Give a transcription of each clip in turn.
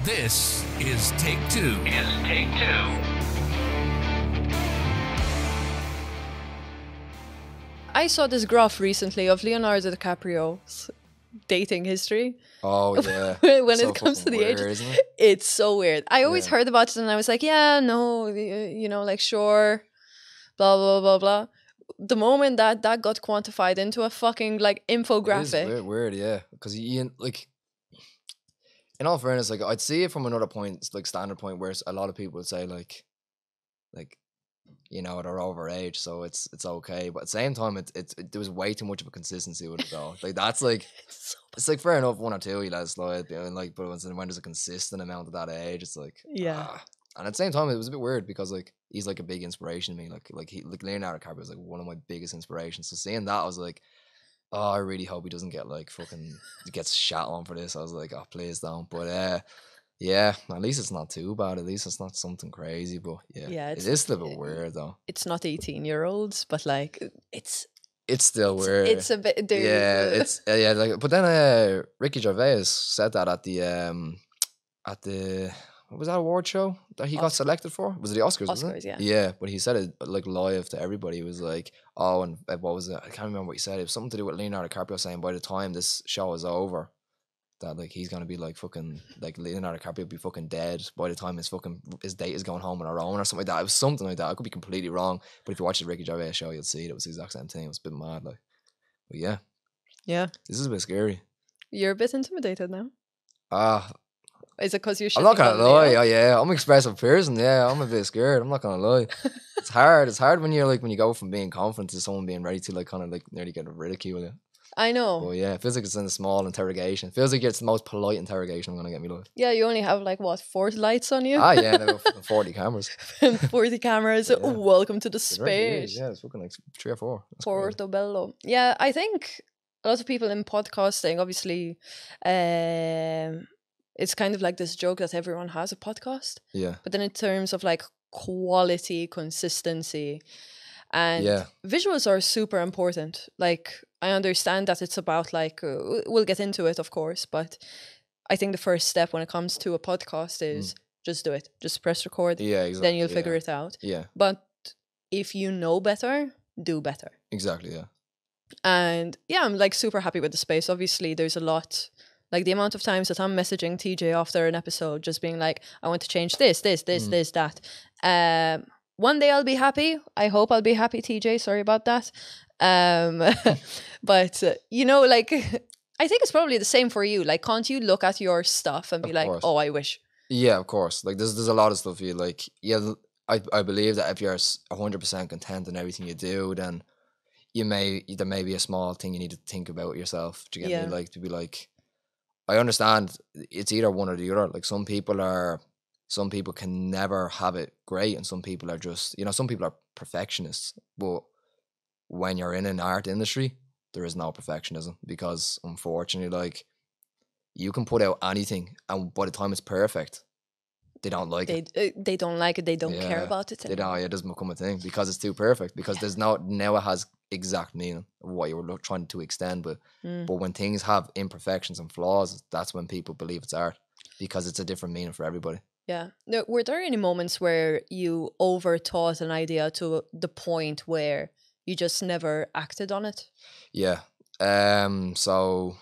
This is Take Two. I saw this graph recently of Leonardo DiCaprio's dating history. Oh yeah. When So it comes to fucking the weird, age, isn't it? it's so weird. I always Yeah. heard about it and I was like, yeah, no, you know, like sure, blah blah blah blah. The moment that got quantified into a fucking like It is infographic, weird, yeah. Because you like, in all fairness, like I'd see it from another point, like standard point, where a lot of people would say like, you know, they're overage, so it's okay. But at the same time, there was way too much of a consistency with it though. Like that's like, it's like fair enough, one or two you let it slide, and like, but when there's a consistent amount at that age, it's like Yeah. And at the same time, it was a bit weird because like he's like a big inspiration to me. Like Leonardo DiCaprio was like one of my biggest inspirations. So seeing that, I was like, oh, I really hope he doesn't get like fucking gets shot on for this. I was like, oh, please don't. But yeah, at least it's not too bad. At least it's not something crazy. But Yeah, it is still a bit weird though. it's not 18-year-olds, but like it's Still weird. it's a bit. Yeah, it's yeah. Like, but then Ricky Gervais said that at the what was that award show that he got selected for? Was it the Oscars? Wasn't it? Oscars, yeah. Yeah, but he said it like live to everybody. He was like, oh, and what was it? I can't remember what he said. It was something to do with Leonardo DiCaprio saying by the time this show is over, that like he's gonna be like fucking like Leonardo DiCaprio will be fucking dead by the time his date is going home on her own or something like that. It was something like that. I could be completely wrong, but if you watch the Ricky Gervais show, you'll see it was the exact same thing. It was a bit mad, like. But yeah, this is a bit scary. You're a bit intimidated now. Is it because you're? I'm not gonna lie. Leo? Oh, yeah, I'm an expressive person. Yeah, I'm a bit scared. I'm not gonna lie. It's hard. It's hard when you go from being confident to someone being ready to like kind of like nearly get ridicule you. I know. But yeah, it feels like it's in a small interrogation. It feels like it's the most polite interrogation I'm gonna get me life. Yeah, you only have like what 4 lights on you. Yeah, they got 40 cameras. And 40 cameras. Yeah. Welcome to the It really is, space. yeah, it's fucking like 3 or 4. That's crazy. Portobello. Yeah, I think a lot of people in podcasting, obviously, it's kind of like this joke that everyone has a podcast. Yeah. But then in terms of like quality, consistency, and Yeah. visuals are super important. Like, I understand that it's about like, we'll get into it, of course, but I think the first step when it comes to a podcast is just do it. Just press record. Yeah, exactly. Then you'll figure it out. Yeah. But if you know better, do better. Exactly, yeah. And yeah, I'm like super happy with the space. Obviously, there's a lot, like the amount of times that I'm messaging TJ after an episode, just being like, I want to change this, that. One day I'll be happy. I hope I'll be happy, TJ. Sorry about that. But, you know, like, I think it's probably the same for you. Like, can't you look at your stuff and be like, oh, I wish. Yeah, of course. Like, there's a lot of stuff you like. Yeah, I believe that if you're 100% content in everything you do, then there may be a small thing you need to think about yourself. Do you get me? Like, to be like, I understand it's either one or the other. Like, some people can never have it great, and some people are just, you know, some people are perfectionists. But when you're in an art industry, there is no perfectionism, because unfortunately, like, you can put out anything, and by the time it's perfect, they don't like it. They don't like it. They don't care about it. They don't. It doesn't become a thing because it's too perfect. Because there's now it has exact meaning of what you were trying to extend. But when things have imperfections and flaws, that's when people believe it's art, because it's a different meaning for everybody. Yeah. Now, were there any moments where you overthought an idea to the point where you just never acted on it? Yeah. So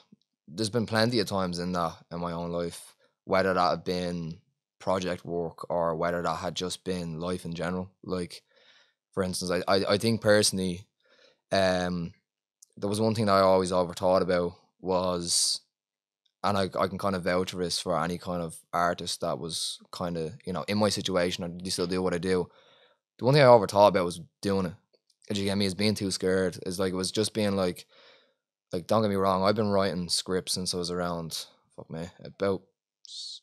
there's been plenty of times in my own life, whether that have been project work or whether that had just been life in general. Like, for instance, I think personally, there was one thing that I always overthought about was, and I can kind of vouch for this for any kind of artist that was kind of, you know, in my situation, or still do what I do. The one thing I overthought about was doing it. Did you get me? Is being too scared. It's like, it was just being like, don't get me wrong, I've been writing scripts since I was around, about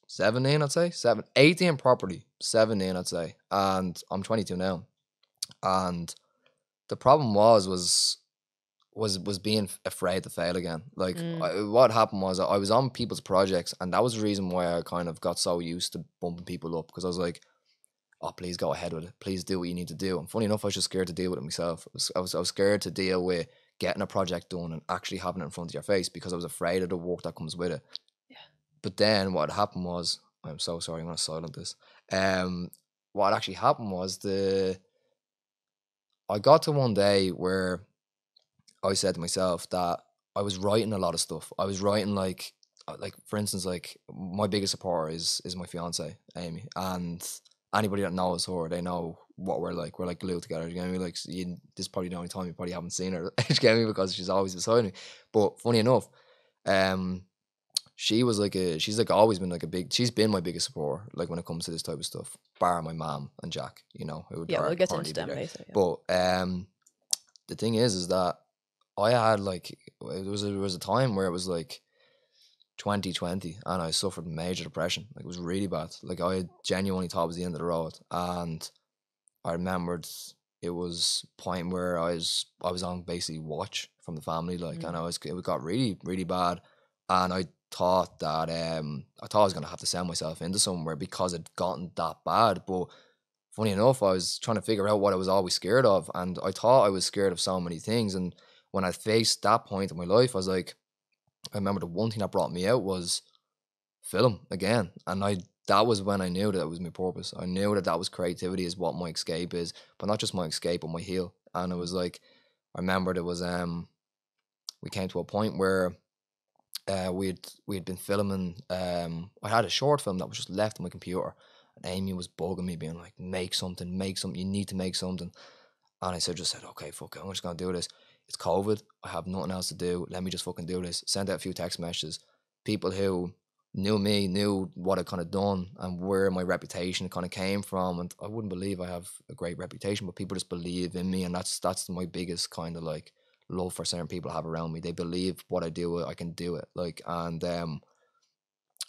17, I'd say. 18 properly, 17, I'd say. And I'm 22 now. And the problem was being afraid to fail again. Like, what happened was I was on people's projects, and that was the reason why I kind of got so used to bumping people up, because I was like, oh, please go ahead with it. Please do what you need to do. And funny enough, I was just scared to deal with it myself. I was scared to deal with getting a project done and actually having it in front of your face, because I was afraid of the work that comes with it. Yeah. But then what happened was I'm so sorry, I'm gonna silent this. What actually happened was I got to one day where I said to myself that I was writing a lot of stuff. I was writing like for instance, like my biggest supporter is my fiance Amy, and anybody that knows her, they know what we're like. We're like glued together. You get me? Like this is probably the only time you probably haven't seen her. You get me? Because she's always beside me. But funny enough, um, she's like always been like she's been my biggest supporter. Like when it comes to this type of stuff, bar my mom and Jack. You know, who Yeah, are we'll get currently into them there. later. Yeah. But the thing is that I had like there was a time where it was like 2020 and I suffered major depression. Like it was really bad. Like I genuinely thought it was the end of the road. And I remembered it was a point where I was on basically watch from the family, like, and it got really, really bad. And I thought that I thought I was gonna have to send myself into somewhere because it'd gotten that bad. But funny enough, I was trying to figure out what I was always scared of, and I thought I was scared of so many things. And when I faced that point in my life, I was like, I remember the one thing that brought me out was film again, and that was when I knew that it was my purpose. I knew that that was creativity is what my escape is, but not just my escape, but my heal. And it was like, I remember there was we came to a point where we'd been filming. I had a short film that was just left on my computer, and Amy was bugging me, being like, make something, you need to make something. And I just said, okay, fuck it, I'm just gonna do this. It's COVID, I have nothing else to do, let me just fucking do this. Send out a few text messages. People who knew me, knew what I kind of done and where my reputation kind of came from. And I wouldn't believe I have a great reputation, but people just believe in me, and that's my biggest kind of like love for certain people I have around me. They believe what I do, I can do it. Like, and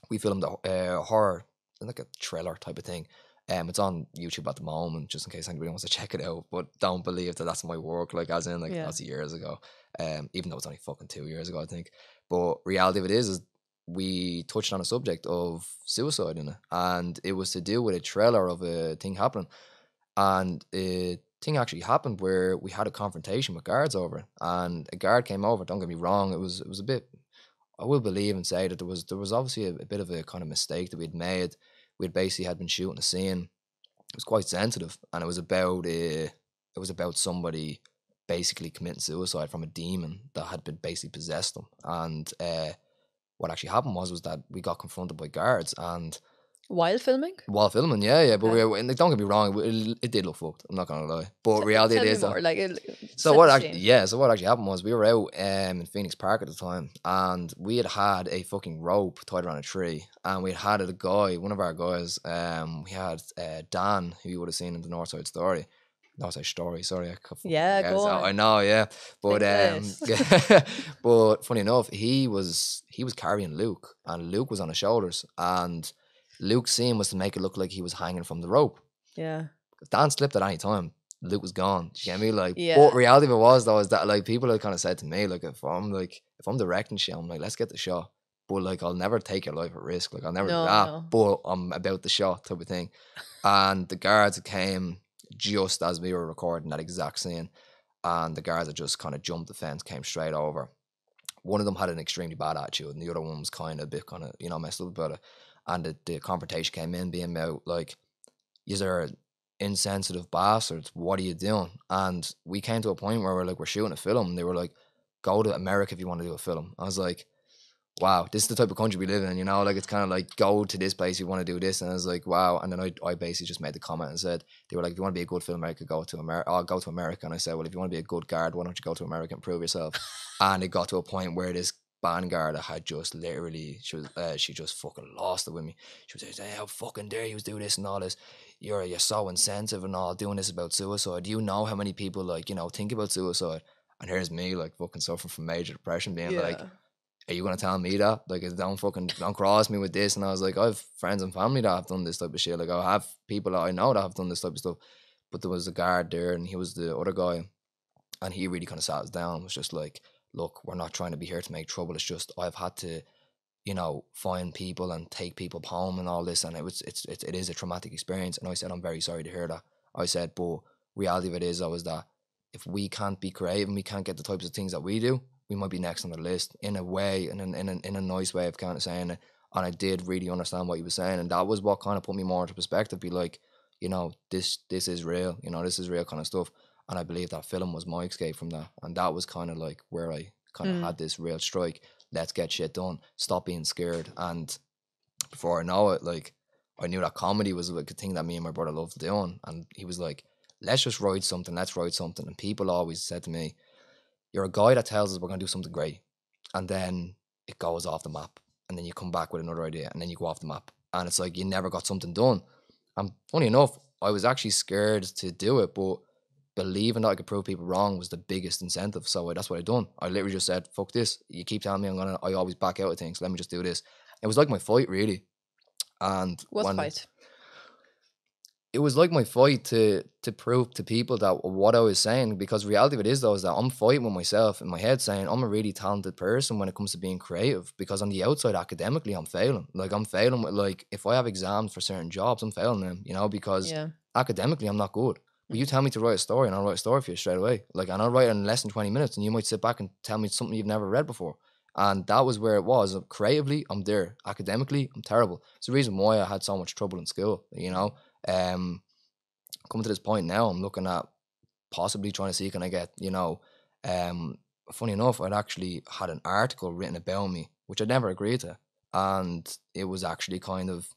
we filmed a horror, like a thriller type of thing. It's on YouTube at the moment, just in case anybody wants to check it out. But don't believe that that's my work, like as in like that's years ago. Even though it's only fucking 2 years ago, I think. But reality of it is we touched on a subject of suicide in it, and it was to do with a trailer of a thing happening, and a thing actually happened where we had a confrontation with guards over it, and a guard came over. Don't get me wrong, it was a bit. I will believe and say that there was obviously a bit of a kind of mistake that we'd made. We'd basically had been shooting a scene. It was quite sensitive, and it was about somebody basically committing suicide from a demon that had been basically possessed them. And what actually happened was that we got confronted by guards, and While filming? while filming, yeah. But Okay. like, don't get me wrong, it did look fucked. I'm not gonna lie. But reality Tell it me is that. more, like, So set what the actually, scene. yeah. So what actually happened was we were out in Phoenix Park at the time, and we had a fucking rope tied around a tree, and we had a guy, one of our guys. We had Dan, who you would have seen in the Northside Story. Northside Shtory, sorry. Yeah, go on. I know, yeah. But Finglas. but funny enough, he was carrying Luke, and Luke was on his shoulders, and Luke's scene was to make it look like he was hanging from the rope. Yeah. If Dan slipped at any time, Luke was gone. Do you get me? Like, Yeah. but reality of it was though is that like people had kind of said to me, like, if I'm directing shit, I'm like, let's get the shot. But like, I'll never take your life at risk. Like, I'll never do No, that. no. But I'm about the shot type of thing. And the guards came just as we were recording that exact scene, and the guards had just kind of jumped the fence, came straight over. One of them had an extremely bad attitude, and the other one was kind of a bit messed up about it. And the confrontation came in being about like, "Is there insensitive bastards? What are you doing?" And we came to a point where we're shooting a film, and they were like, "Go to America if you want to do a film." I was like, wow, this is the type of country we live in, like it's kind of like, go to this place if you want to do this. And I was like, wow. And then I basically just made the comment and said, they were like, if you want to be a good filmmaker, go to America. I'll go to America. And I said, well, if you want to be a good guard, why don't you go to America and prove yourself? And it got to a point where this band guard had just literally, she just fucking lost it with me. She was like, hey, how fucking dare you do this and all this? You're so insensitive and all, doing this about suicide. You know how many people think about suicide? And here's me fucking suffering from major depression, being like, are you gonna tell me that? Like, don't cross me with this. And I was like, I have friends and family that have done this type of shit. Like, I have people that I know that have done this type of stuff. But there was a guard there, and he was the other guy, and he really kind of sat us down and was just like, look, we're not trying to be here to make trouble. It's just I've had to, find people and take people home and all this, and it is a traumatic experience. And I said, I'm very sorry to hear that. I said, but reality of it is always that if we can't be creative and we can't get the types of things that we do, we might be next on the list in a way, in a nice way of kind of saying it. and I did really understand what he was saying, and that was what kind of put me more into perspective. Be like, you know, this is real. You know, this is real kind of stuff. And I believe that film was my escape from that, and that was kind of like where I kind of had this real strike. Let's get shit done. Stop being scared. And before I know it, like, I knew that comedy was like a thing that me and my brother loved doing. And he was like, let's just write something. Let's write something. And people always said to me, you're a guy that tells us we're going to do something great, and then it goes off the map. And then you come back with another idea, and then you go off the map. And it's like you never got something done. And funny enough, I was actually scared to do it, but believing that I could prove people wrong was the biggest incentive. So that's what I done. I literally just said, fuck this. You keep telling me I always back out of things. Let me just do this. It was like my fight, really. And what fight? It was like my fight to prove to people that what I was saying, because reality of it is, though, is that I'm fighting with myself in my head saying I'm a really talented person when it comes to being creative, because on the outside, academically, I'm failing. Like, I'm failing with, like, if I have exams for certain jobs, I'm failing them, you know, because academically, I'm not good. But you tell me to write a story, and I'll write a story for you straight away. Like, and I'll write it in less than 20 minutes, and you might sit back and tell me something you've never read before. And that was where it was. Creatively, I'm there. Academically, I'm terrible. It's the reason why I had so much trouble in school, you know. Coming to this point now, I'm looking at possibly trying to see, can I get, you know, funny enough, I'd actually had an article written about me, which I'd never agreed to. And it was actually kind of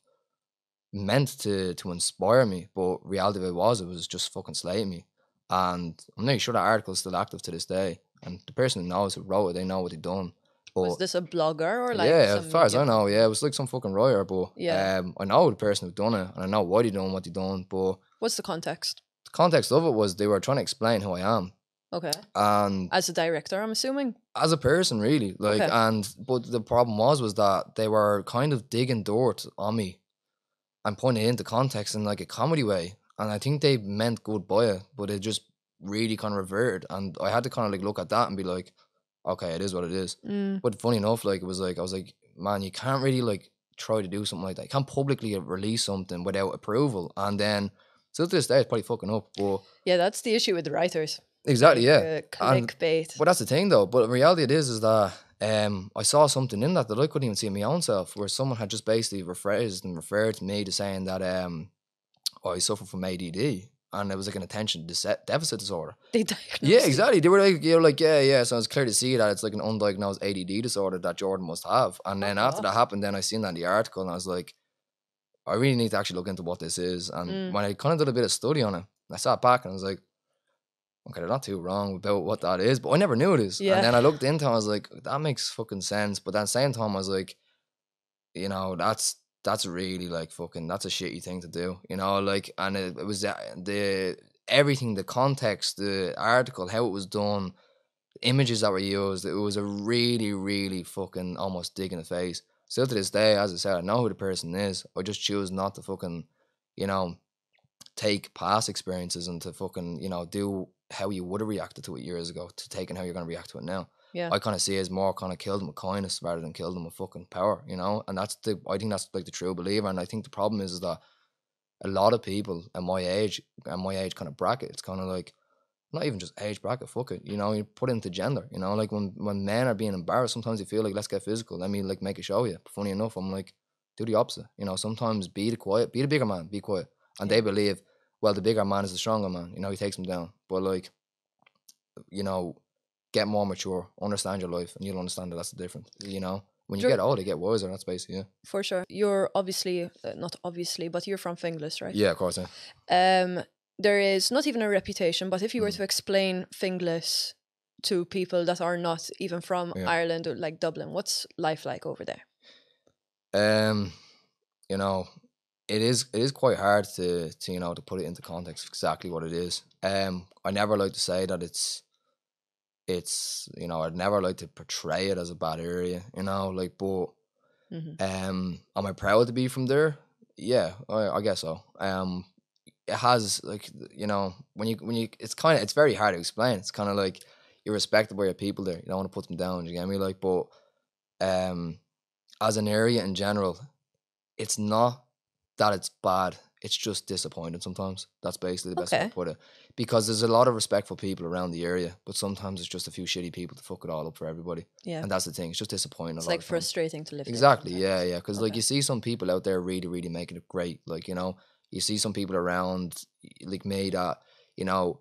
meant to inspire me, but reality of it was just fucking slating me. And I'm not sure that article is still active to this day. And the person who knows who wrote it, they know what they've done. But was this a blogger or like? Yeah, as far as I know, yeah, it was like some fucking writer. But I know the person who done it, and I know why they done what they done. But what's the context? The context of it was they were trying to explain who I am. Okay. And as a director, I'm assuming. As a person, really, like, but the problem was that they were kind of digging dirt on me and putting it into context in like a comedy way, and I think they meant good by it, but it just really kind of reverted, and I had to kind of like look at that and be like, okay, it is what it is. But funny enough, like, it was like, I was like, man, you can't really like try to do something like that. You can't publicly release something without approval, and then still to this day, it's probably fucking up. But yeah, that's the issue with the writers. Exactly, like, yeah. Clickbait. But that's the thing, though. But the reality it is that I saw something in that I couldn't even see in my own self, where someone had just basically rephrased and referred to me to saying that I suffer from ADD. And it was like an attention deficit disorder. They diagnosed Yeah, exactly. They were like, you're like, yeah. So it's clear to see that it's like an undiagnosed ADD disorder that Jordan must have. And then after that happened, then I seen that in the article, and I was like, I really need to actually look into what this is. And when I kind of did a bit of study on it, I sat back and I was like, okay, they're not too wrong about what that is, but I never knew this. Yeah. And then I looked into it, I was like, that makes fucking sense. But at the same time, I was like, you know, that's really like fucking, that's a shitty thing to do, you know, like, and it was everything, the context, the article, how it was done, the images that were used, it was a really, really fucking almost dig in the face. Still to this day, as I said, I know who the person is. I just choose not to fucking, you know, take past experiences and to fucking, you know, do how you would have reacted to it years ago to taking how you're going to react to it now. Yeah. I kind of see it as more kind of kill them with kindness rather than kill them with fucking power, you know? And I think that's like the true believer. And I think the problem is that a lot of people at my age kind of bracket, it's kind of like, not even just age bracket, fuck it, you know, you put it into gender, you know, like when men are being embarrassed, sometimes you feel like, let's get physical, let me like make a show you. But funny enough, I'm like, do the opposite, you know, sometimes be the bigger man, be quiet. And they believe, well, the bigger man is the stronger man, you know, he takes them down. But like, you know, get more mature, understand your life, and you'll understand that that's the difference, you know. When you get older, you get wiser, that's basically it. For sure. You're obviously, not obviously, but you're from Finglas, right? Yeah, of course, yeah. There is not even a reputation, but if you were to explain Finglas to people that are not even from Ireland or like Dublin, what's life like over there? You know, it is quite hard to you know, to put it into context of exactly what it is. I never like to say that it's you know, I'd never like to portray it as a bad area, you know, like, but am I proud to be from there? Yeah, I guess so. It has, like, you know, when you it's very hard to explain. It's kind of like you're respected by your people there. You don't want to put them down, you get me? Like, but as an area in general, it's not that it's bad. It's just disappointing sometimes. That's basically the best way to Okay. put it. Because there's a lot of respectful people around the area, but sometimes it's just a few shitty people to fuck it all up for everybody. Yeah. And that's the thing. It's just disappointing It's a lot like of times. frustrating to live there Exactly. sometimes. Yeah, yeah. Because like Okay. you see some people out there really, really making it great. Like, you know, you see some people around like me that, you know,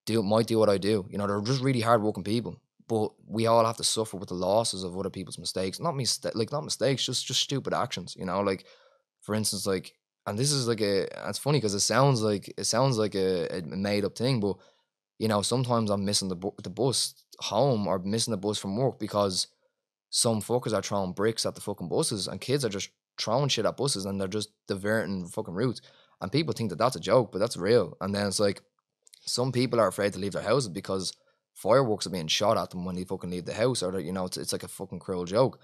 might do what I do. You know, they're just really hardworking people. But we all have to suffer with the losses of other people's mistakes. Not mistakes, just stupid actions. You know, like for instance, like, and this is like it's funny because it sounds like a made up thing, but you know, sometimes I'm missing the bus home or missing the bus from work because some fuckers are throwing bricks at the fucking buses, and kids are just throwing shit at buses, and they're just diverting fucking routes. And people think that that's a joke, but that's real. And then it's like some people are afraid to leave their houses because fireworks are being shot at them when they fucking leave the house, or that, you know, it's like a fucking cruel joke,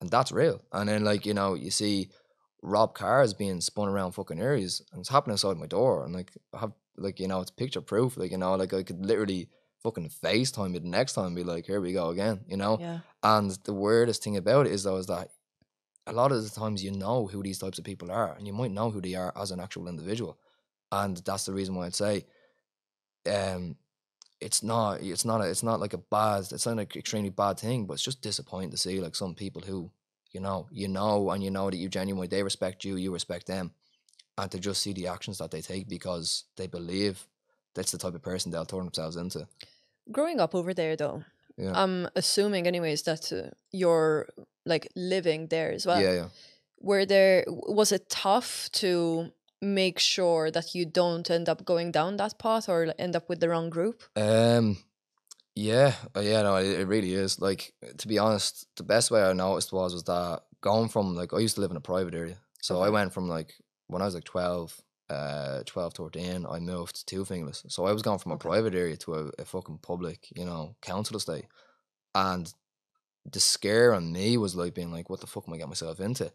and that's real. And then like, you know, you see robbed cars being spun around fucking areas, and it's happening outside my door, and like I have, like, you know, it's picture proof. Like, you know, like I could literally fucking FaceTime it the next time and be like, here we go again, you know. Yeah. And the weirdest thing about it is though is that a lot of the times you know who these types of people are, and you might know who they are as an actual individual. And that's the reason why I'd say um it's not like a bad, it's not like extremely bad thing, but it's just disappointing to see like some people who, and you know that you genuinely, they respect you, you respect them, and to just see the actions that they take because they believe that's the type of person they'll turn themselves into. Growing up over there, though, Yeah. I'm assuming, anyways, that you're like living there as well. Yeah, Was it tough to make sure that you don't end up going down that path or like, end up with the wrong group? yeah. Yeah, no, it really is. Like, to be honest, the best way I noticed was that going from, like, I used to live in a private area. So I Okay. went from, like, when I was like 12, 13, I moved to Finglas. So I was going from a Okay. private area to a fucking public, you know, council estate. And the scare on me was like being like, what the fuck am I getting myself into?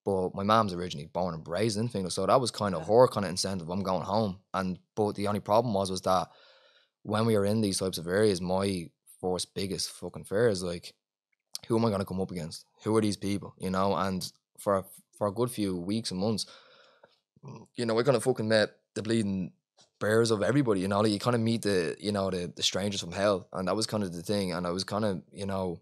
But my mom's originally born and raised in Finglas, so that was kind of Okay. her kind of incentive. I'm going home. But the only problem was that when we were in these types of areas, my first biggest fucking fear is like, who am I gonna come up against? Who are these people? You know, and for a good few weeks and months, you know, I kind of fucking met the bleeding bears of everybody. You know, like you kind of meet the strangers from hell, and that was kind of the thing. And I was kind of, you know,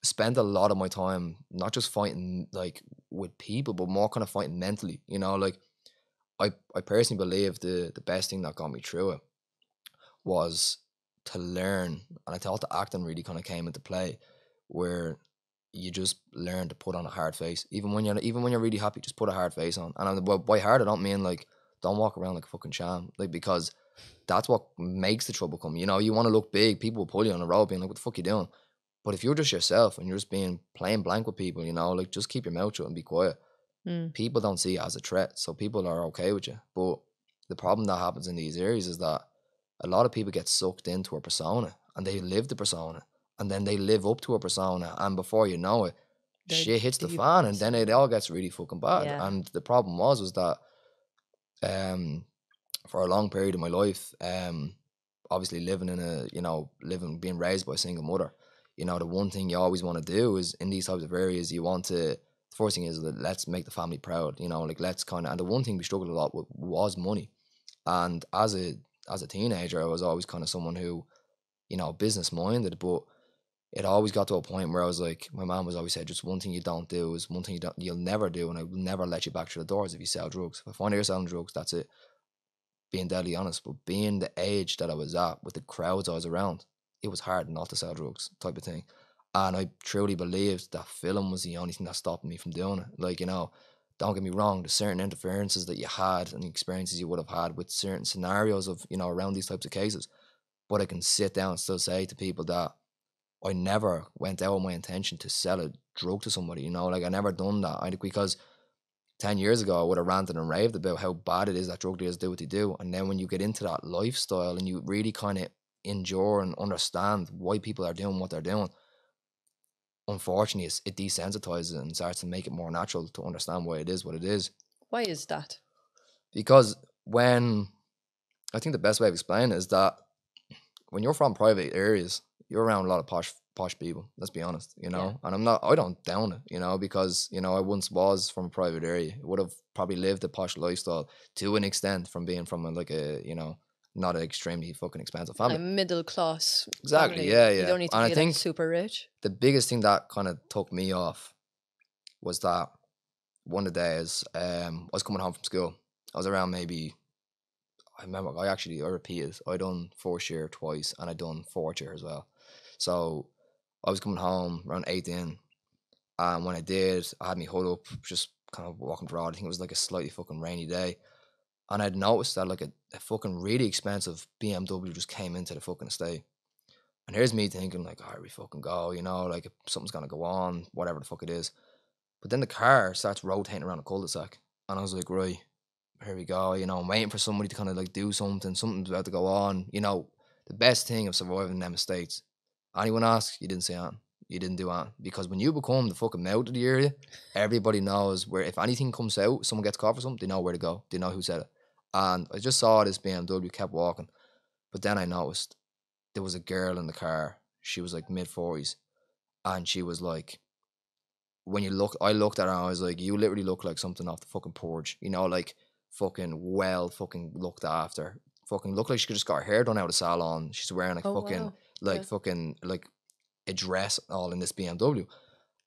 spent a lot of my time not just fighting like with people, but more kind of fighting mentally. You know, like I personally believe the best thing that got me through it was to learn, and I thought the acting really kind of came into play, where you just learn to put on a hard face, even when you're really happy. Just put a hard face on, and by hard I don't mean like don't walk around like a fucking sham, like, because that's what makes the trouble come. You know, you want to look big, people will pull you on the road, being like, "What the fuck you doing?" But if you're just yourself and you're just being plain blank with people, you know, like just keep your mouth shut and be quiet. Mm. People don't see it as a threat, so people are okay with you. But the problem that happens in these areas is that a lot of people get sucked into a persona and they live the persona and then they live up to a persona, and before you know it, They're shit hits the deep fan, and then into it all gets really fucking bad. Yeah. And the problem was that for a long period of my life, obviously living in being raised by a single mother, you know, the one thing you always want to do is in these types of areas, you want to, the first thing is that let's make the family proud, you know, like let's kind of, and the one thing we struggled a lot with was money. And as a teenager, I was always kind of someone who, you know, business minded, but it always got to a point where I was like, my mom was always said, just one thing you don't do is one thing you'll never do, and I will never let you back through the doors if you sell drugs. If I find out you're selling drugs, that's it. Being deadly honest, but being the age that I was at with the crowds I was around, it was hard not to sell drugs, type of thing. And I truly believed that film was the only thing that stopped me from doing it. Like, you know, don't get me wrong, there's certain interferences that you had and experiences you would have had with certain scenarios of, you know, around these types of cases. But I can sit down and still say to people that I never went out with my intention to sell a drug to somebody, you know, like I never done that. Because 10 years ago, I would have ranted and raved about how bad it is that drug dealers do what they do. And then when you get into that lifestyle and you really kind of endure and understand why people are doing what they're doing, unfortunately, it desensitizes it and starts to make it more natural to understand why it is what it is. Why is that? Because I think the best way of explaining it is that when you're from private areas, you're around a lot of posh posh people. Let's be honest, you know. And I don't down it, you know, because you know I once was from a private area. Would have probably lived a posh lifestyle to an extent from being from like a you know not an extremely fucking expensive family. Like middle class. Exactly. Family. Yeah, You yeah. don't need to And I be think like super rich. the biggest thing that kind of took me off was that one of the days I was coming home from school. I was around maybe. I remember I repeated. I done first year twice and I done fourth year as well. So I was coming home around 18, and when I did, I had me hood up, just kind of walking the road. I think it was like a slightly fucking rainy day, and I'd noticed that like a fucking really expensive BMW just came into the fucking estate. And here's me thinking like, all right, we fucking go, you know, like if something's gonna go on, whatever the fuck it is. But then the car starts rotating around the cul-de-sac, and I was like, right, here we go. You know, I'm waiting for somebody to kind of like do something. Something's about to go on. You know, the best thing of surviving them mistakes. Anyone asks, you didn't say anything. You didn't do anything. Because when you become the fucking mouth of the area, everybody knows where, if anything comes out, someone gets caught for something, they know where to go. They know who said it. And I just saw this BMW, kept walking. But then I noticed there was a girl in the car. She was like mid-40s. And she was like, I looked at her and I was like, you literally look like something off the fucking porch. You know, like, fucking looked after. Fucking looked like she just got her hair done out of the salon. She's wearing like fucking like a dress all in this BMW.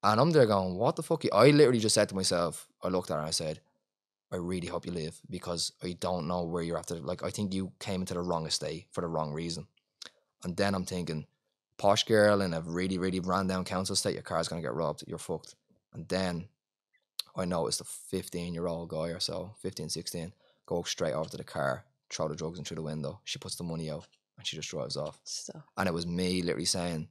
And I'm there going, what the fuck? I literally just said to myself, I looked at her and I said, I really hope you live, because I don't know where you're after. Like, I think you came into the wrong estate for the wrong reason. And then I'm thinking, posh girl in a really, really ran down council estate, your car's gonna get robbed, you're fucked. And then I noticed a 15-year-old guy or so, 15, 16, go straight over to the car, throw the drugs in through the window. She puts the money out and she just drives off. Stop. And it was me literally saying,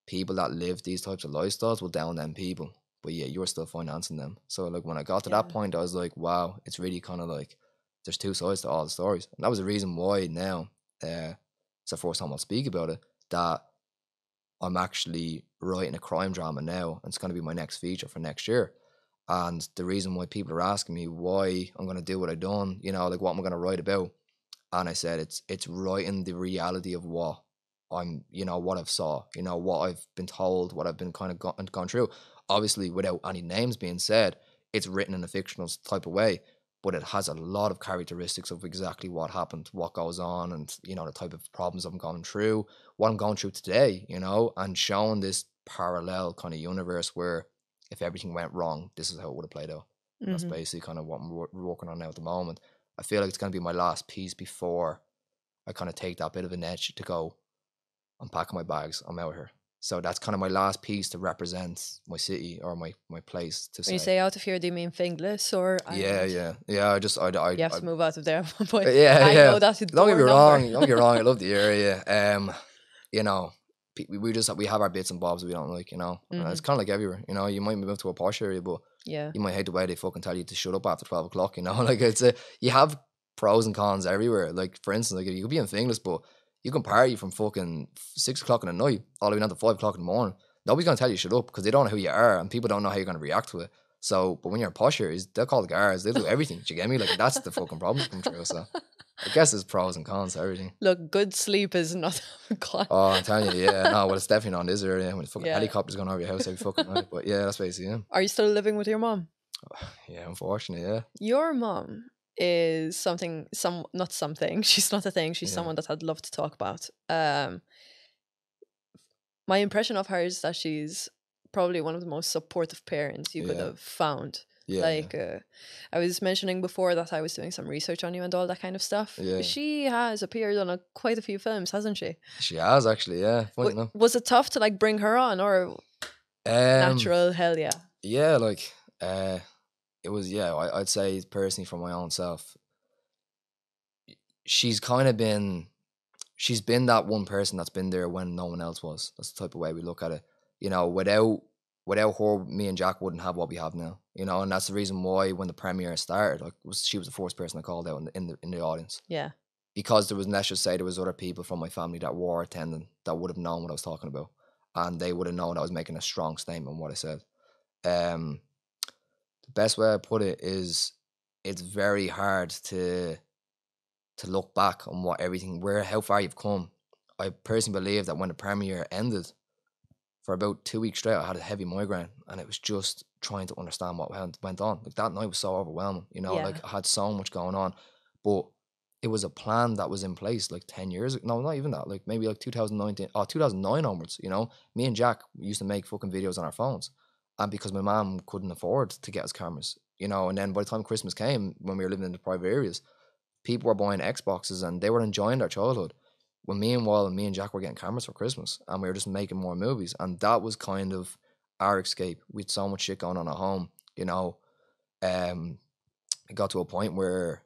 people that live these types of lifestyles will down them people. But yeah, you're still financing them. So like when I got to that point, I was like, wow, it's really kind of like, there's two sides to all the stories. And that was the reason why now, it's the first time I'll speak about it, that I'm actually writing a crime drama now. And it's going to be my next feature for next year. And the reason why people are asking me why I'm going to do what I've done, you know, like what am I going to write about? And I said, it's writing the reality of what I'm, you know, what I've saw, you know, what I've been told, what I've been kind of gone through. Obviously, without any names being said, it's written in a fictional type of way, but it has a lot of characteristics of exactly what happened, what goes on, and, you know, the type of problems I'm going through, what I'm going through today, you know, and showing this parallel kind of universe where if everything went wrong, this is how it would have played out. Mm-hmm. That's basically kind of what we're working on now at the moment. I feel like it's going to be my last piece before I kind of take that bit of an edge to go, I'm packing my bags, I'm out here. So that's kind of my last piece to represent my city or my place. To when you say out of here, do you mean Finglas or? Yeah. You have to move out of there at one point. I know that's don't get me wrong. I love the area. You know, we have our bits and bobs we don't like. You know, it's kind of like everywhere. You know, you might move to a posh area, but you might hate the way they fucking tell you to shut up after 12 o'clock. You know, like you have pros and cons everywhere. Like for instance, like you could be in Finglas, but you can party from fucking 6 o'clock in the night all the way down to 5 o'clock in the morning. Nobody's gonna tell you shut up because they don't know who you are and people don't know how you're gonna react to it. So, but when you're in posh areas, they'll call the guards, they'll do everything. Do you get me? Like that's the fucking problem come true. So, I guess there's pros and cons to everything. Look, good sleep is not a con. Oh, I'm telling you, yeah. No, well, it's definitely not in this area. When fucking helicopters going over your house every fucking night. But yeah, that's basically it. Are you still living with your mom? Yeah, unfortunately, yeah. Your mom is not something. She's not a thing. She's someone that I'd love to talk about. My impression of her is that she's probably one of the most supportive parents you could have found. I was mentioning before that I was doing some research on you and all that kind of stuff. Yeah. She has appeared on quite a few films, hasn't she? She has actually, yeah. Funny enough. Was it tough to like bring her on, or natural? Hell yeah. Yeah, like it was. Yeah, I'd say personally from my own self, she's been that one person that's been there when no one else was. That's the type of way we look at it. You know, without her, me and Jack wouldn't have what we have now. You know, and that's the reason why when the premiere started, she was the first person I called out in the audience. Yeah. Because there was, let's just say, there was other people from my family that were attending that would have known what I was talking about, and they would have known I was making a strong statement on what I said. The best way I put it is, it's very hard to look back on how far you've come. I personally believe that when the premiere ended, for about 2 weeks straight, I had a heavy migraine, and it was just trying to understand what went on. Like that night was so overwhelming, you know, like I had so much going on, but it was a plan that was in place like 10 years ago. No, not even that, like maybe like 2009 onwards, you know. Me and Jack used to make fucking videos on our phones, and because my mom couldn't afford to get us cameras, you know, and then by the time Christmas came, when we were living in the private areas, people were buying Xboxes and they were enjoying their childhood. When me and Jack were getting cameras for Christmas, and we were just making more movies, and that was kind of our escape. We had so much shit going on at home, you know. It got to a point where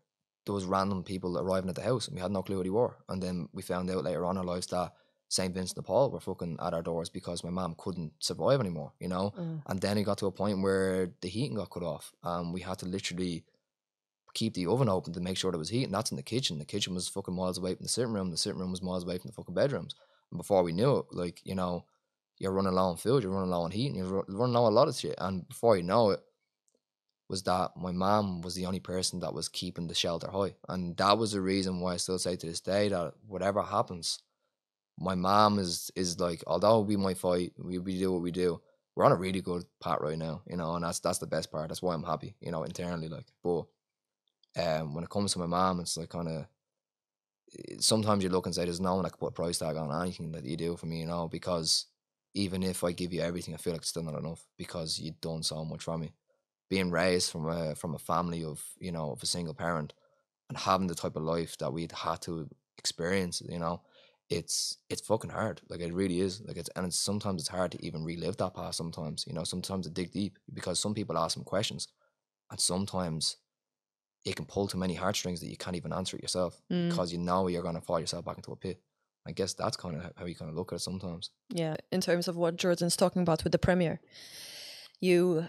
there was random people arriving at the house and we had no clue who they were. And then we found out later on in our lives that St. Vincent de Paul were fucking at our doors because my mom couldn't survive anymore, you know. And then it got to a point where the heating got cut off, and we had to literally keep the oven open to make sure there was heat, and that's in the kitchen. The kitchen was fucking miles away from the sitting room was miles away from the fucking bedrooms. And before we knew it, like, you know, you're running low on food, you're running low on heat, and you're running low on a lot of shit. And before you know it, was that my mom was the only person that was keeping the shelter high. And that was the reason why I still say to this day that whatever happens, my mom is like, although we might fight, we do what we do, we're on a really good path right now, you know, and that's the best part. That's why I'm happy, you know, internally, like. But when it comes to my mom, it's like kind of, sometimes you look and say there's no one that can put a price tag on anything that you do for me, you know, because even if I give you everything, I feel like it's still not enough because you've done so much for me. Being raised from a family of, you know, of a single parent, and having the type of life that we'd had to experience, you know, it's fucking hard. Like, it really is. Like, sometimes it's hard to even relive that past. Sometimes, you know, sometimes to dig deep, because some people ask some questions, and sometimes it can pull too many heartstrings that you can't even answer it yourself, because you know you're going to fall yourself back into a pit. I guess that's kind of how you kind of look at it sometimes. Yeah. In terms of what Jordan's talking about with the premiere, you,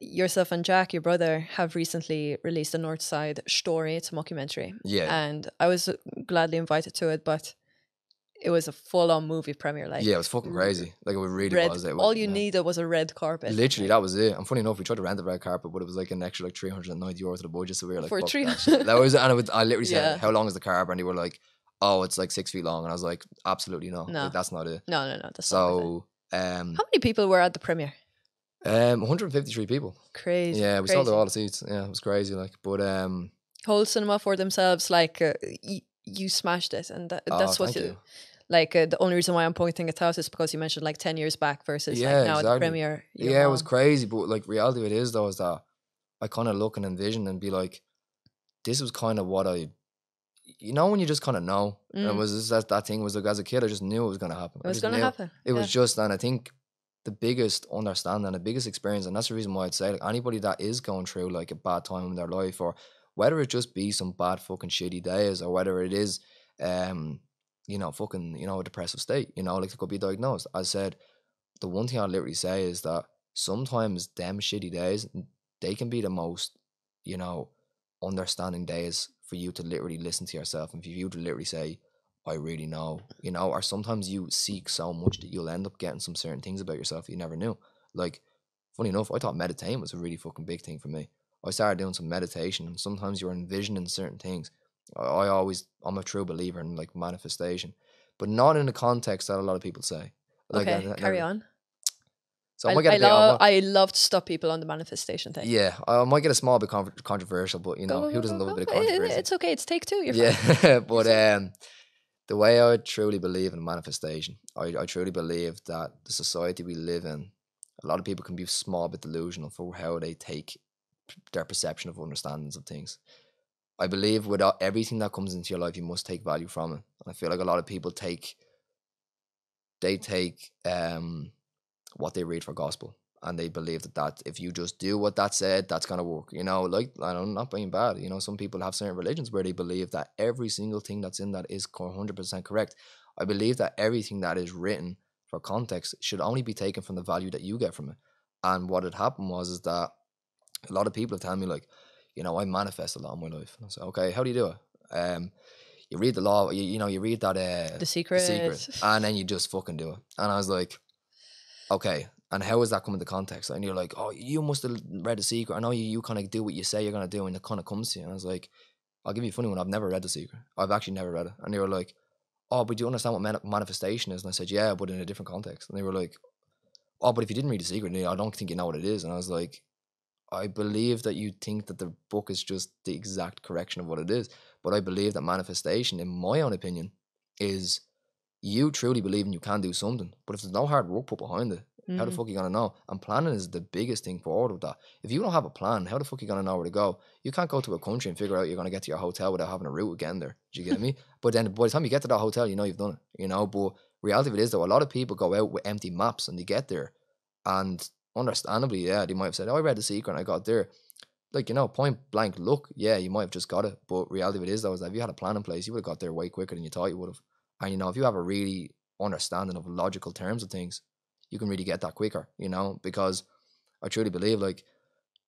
yourself and Jack, your brother, have recently released a Northside Shtory. It's a mockumentary. Yeah. And I was gladly invited to it, but it was a full-on movie premiere. Like, yeah, it was fucking crazy. Like, it really was. All you needed was a red carpet. Literally, that was it. And funny enough, we tried to rent the red carpet, but it was like an extra like €390 to the budget. So we were like, for fuck 300. that was, and I literally said, how long is the carpet? And they were like, oh, it's like 6 feet long. And I was like, absolutely not. No, like, that's not it. No, that's so. How many people were at the premiere? 153 people. Crazy. Yeah, we sold out all the seats. Yeah, it was crazy. Like, but whole cinema for themselves. Like, you smashed it, and that's what you. Like, the only reason why I'm pointing it out is because you mentioned like 10 years back versus like now at the premiere. Yeah, it was crazy. But like, reality of it is though, is that I kind of look and envision and be like, this was kind of what you know, when you just kind of know. And it was just that thing was like, as a kid, I just knew it was going to happen. It was going to happen. It was just, and I think the biggest understanding, the biggest experience, and that's the reason why I'd say, like, anybody that is going through like a bad time in their life, or whether it just be some bad fucking shitty days, or whether it is, you know, fucking, you know, a depressive state, you know, like, it could be diagnosed. I said, the one thing I'll literally say is that sometimes them shitty days, they can be the most, you know, understanding days for you to literally listen to yourself, and for you to literally say, I really know, you know. Or sometimes you seek so much that you'll end up getting some certain things about yourself that you never knew. Like, funny enough, I thought meditating was a really fucking big thing for me. I started doing some meditation, and sometimes you're envisioning certain things. I'm a true believer in like manifestation, but not in the context that a lot of people say. Like, okay, carry on. So I love to stop people on the manifestation thing. Yeah, I might get a small bit controversial, but you know, who doesn't love a bit of controversy? It's okay. It's take two. You're fine. But the way I truly believe in manifestation, I truly believe that the society we live in, a lot of people can be a small bit delusional for how they take their perception of understandings of things. I believe without everything that comes into your life, you must take value from it. And I feel like a lot of people take what they read for gospel, and they believe that if you just do what that said, that's gonna work. You know, like, I'm not being bad. You know, some people have certain religions where they believe that every single thing that's in that is 100% correct. I believe that everything that is written for context should only be taken from the value that you get from it. And what had happened is that a lot of people have told me, like, you know, I manifest a lot in my life. And I say, okay, how do you do it? You read the law, you know, you read that The Secret, and then you just fucking do it. And I was like, okay, and how is that coming to context? And you're like, oh, you must have read The Secret. I know you kind of do what you say you're going to do, and it kind of comes to you. And I was like, I'll give you a funny one. I've never read The Secret. I've actually never read it. And they were like, oh, but do you understand what manifestation is? And I said, yeah, but in a different context. And they were like, oh, but if you didn't read The Secret, I don't think you know what it is. And I was like, I believe that you think that the book is just the exact correction of what it is. But I believe that manifestation, in my own opinion, is you truly believing you can do something. But if there's no hard work put behind it, how the fuck are you going to know? And planning is the biggest thing for all of that. If you don't have a plan, how the fuck are you going to know where to go? You can't go to a country and figure out you're going to get to your hotel without having a route again there. Do you get me? But then by the time you get to that hotel, you know you've done it. You know, but reality of it is, though, a lot of people go out with empty maps and they get there. And understandably, yeah, they might have said, oh, I read The Secret and I got there. Like, you know, point blank, look, yeah, you might have just got it. But reality of it is, though, is that if you had a plan in place, you would have got there way quicker than you thought you would have. And, you know, if you have a really understanding of logical terms of things, you can really get that quicker, you know, because I truly believe, like,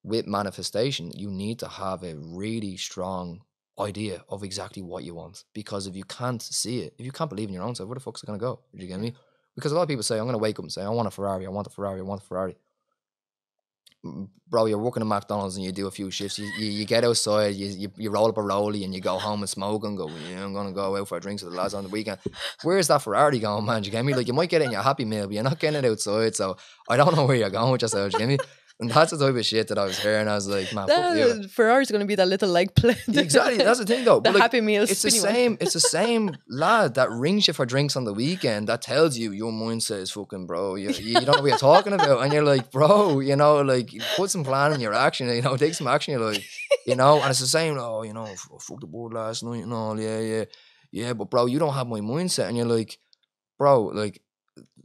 with manifestation, you need to have a really strong idea of exactly what you want. Because if you can't see it, if you can't believe in your own self, where the fuck's it going to go? Do you get me? Because a lot of people say, I'm going to wake up and say, I want a Ferrari, I want a Ferrari, I want a Ferrari. Bro, you're working at McDonald's and you do a few shifts. You get outside, you roll up a rollie and you go home and smoke and go, yeah, I'm going to go out for a drink with the lads on the weekend. Where's that Ferrari going, man? Do you get me? Like, you might get it in your Happy Meal, but you're not getting it outside. So I don't know where you're going with yourself. Do you get me? And that's the type of shit that I was hearing. I was like, man, fuck you. Ferrari's going to be that little, like, plane. Exactly, that's the thing, though. The but, like, Happy Meal. It's the same. It's the same lad that rings you for drinks on the weekend that tells you your mindset is fucking, bro. You don't know what you're talking about, and you're like, bro, you know, like, put some plan in your action. You know, take some action. You're like, you know, and it's the same. Oh, you know, I fucked the board last night and all. Yeah. But bro, you don't have my mindset, and you're like, bro, like,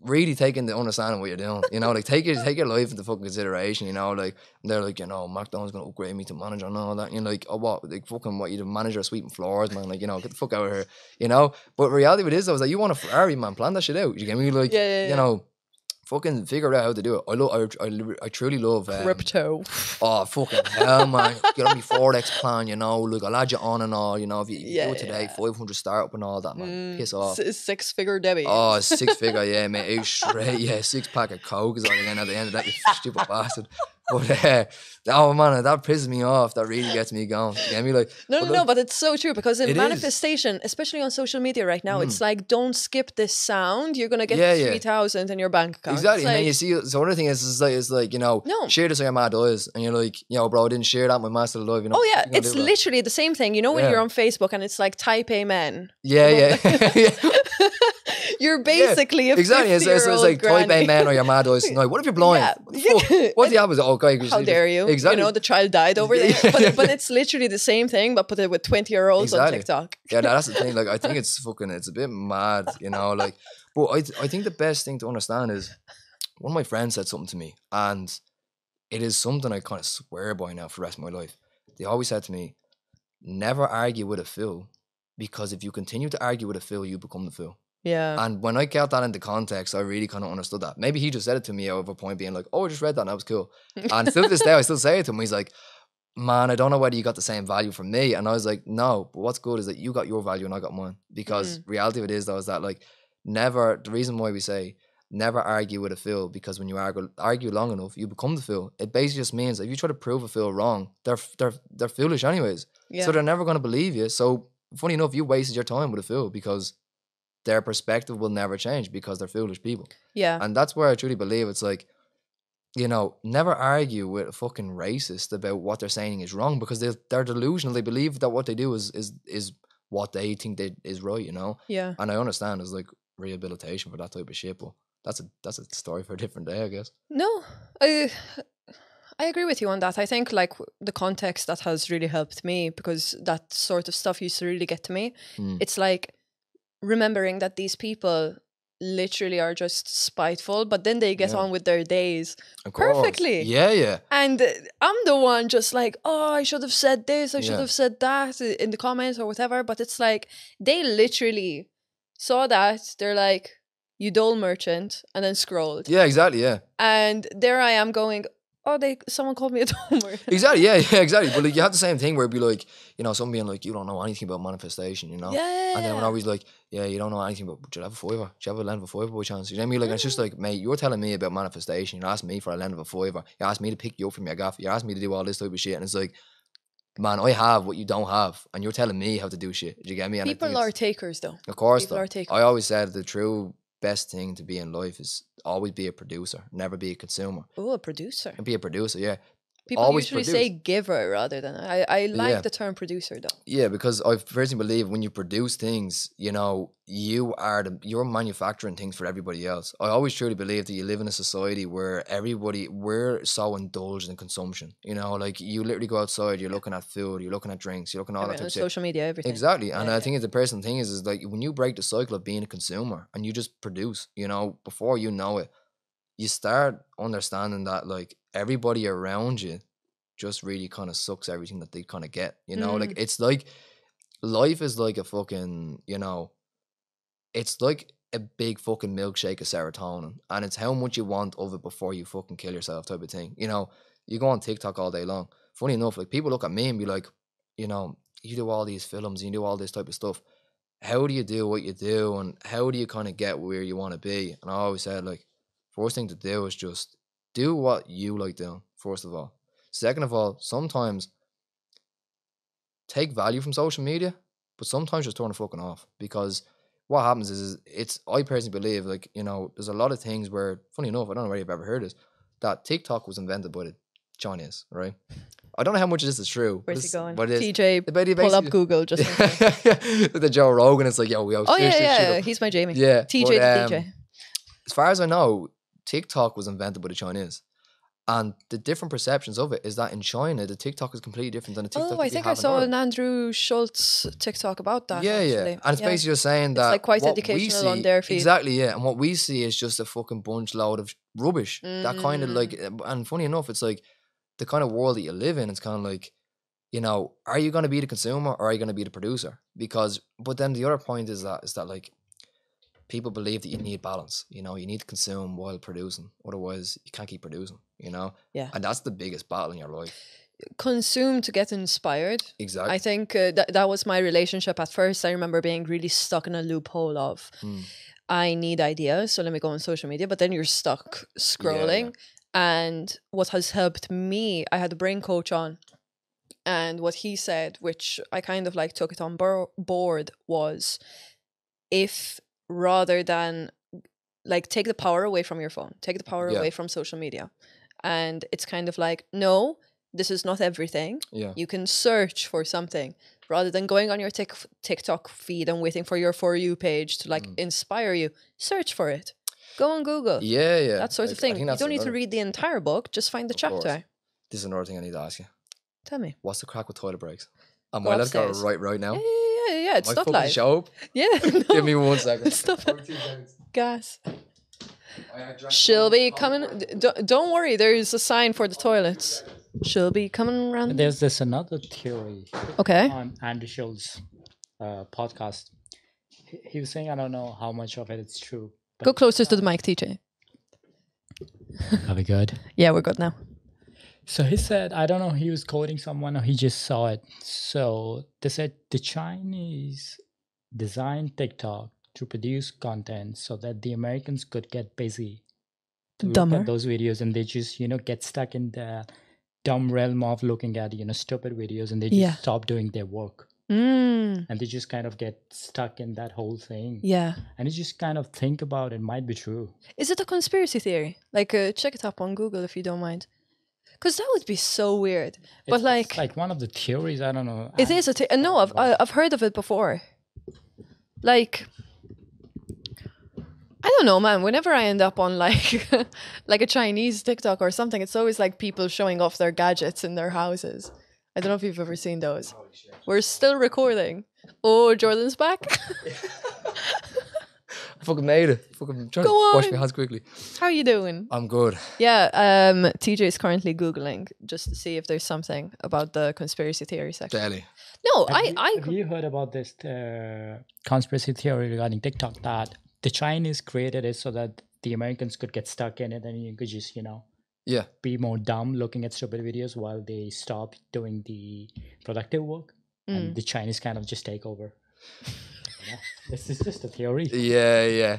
really taking the understanding what you're doing, you know, like take your life into fucking consideration, you know, like they're like, you know, McDonald's gonna upgrade me to manager and all that, and you're like, oh what, like fucking what, you the manager of sweeping floors, man, like, you know, get the fuck out of here, you know. But reality of it is, though, is like, you want a Ferrari, man, plan that shit out, you get me, like, you know, fucking figure out how to do it. I truly love crypto. Oh fucking hell, man! Get on me Forex plan, you know. Look, I'll add you on and all, you know. If you do it today, 500 startup and all that, man. Piss off. 6-figure Debbie. Oh, 6-figure, yeah, mate. Out straight, yeah. 6-pack of Coke is all again at the end of that. You stupid bastard. But oh man, that pisses me off. That really gets me going. You get me, like, no, but it's so true, because in manifestation, especially on social media right now, it's like, don't skip this sound. You're gonna get 3,000 in your bank account. Exactly. Like, and then you see, so other thing is like, you know, share this on your mad eyes, and you're like, you know, bro, I didn't share that. My master alive, you know. Oh yeah, it's literally the same thing. You know, when you're on Facebook and it's like type amen. Yeah. You're basically a exactly. It's like type amen or your mad eyes. No, what if you're blind? Yeah. What the opposite? Okay, how dare you? Exactly. You know, the child died over there. But it's literally the same thing, but put it with 20-year-olds on TikTok. Yeah, that's the thing. Like, I think it's a bit mad, you know. Like, but I think the best thing to understand is, one of my friends said something to me, and it is something I kind of swear by now for the rest of my life. They always said to me, never argue with a fool, because if you continue to argue with a fool, you become the fool. Yeah. And when I got that into context, I really kind of understood that. Maybe he just said it to me out of a point being like, oh, I just read that and that was cool. And still to this day, I still say it to him. He's like, man, I don't know whether you got the same value from me. And I was like, no, but what's good is that you got your value and I got mine. Because reality of it is, though, is that, like, the reason why we say never argue with a fool, because when you argue long enough, you become the fool. It basically just means that if you try to prove a fool wrong, they're foolish anyways. Yeah. So they're never going to believe you. So funny enough, you wasted your time with a fool, because their perspective will never change, because they're foolish people. Yeah. And that's where I truly believe it's like, you know, never argue with a fucking racist about what they're saying is wrong, because they're delusional. They believe that what they do is what they think is right, you know? Yeah. And I understand there's like rehabilitation for that type of shit, but that's a story for a different day, I guess. No, I agree with you on that. I think, like, the context that has really helped me, because that sort of stuff used to really get to me. It's like remembering that these people literally are just spiteful, but then they get on with their days perfectly. Yeah. And I'm the one just like, oh, I should have said this, I should have said that in the comments or whatever. But it's like, they literally saw that, they're like, you dull merchant, and then scrolled. Yeah, exactly, yeah. And there I am going, oh, someone called me a dull merchant. Exactly, yeah, exactly. But like, you have the same thing where it'd be like, you know, someone being like, you don't know anything about manifestation, you know? Yeah. And then when I was like, yeah, you don't know anything about, do you have a fiver? Do you have a lend of a fiver by chance? You know what I mean? Like, it's just like, mate, you're telling me about manifestation. You're asking me for a lend of a fiver. You're asking me to pick you up from your gaff. You're asking me to do all this type of shit. And it's like, man, I have what you don't have, and you're telling me how to do shit. Do you get me? And people are takers, though. Of course, people are takers. I always said the true best thing to be in life is always be a producer, never be a consumer. Oh, a producer. And be a producer, yeah. People Always usually produce. say giver rather than I like Yeah. the term producer though. Yeah, because I personally believe when you produce things, you know, you're manufacturing things for everybody else. I always truly believe that you live in a society where we're so indulged in consumption. You know, like you literally go outside, you're looking at food, you're looking at drinks, you're looking at all that Everyone type on of shit. social media, everything. Exactly. And Yeah, I think the personal thing is like when you break the cycle of being a consumer and you just produce, you know, before you know it, you start understanding that like everybody around you just really kind of sucks everything that they kind of get, you know, like it's like life is like a fucking, you know, it's like a big fucking milkshake of serotonin, and it's how much you want of it before you fucking kill yourself type of thing. You know, you go on TikTok all day long. Funny enough, like people look at me and be like, you know, you do all these films, you do all this type of stuff. How do you do what you do, and how do you kind of get where you want to be? And I always said, like, first thing to do is just do what you like doing, first of all. Second of all, sometimes take value from social media, but sometimes just turn it fucking off. Because what happens is it's, I personally believe, like, you know, there's a lot of things where, funny enough, I don't know whether you've ever heard this, that TikTok was invented by the Chinese, right? I don't know how much of this is true. Where's he going? But TJ, but it pull up basically- Google just. The Joe Rogan, it's like, yo, we Oh yeah, he's my Jamie. Yeah, TJ but, the DJ. as far as I know, TikTok was invented by the Chinese. And the different perceptions of it is that in China, the TikTok is completely different than the TikTok. Oh, I think I saw an Andrew Schultz TikTok about that. Yeah, actually. yeah. And it's basically just saying that like quite what we educational on see- their feed. Exactly, yeah. And what we see is just a fucking bunch load of rubbish. That kind of like, and funny enough, it's like the kind of world that you live in, it's kind of like, you know, are you going to be the consumer or are you going to be the producer? Because, but then the other point is that like, people believe that you need balance. You know, you need to consume while producing. Otherwise, you can't keep producing, you know? Yeah. And that's the biggest battle in your life. Consume to get inspired. Exactly. I think that was my relationship at first. I remember being really stuck in a loophole of I need ideas, so let me go on social media. But then you're stuck scrolling. And what has helped me, I had a brain coach on, and what he said, which I kind of like took it on board, was if rather than like take the power away from your phone, take the power away from social media. And it's kind of like, no, this is not everything. Yeah. You can search for something rather than going on your TikTok feed and waiting for your For You page to like inspire you. Search for it. Go on Google. Yeah, yeah. That sort of thing. You don't need to read the entire book. Just find the chapter. This is another thing I need to ask you. Tell me. What's the crack with toilet breaks? Am Go I allowed to go upstairs. right now? Yeah. It's Am I not fucking live. show up? Yeah. Give me 1 second. Stop it. 2 seconds. Gas. I drank She'll be all- coming. Don't worry. There's a sign for the toilets. She'll be coming around. There's this another theory Okay. on Andy Schultz's podcast. He was saying, I don't know how much of it is true. Go closer to the mic, TJ. Are we good? Yeah, we're good now. So he said, I don't know, he was quoting someone or he just saw it. So they said the Chinese designed TikTok to produce content so that the Americans could get busy to look Dumber. at those videos, and they just, get stuck in the dumb realm of looking at, stupid videos, and they just stop doing their work. And they just kind of get stuck in that whole thing. Yeah. And you just kind of think about it might be true. Is it a conspiracy theory? Like, check it up on Google if you don't mind. Because that would be so weird. But It's like one of the theories, I don't know. it is a no, I've heard of it before. Like, I don't know, man. Whenever I end up on like like a Chinese TikTok or something, it's always like people showing off their gadgets in their houses. I don't know if you've ever seen those. We're still recording. Oh, Jordan's back. I fucking made it. Fucking trying Go to wash on. my hands quickly. How are you doing? I'm good. Yeah, TJ is currently Googling just to see if there's something about the conspiracy theory section. Daily. No, Have you heard about this conspiracy theory regarding TikTok that the Chinese created it so that the Americans could get stuck in it and you could just, Yeah. be more dumb looking at stupid videos while they stop doing the productive work and the Chinese kind of just take over. This is just a theory. Yeah.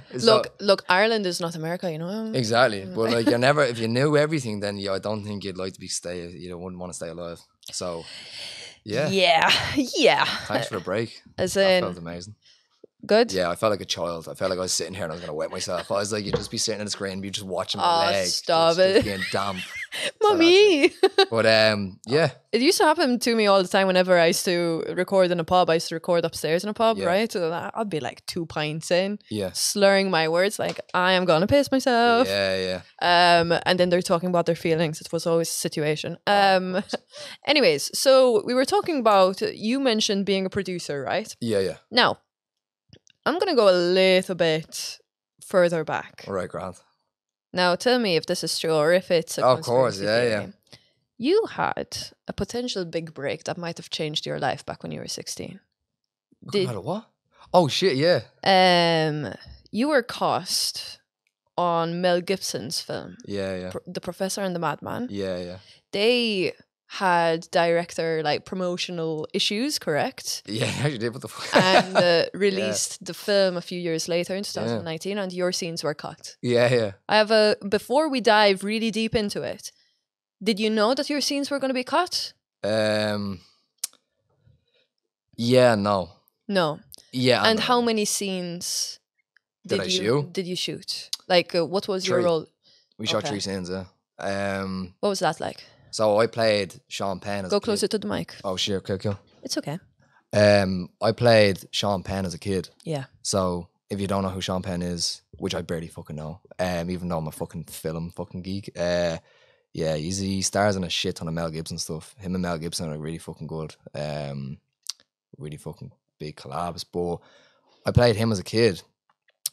Look, Ireland is not America, you know. Exactly. But like you're never, if you knew everything, then I don't think you'd like to you wouldn't want to stay alive. So yeah. Yeah. Thanks for the break. As That in, felt amazing. Good? Yeah, I felt like a child. I felt like I was sitting here and I was going to wet myself. I was like, you'd just be sitting on the screen, be just watching my Oh, leg. stop just it. being damp. Mommy! But yeah. It used to happen to me all the time whenever I used to record in a pub. I used to record upstairs in a pub, Yeah. right? So I'd be like 2 pints in, Yeah. slurring my words like, I am going to piss myself. Yeah. And then they're talking about their feelings. It was always a situation. Anyways, so we were talking about, you mentioned being a producer, right? Yeah. Now, I'm going to go a little bit further back. All right, Grant. Now, tell me if this is true or if it's a Of course, conspiracy yeah. theory. You had a potential big break that might have changed your life back when you were 16. God, what? Oh, shit, yeah. You were cast on Mel Gibson's film, Yeah. The Professor and the Madman. Yeah. They had director promotional issues, correct? Yeah, I actually did. What the fuck? And released the film a few years later in 2019, and your scenes were cut. Yeah. I have before we dive really deep into it, did you know that your scenes were going to be cut? Yeah, no. No. Yeah. And no. how many scenes Did I shoot? Did you shoot? Like, what was your 3. role? We shot Okay. 3 scenes, yeah. What was that like? So I played Sean Penn as Go a kid. closer to the mic. Oh, shit, okay, cool. It's okay. I played Sean Penn as a kid. Yeah. So if you don't know who Sean Penn is, which I barely fucking know, even though I'm a fucking film fucking geek, yeah, he stars in a shit ton of Mel Gibson stuff. Him and Mel Gibson are really fucking good. Really fucking big collabs. But I played him as a kid.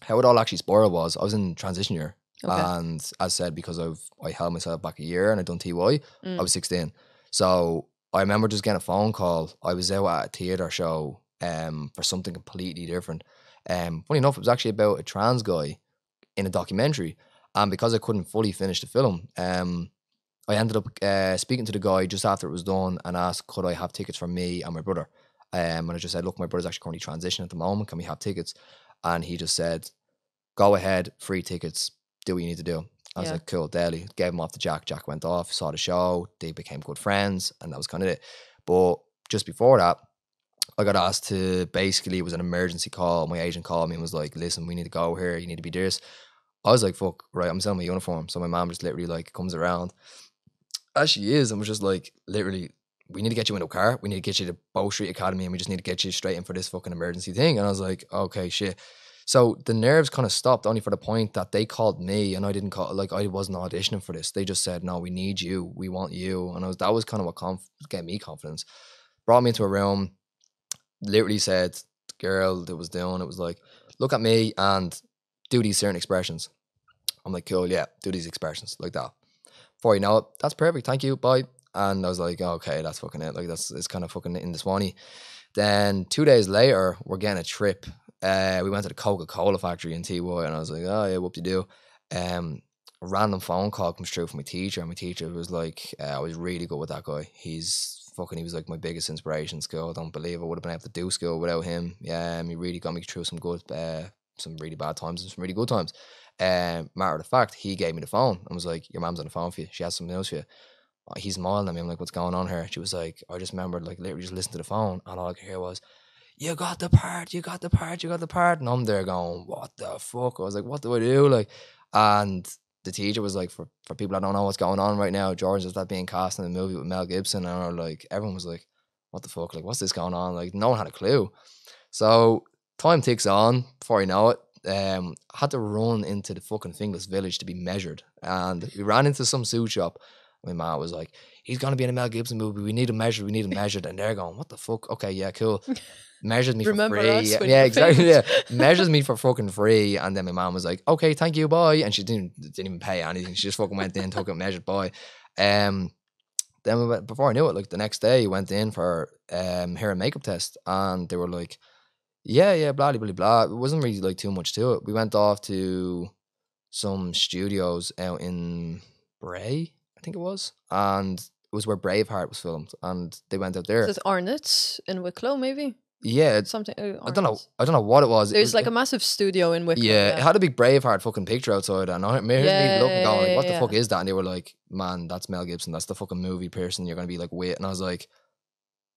How it all actually spoiled was I was in transition year. Okay. And as I said, because I held myself back a year and I done TY, I was 16. So I remember just getting a phone call. I was out at a theatre show for something completely different. Funny enough, it was actually about a trans guy in a documentary. And because I couldn't fully finish the film, I ended up speaking to the guy just after it was done and asked, could I have tickets for me and my brother? And I just said, look, my brother's actually currently transitioning at the moment. Can we have tickets? And he just said, go ahead, free tickets, do what you need to do. I was like, cool, daily. Gave him off to Jack. Jack went off, saw the show. They became good friends, and that was kind of it. But just before that, I got asked to, basically, it was an emergency call. My agent called me and was like, listen, we need to go here. You need to be this. I was like, fuck, right, I'm selling my uniform. So my mom just literally comes around, as she is, and was just like, literally, we need to get you into a car. We need to get you to Bow Street Academy, and we just need to get you straight in for this fucking emergency thing. And I was like, okay, shit. So the nerves kind of stopped only for the point that they called me and I didn't call, I wasn't auditioning for this. They just said, no, we need you. We want you. And that was kind of what gave me confidence. Brought me into a room, literally said, the girl that was doing it was like, look at me and do these certain expressions. I'm like, cool, yeah, do these expressions like that. Before you know it, that's perfect. Thank you. Bye. And I was like, okay, that's fucking it. It's kind of fucking in the Swanee. Then 2 days later, we're getting a trip. We went to the Coca-Cola factory in TY, and I was like, oh yeah, whoop-de-doo. A random phone call comes through from my teacher, and my teacher was like, I was really good with that guy. He was like my biggest inspiration in school. I don't believe I would have been able to do school without him. Yeah, he really got me through some really bad times and some really good times. Matter of fact, he gave me the phone and was like, your mom's on the phone for you. She has some news for you. He's smiling at me. I'm like, what's going on here? She was like, I just remember literally just listening to the phone, and all I could hear was, you got the part. And I'm there going, what the fuck? I was like, what do I do? And the teacher was like, for people that don't know what's going on right now, George is that being cast in a movie with Mel Gibson. And everyone was like, what the fuck? What's this going on? No one had a clue. So time ticks on before you know it. I had to run into the fucking Finglas village to be measured. And we ran into some suit shop. My mom was like, he's going to be in a Mel Gibson movie. We need him measured. And they're going, what the fuck? Okay, yeah, cool. Measured me Remember for free. us when Yeah, you're exactly. famous. Yeah. Measures me for fucking free. And then my mom was like, okay, thank you, bye. And she didn't even pay anything. She just fucking went in, took it, measured, bye. Then before I knew it, the next day, went in for hair and makeup test. And they were like, yeah, blah, blah, blah, blah. It wasn't really too much to it. We went off to some studios out in Bray, I think it was. And it was where Braveheart was filmed. And they went out there. Is it Arnott's in Wicklow, maybe? Yeah, Something. I don't know what it was. There's a massive studio in Wicklow. Yeah, it had a big Braveheart fucking picture outside, and I heard people looking, going, "What the yeah. fuck is that?" And they were like, "Man, that's Mel Gibson. That's the fucking movie person you're gonna be with." And I was like,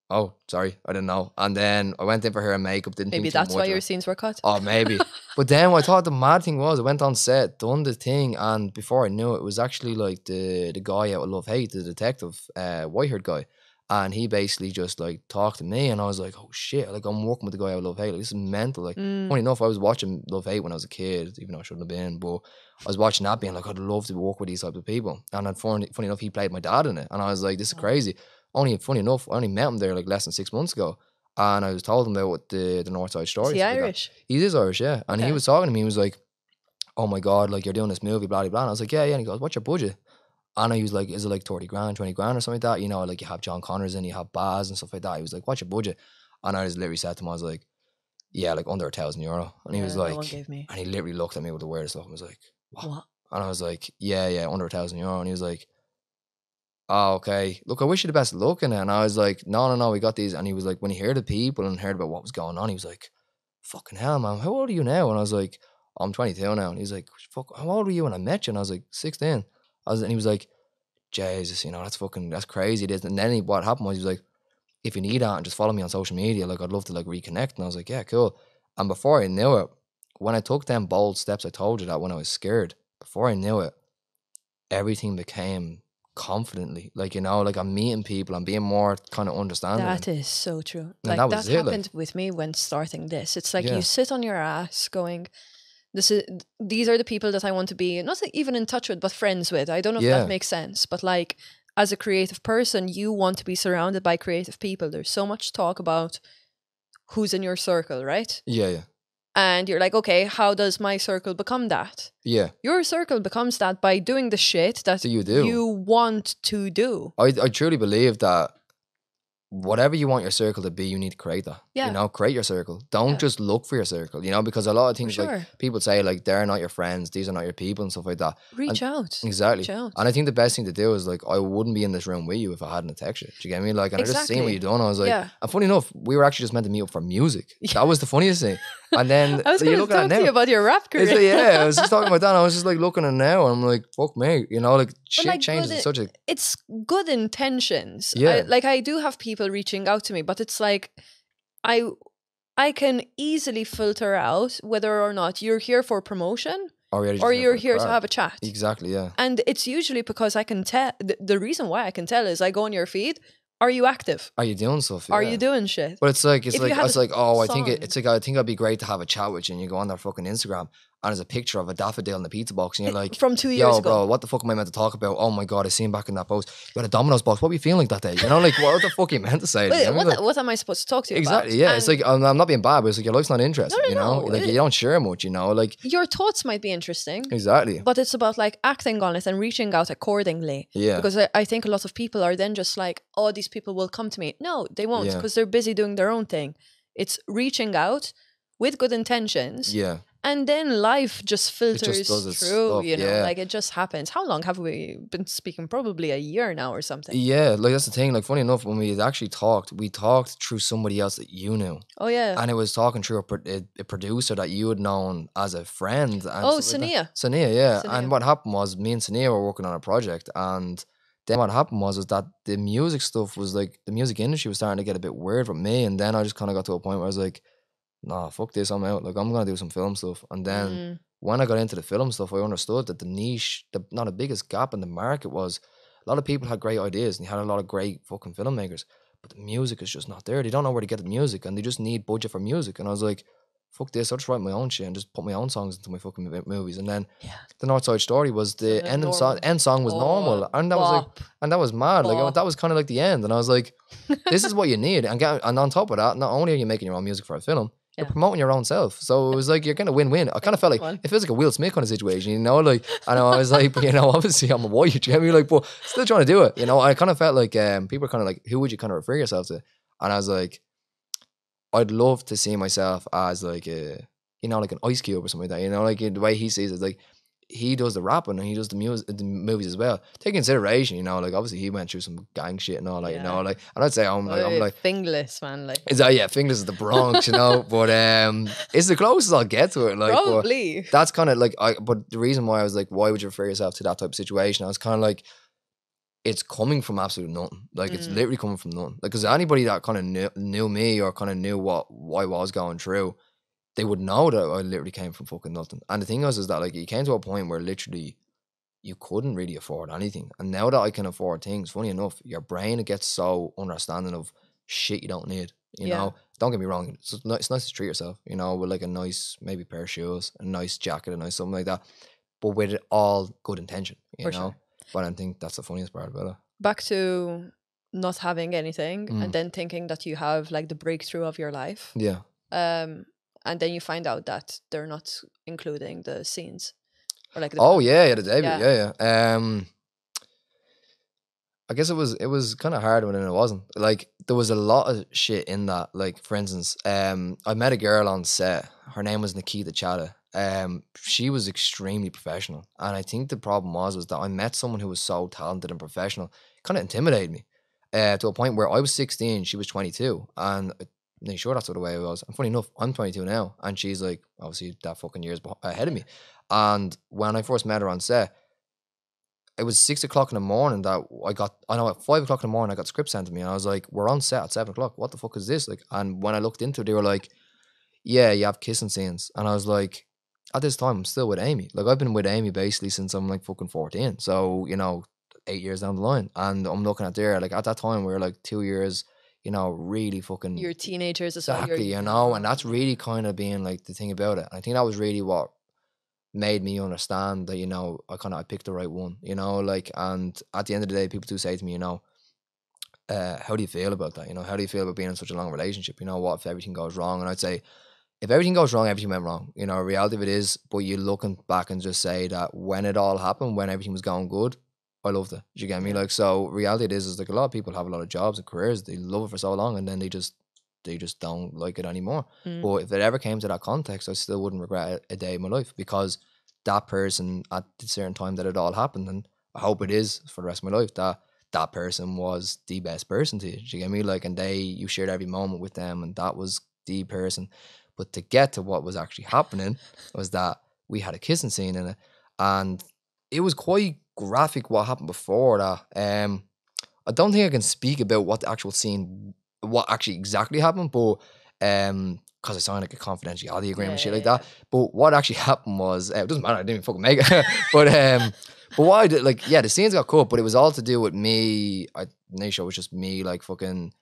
oh, sorry, I didn't know. And then I went in for hair and makeup, didn't Maybe think too that's much why of your it. scenes were cut. Oh, maybe. But then what I thought the mad thing was, I went on set, done the thing, and before I knew it, it was actually like the guy out of Love Hate, the detective, white-haired guy. And he basically just like talked to me, and I was like, oh shit, like I'm working with the guy out of Love Hate. Like, this is mental. Like, funny enough, I was watching Love Hate when I was a kid, even though I shouldn't have been, but I was watching that being like, I'd love to work with these types of people. And then funny enough, he played my dad in it. And I was like, this is crazy. Funny enough, I only met him there like less than 6 months ago. And I was told him about the Northside Shtory. Is he Irish? He is Irish, yeah. And he was talking to me, he was like, oh my God, like you're doing this movie, blah, blah, blah. And I was like, yeah. And he goes, what's your budget? And I was like, is it like 30 grand, 20 grand or something like that? You know, like you have John Connors in, you have Baz and stuff like that. He was like, what's your budget? And I just literally said to him, I was like, yeah, like under €1,000. And he was like, no one gave me. and he literally looked at me with the weirdest look and was like, What? And I was like, yeah, under €1,000. And he was like, oh, okay. Look, I wish you the best of luck in it. And I was like, no, we got these. And he was like, when he heard the people and heard about what was going on, he was like, fucking hell, man, how old are you now? And I was like, I'm 22 now. And he's like, fuck, how old were you when I met you? And I was like, 16. And he was like, Jesus, you know, that's crazy. It is. And then what happened was he was like, if you need that, just follow me on social media. Like, I'd love to like reconnect. And I was like, yeah, cool. And before I knew it, when I took them bold steps, I told you that when I was scared, before I knew it, everything became confidently. Like, you know, like I'm meeting people, I'm being more kind of understanding. That is so true. And Like that happened with me when starting this. It's like you sit on your ass going, these are the people that I want to be not even in touch with, but friends with. I don't know if that makes sense, but like as a creative person, you want to be surrounded by creative people. There's so much talk about who's in your circle, right? Yeah. And you're like, okay, how does my circle become that? Yeah. Your circle becomes that by doing the shit that you want to do. I truly believe that whatever you want your circle to be, you need to create that. Yeah. You know, create your circle. Don't just look for your circle, you know, because a lot of things like people say like they're not your friends, these are not your people and stuff like that. Reach out. Exactly. Reach out. And I think the best thing to do is like, I wouldn't be in this room with you if I hadn't text you. Do you get me? Like, and I just seen what you done. I was like, and funny enough, we were actually just meant to meet up for music. That was the funniest thing. And then I was going to talk to you about your rap career. I was just talking about that. And I was just like looking at it now, and I'm like, fuck me, you know, like shit like changes in such a. It's good intentions. Yeah. I do have people reaching out to me, but it's like, I can easily filter out whether or not you're here for promotion or you're here to have a chat. Exactly, yeah. And it's usually because I can tell. The reason why I can tell is I go on your feed. Are you active? Are you doing stuff? Yeah. Are you doing shit? But I think it'd be great to have a chat with you, and you go on their fucking Instagram and there's a picture of a daffodil in the pizza box, and you're like, from 2 years ago. Bro, what the fuck am I meant to talk about? Oh my God, I seen back in that post. You had a Domino's box. What were you feeling like that day? You know, like what the fuck are you meant to say? What am I supposed to talk to you about? Exactly, yeah. It's like, I'm not being bad, but it's like your life's not interesting, you know? Like you don't share much, you know? Like your thoughts might be interesting. Exactly. But it's about like acting on it and reaching out accordingly. Yeah. Because I think a lot of people are then just like, oh, these people will come to me. No, they won't, because they're busy doing their own thing. It's reaching out with good intentions. Yeah. And then life just filters through, stuff, you know, like it just happens. How long have we been speaking? Probably a year now or something. Yeah, like that's the thing. Like, funny enough, when we had actually talked, we talked through somebody else that you knew. Oh, yeah. And it was talking through a producer that you had known as a friend. And Sania. Sania, yeah. Sania. And what happened was me and Sania were working on a project, and then what happened was that the music stuff was like, the music industry was starting to get a bit weird with me, and then I just kind of got to a point where I was like, nah, fuck this, I'm out. Like, I'm going to do some film stuff. And then when I got into the film stuff, I understood that the niche, not the biggest gap in the market was a lot of people had great ideas and they had a lot of great fucking filmmakers, but the music is just not there. They don't know where to get the music, and they just need budget for music. And I was like, fuck this, I'll just write my own shit and just put my own songs into my fucking movies. And then the Northside Shtory was the end song was normal, and that was like, and that was mad. Like that was kind of like the end. And I was like, this is what you need. And on top of that, not only are you making your own music for a film, you're promoting your own self. So it was like, you're kind of win-win. I kind of felt like, it feels like a Will Smith kind of situation, you know? Like, I know, I was like, but, you know, obviously I'm a white, you get me? Like, but still trying to do it, you know? I kind of felt like people are kind of like, who would you kind of refer yourself to? And I was like, I'd love to see myself as like a, you know, like an Ice Cube or something like that, you know? Like the way he sees it, like, he does the rapping and he does the movies as well. Take consideration, you know, like obviously he went through some gang shit and all that, you know, like, and I'd say I'm like Finglas, man, like Finglas is the Bronx, you know, but it's the closest I'll get to it, like, probably. That's kind of like, but the reason why I was like, why would you refer yourself to that type of situation? I was kind of like, it's coming from absolute nothing. Like it's literally coming from nothing. Like, because anybody that kind of knew me or kind of knew what I was going through, they would know that I literally came from fucking nothing. And the thing is that like you came to a point where literally you couldn't really afford anything. And now that I can afford things, funny enough, your brain gets so understanding of shit you don't need. You know, don't get me wrong. It's nice to treat yourself, you know, with like a nice maybe pair of shoes, a nice jacket, a nice something like that, but with all good intention, you know. Sure. But I think that's the funniest part about it. Back to not having anything and then thinking that you have like the breakthrough of your life. Yeah. And then you find out that they're not including the scenes. Or like the the debut. Yeah. I guess it was kind of hard when it wasn't. Like there was a lot of shit in that. Like for instance, I met a girl on set. Her name was Nikita Chada. She was extremely professional, and I think the problem was that I met someone who was so talented and professional, kind of intimidated me, to a point where I was 16, she was 22, and I'm sure that's what the way it was. And funny enough, I'm 22 now, and she's like obviously that fucking years ahead of me. And when I first met her on set, it was 6 o'clock in the morning that at 5 o'clock in the morning I got script sent to me, and I was like, we're on set at 7 o'clock. What the fuck is this? Like, and when I looked into it, they were like, yeah, you have kissing scenes. And I was like, at this time, I'm still with Amy. Like, I've been with Amy basically since I'm like fucking 14. So, you know, 8 years down the line. And I'm looking at there, like at that time, we were like 2 years, you know, really fucking. You're teenagers as well. Exactly, you know, and that's really kind of being like the thing about it. I think that was really what made me understand that, you know, I picked the right one, you know, like, and at the end of the day, people do say to me, you know, how do you feel about that? You know, how do you feel about being in such a long relationship? You know, what if everything goes wrong? And I'd say, if everything goes wrong, everything went wrong. You know, reality of it is, but you're looking back and just say that when it all happened, when everything was going good, I loved it. Do you get me? Like, so reality it is like a lot of people have a lot of jobs and careers, they love it for so long, and then they just don't like it anymore. But if it ever came to that context, I still wouldn't regret a day in my life, because that person at the certain time that it all happened, and I hope it is for the rest of my life, that person was the best person to you. Do you get me? Like, and you shared every moment with them, and that was the person. But to get to what was actually happening was that we had a kissing scene in it, and it was quite graphic what happened before that. I don't think I can speak about what the actual scene, what actually exactly happened, but because I signed like a confidentiality agreement and shit like that. But what actually happened was, it doesn't matter, I didn't even fucking make it. But what I did, like, yeah, the scenes got cut, but it was all to do with me. Nisha was just me, like fucking.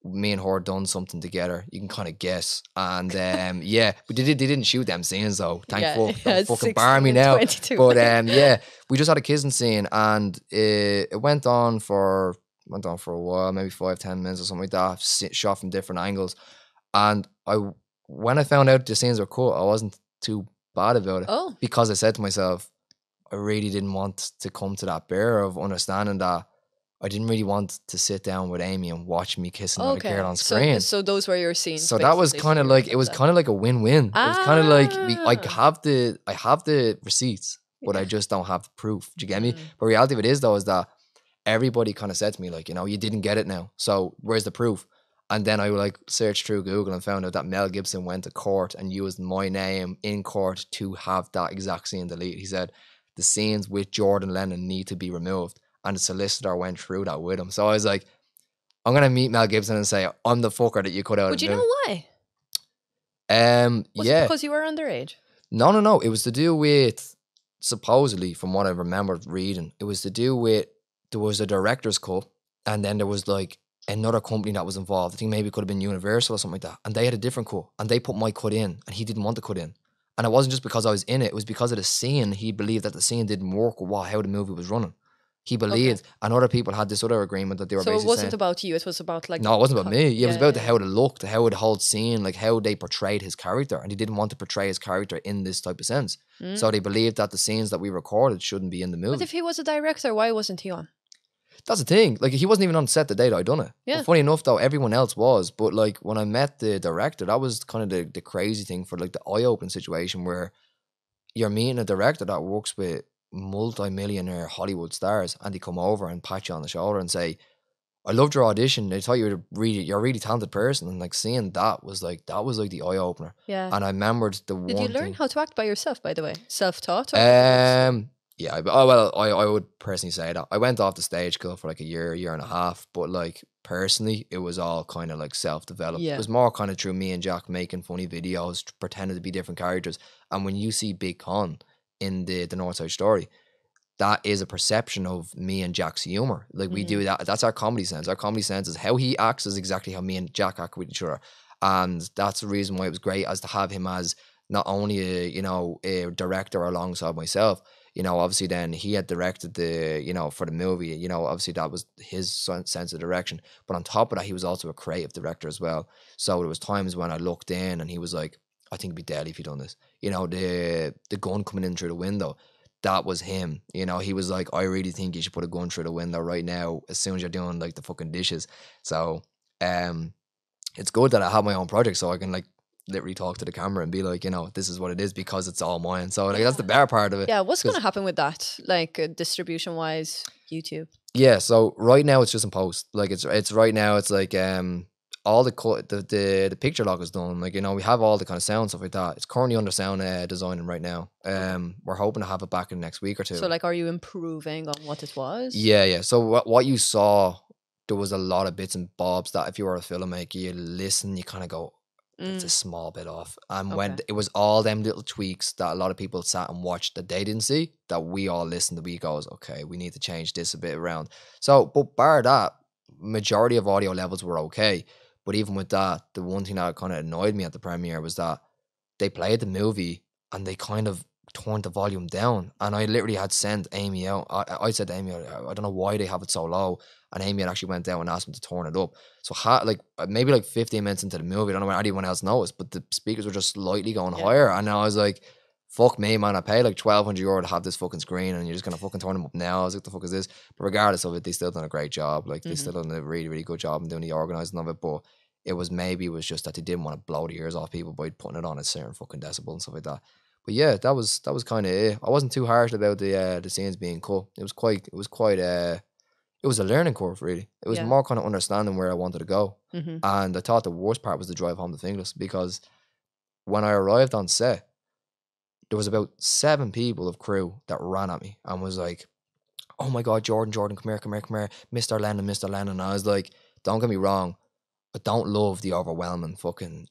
Me and her done something together. You can kind of guess, and yeah, but they didn't shoot them scenes though. Thankful, don't fucking bar me now. 22. But yeah, we just had a kissing scene, and it went on for a while, maybe 5-10 minutes or something like that. Shot from different angles, and when I found out the scenes were cut, I wasn't too bad about it, because I said to myself, I really didn't want to come to that bear of understanding that. I didn't really want to sit down with Amy and watch me kissing another girl on screen. So those were your scenes. So that was kind of like, it was kind of like a win-win. It was kind of like, I have the receipts, but I just don't have the proof. Do you get me? But reality of it is though, is that everybody kind of said to me like, you know, you didn't get it now. So where's the proof? And then I like searched through Google and found out that Mel Gibson went to court and used my name in court to have that exact scene deleted. He said the scenes with Jordan Lennon need to be removed. And the solicitor went through that with him. So I was like, I'm going to meet Mel Gibson and say, I'm the fucker that you cut out. Would you know why? Was it because you were underage? No. It was to do with, supposedly, from what I remember reading, it was to do with, there was a director's cut, and then there was like another company that was involved. I think maybe it could have been Universal or something like that. And they had a different cut, and they put my cut in, and he didn't want the cut in. And it wasn't just because I was in it. It was because of the scene. He believed that the scene didn't work with how the movie was running. He believed, and other people had this other agreement that they were basically saying. So it wasn't about you, it was about like... No, it wasn't about me. It was about how it looked, how it whole scene, like how they portrayed his character. And he didn't want to portray his character in this type of sense. So they believed that the scenes that we recorded shouldn't be in the movie. But if he was a director, why wasn't he on? That's the thing. Like, he wasn't even on set the day that I done it. Yeah. But funny enough, though, everyone else was. But like, when I met the director, that was kind of the crazy thing for like the eye-opening situation where you're meeting a director that works with multi-millionaire Hollywood stars, and they come over and pat you on the shoulder and say, I loved your audition, they thought you're a really talented person. And like, seeing that was like the eye-opener. Yeah. And I remembered the one thing. Did you learn how to act by yourself, by the way? Self-taught? Yeah, I would personally say that. I went off the stage school for like a year and a half, but like personally, it was all kind of like self-developed. It Yeah. was more kind of through me and Jack making funny videos, pretending to be different characters. And when you see Big Con in the Northside Shtory, that is a perception of me and Jack's humor. Like we do that. That's our comedy sense. Our comedy sense is how he acts is exactly how me and Jack act with each other. And that's the reason why it was great as to have him as not only a director alongside myself. Obviously then he had directed for the movie, obviously that was his sense of direction. But on top of that, he was also a creative director as well. So there was times when I looked in and he was like, I think it'd be deadly if you done this. The gun coming in through the window, that was him. He was like, I really think you should put a gun through the window right now as soon as you're doing like the fucking dishes. So it's good that I have my own project so I can like literally talk to the camera and be like, this is what it is because it's all mine. So like that's the better part of it. Yeah, what's going to happen with that? Like distribution wise, YouTube? Yeah, so right now it's just in post. Like it's right now it's like all the picture lock is done. Like we have all the kind of sound stuff like that. It's currently under sound designing right now. We're hoping to have it back in the next week or two. So like, are you improving on what it was? Yeah. So what you saw, there was a lot of bits and bobs that if you were a filmmaker, you listen, you kind of go, it's a small bit off. And when it was all them little tweaks that a lot of people sat and watched that they didn't see, that we all listened to, we goes, okay, we need to change this a bit around. So, but bar that, majority of audio levels were okay. But even with that, the one thing that kind of annoyed me at the premiere was that they played the movie and they kind of turned the volume down. And I literally had sent Amy out. I said to Amy, I don't know why they have it so low. And Amy had actually went down and asked them to turn it up. So maybe like 15 minutes into the movie, I don't know when anyone else noticed, but the speakers were just slightly going higher. And I was like, fuck me, man, I paid like €1,200 to have this fucking screen and you're just going to fucking turn them up now. I was like, the fuck is this? But regardless of it, they still done a great job. Like they still done a really, really good job in doing the organising of it. But it was just that they didn't want to blow the ears off people by putting it on a certain fucking decibel and stuff like that. But yeah, that was kind of it. I wasn't too harsh about the scenes being cut. It was a learning curve, really. It was more kind of understanding where I wanted to go. And I thought the worst part was the drive home to Finglas, because when I arrived on set, there was about 7 people of crew that ran at me and was like, oh my God, Jordan, come here, Mr. Lennon. And I was like, don't get me wrong, I don't love the overwhelming fucking,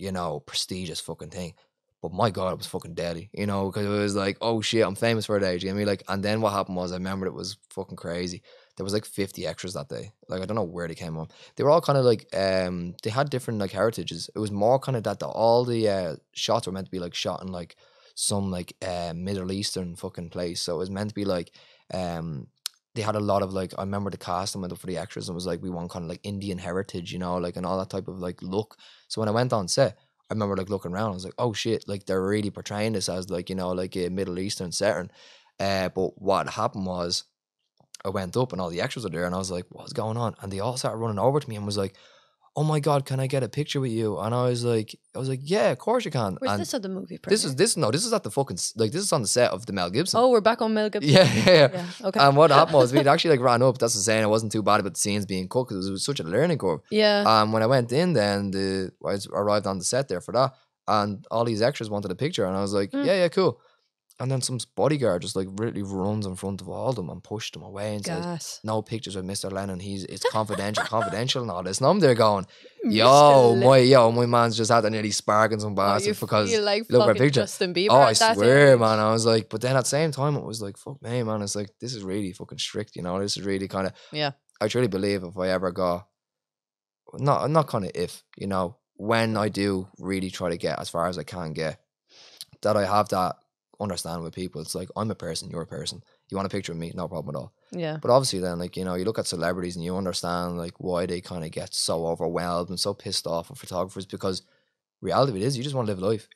prestigious fucking thing. But my God, it was fucking deadly, because it was like, oh shit, I'm famous for a day. Do you know what I mean? Like, and then what happened was, I remember it was fucking crazy. There was like 50 extras that day. Like, I don't know where they came from. They were all kind of like, they had different like heritages. It was more kind of that all the shots were meant to be like shot in like some like Middle Eastern fucking place. So it was meant to be like, they had a lot of like, I remember the casting went up for the extras and was like, we want kind of like Indian heritage, like, and all that type of like look. So when I went on set, I remember like looking around, I was like, oh shit, like they're really portraying this as like, like a Middle Eastern setting. But what happened was, I went up and all the extras were there and I was like, what's going on? And they all started running over to me and was like, oh my God, can I get a picture with you? And I was like, yeah, of course you can. Where's this at the movie premiere? This is at the fucking, like, this is on the set of the Mel Gibson. Oh, we're back on Mel Gibson. Yeah. Okay. And what happened was, we'd actually like ran up, that's the saying, I wasn't too bad about the scenes being cut because it was such a learning curve. Yeah. When I went in then, I arrived on the set there for that and all these extras wanted a picture and I was like, yeah, cool. And then some bodyguard just like really runs in front of all of them and pushed them away and says, no pictures with Mr. Lennon. It's confidential and all this. And I'm there going, my man's just had to nearly sparking some bastards because like look at a picture. Justin Bieber. Oh, I swear, man. I was like, but then at the same time, it was like, fuck me, man. It's like, this is really fucking strict, This is really kind of, I truly believe if I ever got, not kind of if, when I do really try to get as far as I can get, that I have that understand with people. It's like, I'm a person, you're a person. You want a picture of me? No problem at all. Yeah. But obviously then, like, you look at celebrities and you understand like why they kind of get so overwhelmed and so pissed off with photographers, because reality of it is you just want to live life,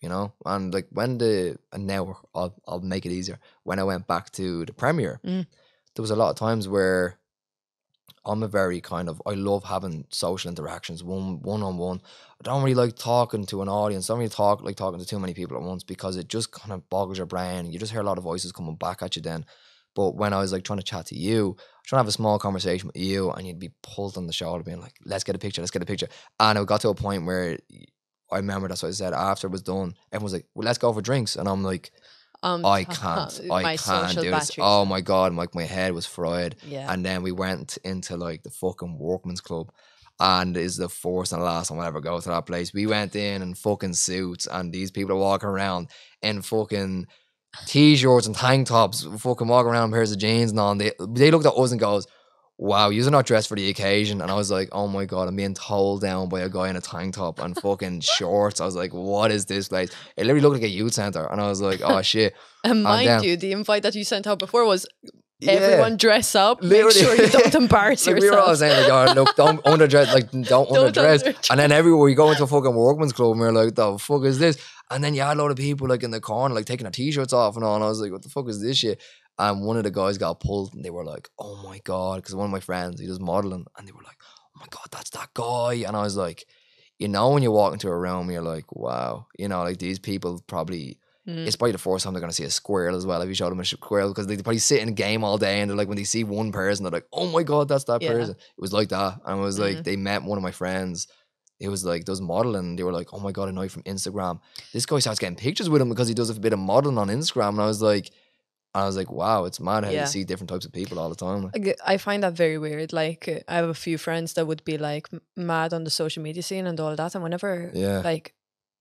And like and now I'll make it easier. When I went back to the premiere, there was a lot of times where I'm a very kind of, I love having social interactions, one-on-one. I don't really like talking to an audience. I don't really like talking to too many people at once because it just kind of boggles your brain. You just hear a lot of voices coming back at you then. But when I was like trying to chat to you, trying to have a small conversation with you, and you'd be pulled on the shoulder being like, let's get a picture. And it got to a point where I remember that's what I said after it was done. Everyone was like, well, let's go for drinks. And I'm like, I can't my do social this. batteries. Oh my God, my head was fried. Yeah. And then we went into like the fucking workman's club, and is the first and last time I'll ever go to that place. We went in fucking suits, and these people are walking around in fucking t-shirts and tank tops, fucking walking around in pairs of jeans and all. And they looked at us and goes, wow, you're not dressed for the occasion. And I was like, oh my God, I'm being told down by a guy in a tank top and fucking shorts. I was like, what is this place? It literally looked like a youth center. And I was like, oh shit. And mind then- you, the invite that you sent out before was Yeah. everyone dress up. Make Literally. sure you don't embarrass Like yourself. we were all saying, like, oh, look, don't underdress, like, don't underdress. underdress. And then everywhere we go into a fucking workman's club, and we're like, the fuck is this? And then you had a lot of people like in the corner, like taking their t-shirts off and all. And I was like, what the fuck is this shit? And one of the guys got pulled, and they were like, oh my God, because one of my friends, he does modeling, and they were like, oh my God, that's that guy. And I was like, you know, when you walk into a room, you're like, wow, you know, like these people probably. It's probably the first time they're going to see a squirrel as well if you showed them a squirrel, because they probably sit in a game all day and they're like, when they see one person, they're like, oh my God, that's that Yeah. person. It was like that. And it was like, they met one of my friends. It was like, does modeling. And they were like, oh my God, I know you from Instagram. This guy starts getting pictures with him because he does a bit of modeling on Instagram. And I was like, wow, it's mad how Yeah. you see different types of people all the time. Like, Like, I find that very weird. Like, I have a few friends that would be like mad on the social media scene and all that. And whenever Yeah. like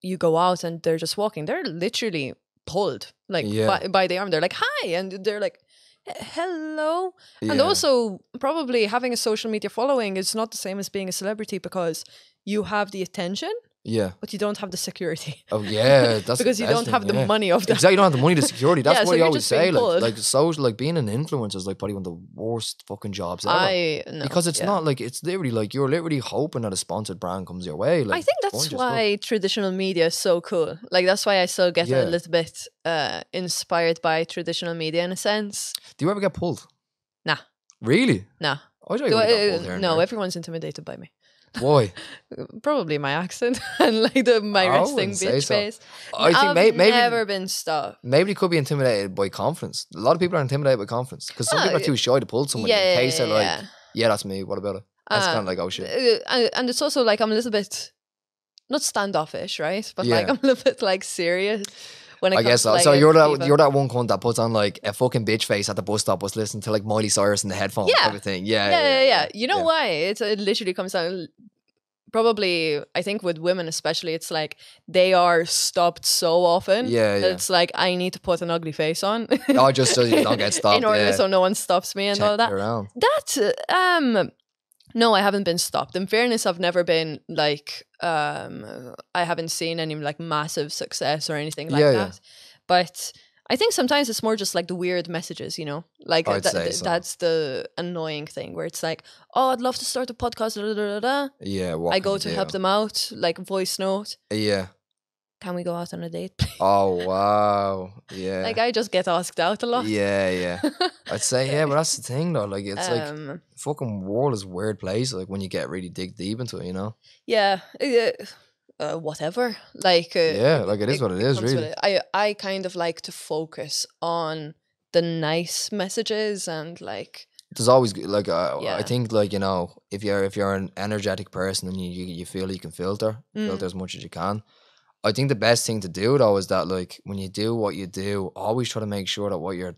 you go out and they're just walking, they're literally pulled like Yeah. by the arm. They're like, hi. And they're like, hello. And yeah. also probably having a social media following is not the same as being a celebrity, because you have the attention, Yeah. but you don't have the security. Oh yeah, that's because the you best don't have thing, the yeah. money of that. Exactly, you don't have the money, the security. That's Yeah, what so you you're always just say. being pulled. Like social, like being an influencer is like probably one of the worst fucking jobs ever. I know, Because it's yeah. not like, it's literally like you're literally hoping that a sponsored brand comes your way. Like, I think to that's fund your stuff. why traditional media is so cool. Like, that's why I still get Yeah. a little bit inspired by traditional media in a sense. Do you ever get pulled? Nah. Really? Nah. I thought you Do would I- get pulled here and no, there. everyone's intimidated by me. Why? Probably my accent and like my I resting wouldn't say bitch so. face. I think I've maybe never been stopped. maybe they could be intimidated by confidence. A lot of people are intimidated by confidence because some people are too shy to pull someone in case they're like, yeah, that's me. What about it? That's kind of like, oh shit. And it's also like I'm a little bit not standoffish, right? But like Yeah. I'm a little bit like serious when it I comes guess to, so. like, So you're people. that one cunt that puts on like a fucking bitch face at the bus stop was listening to like Miley Cyrus in the headphones Yeah. type of thing. Yeah. Yeah. You know why? It literally comes down. Probably, I think with women especially, it's like they are stopped so often. Yeah, that yeah. It's like I need to put an ugly face on. Oh, just so you don't get stopped. in order yeah. so no one stops me and Check all that. it around. That no, I haven't been stopped. In fairness, I've never been like I haven't seen any like massive success or anything like Yeah, that. But I think sometimes it's more just like the weird messages, you know? Like I'd say so. that's the annoying thing where it's like, oh, I'd love to start a podcast. Da, da, da, da, da. Yeah. What I can go you to do? help them out, like voice note. Yeah. Can we go out on a date, please? Oh wow. Yeah. Like I just get asked out a lot. Yeah. I'd say yeah, but that's the thing though. Like it's like fucking world is a weird place. Like when you get really dig deep into it, you know. Yeah. Whatever. Like Yeah, like it is what it is, comes with really. it. I kind of like to focus on the nice messages and like There's always like I Yeah. think like, you know, if you're an energetic person and you feel you can filter as much as you can. I think the best thing to do though is that like when you do what you do, always try to make sure that what you're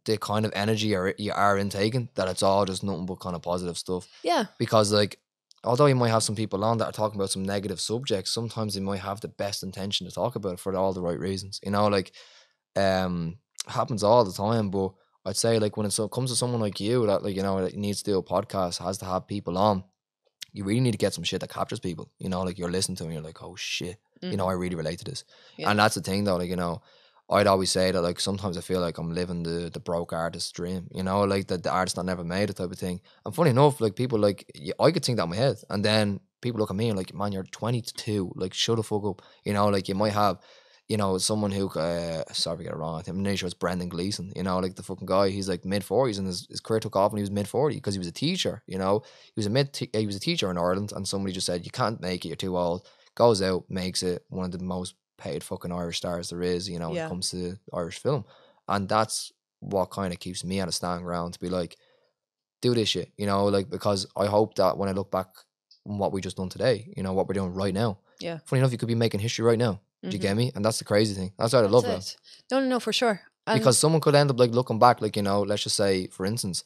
the kind of energy you are intaking, that it's all just nothing but kind of positive stuff. yeah. Because like although you might have some people on that are talking about some negative subjects, sometimes they might have the best intention to talk about it for all the right reasons. You know, like happens all the time. But I'd say like when it comes to someone like you that like, you know, that needs to do a podcast, has to have people on, you really need to get some shit that captures people. You know, like you're listening to and you're like, oh shit, you know, I really relate to this. Yeah. And that's the thing though, like, you know, I'd always say that like sometimes I feel like I'm living the broke artist's dream, you know, like the artist that never made it type of thing. And funny enough, like people like, I could think that in my head, and then people look at me and like, man, you're 22, like shut the fuck up. You know, like you might have, you know, someone who, sorry to get it wrong, I think I'm not sure it's Brendan Gleeson, you know, like the fucking guy, he's like mid-40s and his career took off when he was mid-40 because he was a teacher, you know, he was a teacher in Ireland, and somebody just said, you can't make it, you're too old, goes out, makes it one of the most paid fucking Irish stars there is, you know, when it comes to Irish film. And that's what kind of keeps me on a stand ground to be like, do this shit, you know, like, because I hope that when I look back on what we just done today, you know, what we're doing right now, Yeah. funny enough, you could be making history right now. Do you get me? And that's the crazy thing. That's what I love about it. No, for sure. And Because someone could end up like looking back, like, you know, let's just say, for instance,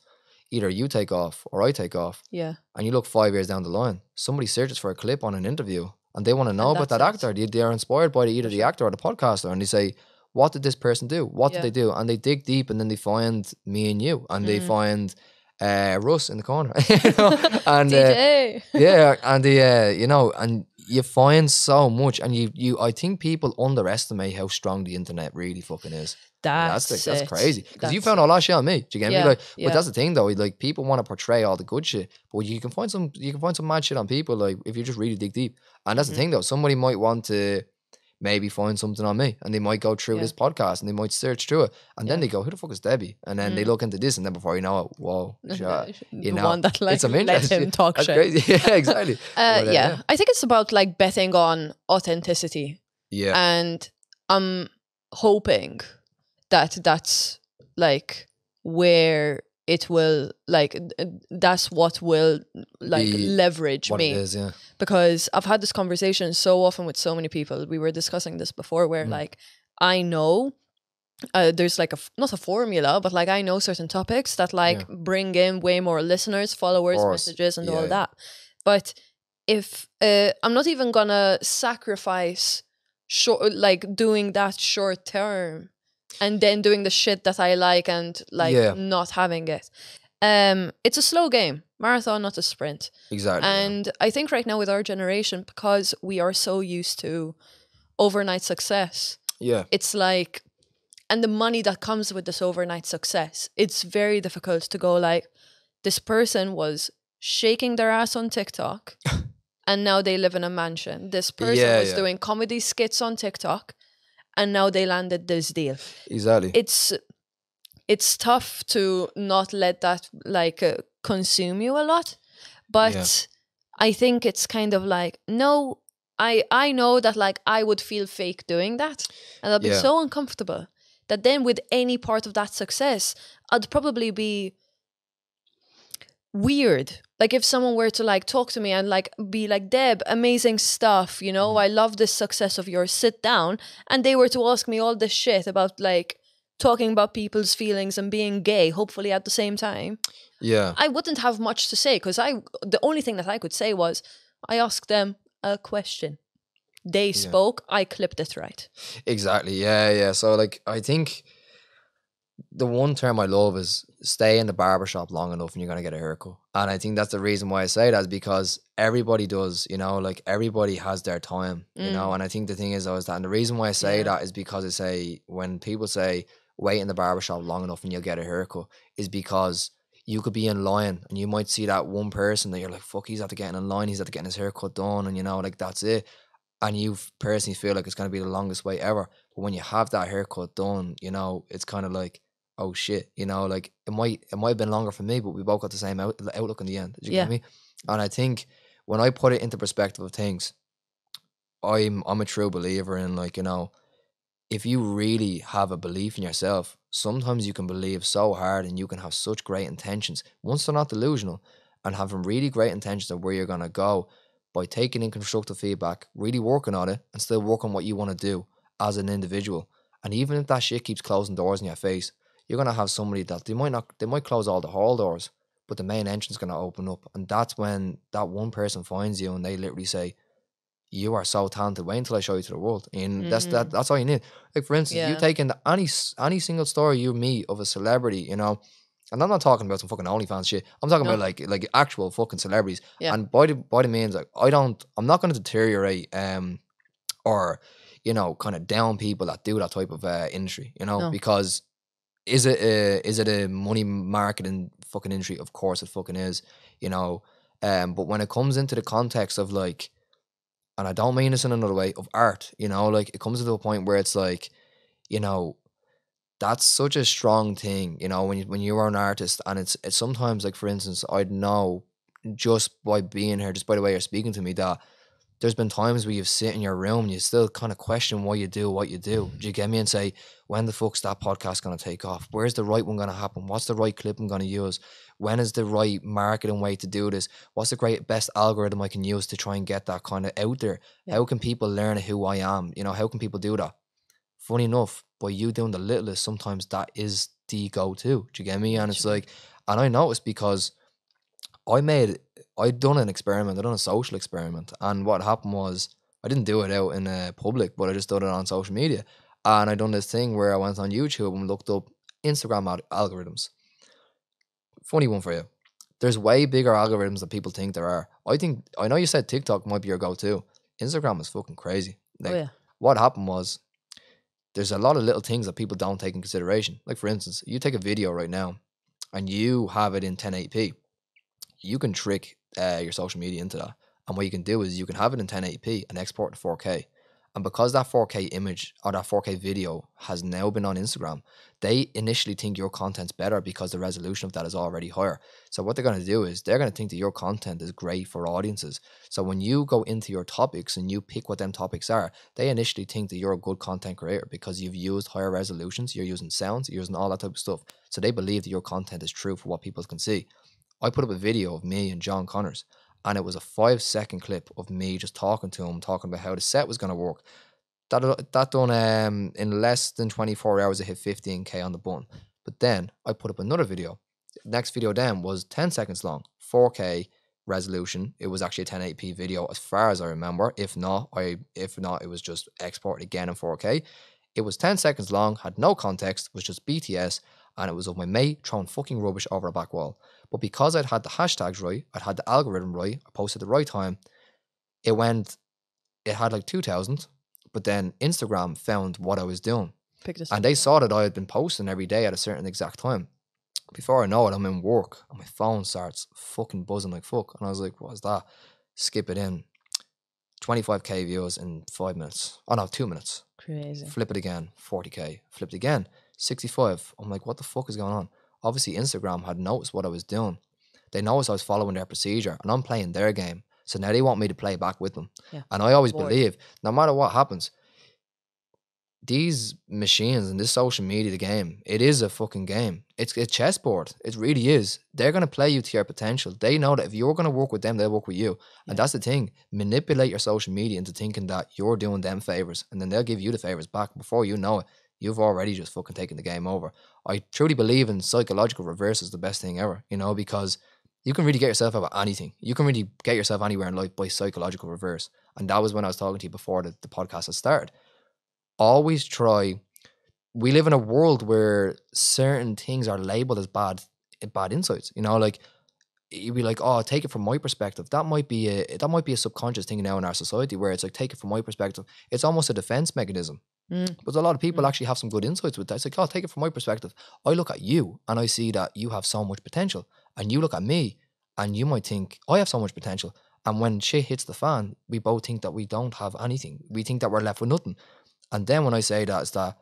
either you take off or I take off, yeah, and you look 5 years down the line, somebody searches for a clip on an interview and they want to know And about that that's actor. They're inspired by either the actor or the podcaster, and they say, what did this person do? What did Yeah. they do? And they dig deep, and then they find me and you, and they find Russ in the corner, you know? And DJ. yeah, and the you know, and you find so much, and I think people underestimate how strong the internet really fucking is. That's it. crazy, because you That's found all that shit on me. Do you get me? Yeah, Like, yeah. but that's the thing though. Like, people want to portray all the good shit, but you can find some mad shit on people. Like, if you just really dig deep, and that's the thing though. Somebody might want to maybe find something on me, and they might go through Yeah. this podcast, and they might search through it, and then Yeah. they go, "Who the fuck is Debbie?" And then they look into this, and then before you know it, whoa, shit, you The know, one that like it's some let interest. him talk That's shit. crazy. Yeah, exactly. But, Yeah, I think it's about like betting on authenticity, yeah, and I'm hoping that that's like where it will like that's what will like Be leverage what me. it is. Yeah, Because I've had this conversation so often with so many people. We were discussing this before, where like I know there's like not a formula, but like I know certain topics that like bring in way more listeners, followers, course. messages, and Yeah, all yeah. that. But if I'm not even gonna sacrifice like doing that short term, and then doing the shit that I like and like Yeah. not having it. It's a slow game, marathon, not a sprint. exactly. yeah. And I think right now with our generation, because we are so used to overnight success, Yeah, it's like, and the money that comes with this overnight success, it's very difficult to go like, this person was shaking their ass on TikTok and now they live in a mansion. This person Yeah, was yeah. doing comedy skits on TikTok and now they landed this deal. exactly. It's tough to not let that like consume you a lot, but Yeah. I think it's kind of like, no, I know that like I would feel fake doing that, and I'd be Yeah. so uncomfortable that then with any part of that success I'd probably be weird. Like if someone were to like talk to me and like be like, Deb, amazing stuff, you know, I love this success of yours, sit down, and they were to ask me all this shit about like talking about people's feelings and being gay, hopefully at the same time, Yeah, I wouldn't have much to say, because the only thing that I could say was I asked them a question. They spoke, I clipped it right. exactly. Yeah. So like, I think the one term I love is stay in the barbershop long enough and you're gonna get a haircut. And I think that's the reason why I say that, is because everybody does, you know, like everybody has their time, you know. And I think the thing is always that, and the reason why I say that is because I say, when people say wait in the barbershop long enough and you'll get a haircut, is because you could be in line and you might see that one person that you're like, fuck, he's after getting in line, he's after getting his haircut done, and you know, like that's it. And you personally feel like it's going to be the longest wait ever. But when you have that haircut done, you know, it's kind of like, oh shit, you know, like it might have been longer for me, but we both got the same outlook in the end. Did you get me? And I think when I put it into perspective of things, I'm a true believer in, like, you know, if you really have a belief in yourself, sometimes you can believe so hard and you can have such great intentions, once they're not delusional, and having really great intentions of where you're going to go, by taking in constructive feedback, really working on it, and still working what you want to do as an individual. And even if that shit keeps closing doors in your face, you're going to have somebody that they might close all the hall doors, but the main entrance is going to open up. And that's when that one person finds you and they literally say, you are so talented, wait until I show you to the world. And that's all you need. Like, for instance, you take in any single story you meet of a celebrity, you know, and I'm not talking about some fucking OnlyFans shit. I'm talking about like actual fucking celebrities. Yeah. And by the means, like, I'm not going to deteriorate or, you know, kind of down people that do that type of industry, you know, because is it a money marketing fucking industry? Of course it fucking is, you know. But when it comes into the context of, like, and I don't mean this in another way, of art, you know, like, it comes to a point where it's like, you know, that's such a strong thing, you know, when you are an artist. And it's sometimes, like, for instance, I'd know just by being here, just by the way you're speaking to me, that there's been times where you sit in your room and you still kind of question why you do what you do. Do you get me? And say, when the fuck's that podcast going to take off? Where's the right one going to happen? What's the right clip I'm going to use? When is the right marketing way to do this? What's the best algorithm I can use to try and get that kind of out there? Yeah. How can people learn who I am? You know, how can people do that? Funny enough, by you doing the littlest, sometimes that is the go-to. Do you get me? And it's like, and I noticed because I'd done an experiment, I'd done a social experiment, and what happened was, I didn't do it out in public, but I just did it on social media. And I done this thing where I went on YouTube and looked up Instagram algorithms. Funny one for you. There's way bigger algorithms than people think there are. I know you said TikTok might be your go-to. Instagram is fucking crazy. Like, what happened was, there's a lot of little things that people don't take in consideration. Like, for instance, you take a video right now and you have it in 1080p. You can trick your social media into that. And what you can do is you can have it in 1080p and export to 4K. And because that 4K image or that 4K video has now been on Instagram, they initially think your content's better because the resolution of that is already higher. So what they're going to do is they're going to think that your content is great for audiences. So when you go into your topics and you pick what them topics are, they initially think that you're a good content creator because you've used higher resolutions, you're using sounds, you're using all that type of stuff. So they believe that your content is true for what people can see. I put up a video of me and John Connors, and it was a 5-second clip of me just talking to him, talking about how the set was going to work. That done in less than 24 hours, I hit 15K on the button. But then I put up another video. The next video then was 10 seconds long, 4K resolution. It was actually a 1080p video as far as I remember. If not, it was just exported again in 4K. It was 10 seconds long, had no context, was just BTS, and it was of my mate throwing fucking rubbish over a back wall. But because I'd had the hashtags right, I'd had the algorithm right, I posted at the right time, it had like 2,000, but then Instagram found what I was doing. And they saw that I had been posting every day at a certain exact time. Before I know it, I'm in work and my phone starts fucking buzzing like fuck. And I was like, what is that? Skip it in. 25K views in 5 minutes. Oh no, 2 minutes. Crazy. Flip it again, 40K. Flipped again, 65. I'm like, what the fuck is going on? Obviously, Instagram had noticed what I was doing. They noticed I was following their procedure and I'm playing their game. So now they want me to play back with them. Yeah. And I always believe, no matter what happens, these machines and this social media, the game, it is a fucking game. It's a chessboard. It really is. They're going to play you to your potential. They know that if you're going to work with them, they'll work with you. And that's the thing. Manipulate your social media into thinking that you're doing them favors, and then they'll give you the favors back. Before you know it, you've already just fucking taken the game over. I truly believe in psychological reverse is the best thing ever, you know, because you can really get yourself out of anything. You can really get yourself anywhere in life by psychological reverse. And that was when I was talking to you before the podcast had started. Always try. We live in a world where certain things are labeled as bad insights. You know, like you'd be like, oh, take it from my perspective. That might be a subconscious thing now in our society where it's like, take it from my perspective. It's almost a defense mechanism. But a lot of people actually have some good insights with that. It's like, oh, take it from my perspective. I look at you and I see that you have so much potential, and you look at me and you might think I have so much potential. And when shit hits the fan, we both think that we don't have anything. We think that we're left with nothing. And then when I say that, it's that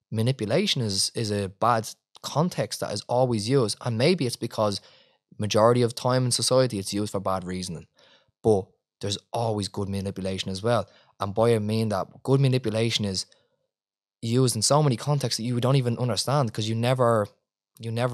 manipulation is a bad context that is always used. And maybe it's because majority of time in society it's used for bad reasoning. But there's always good manipulation as well. And by I mean that good manipulation is used in so many contexts that you don't even understand because you never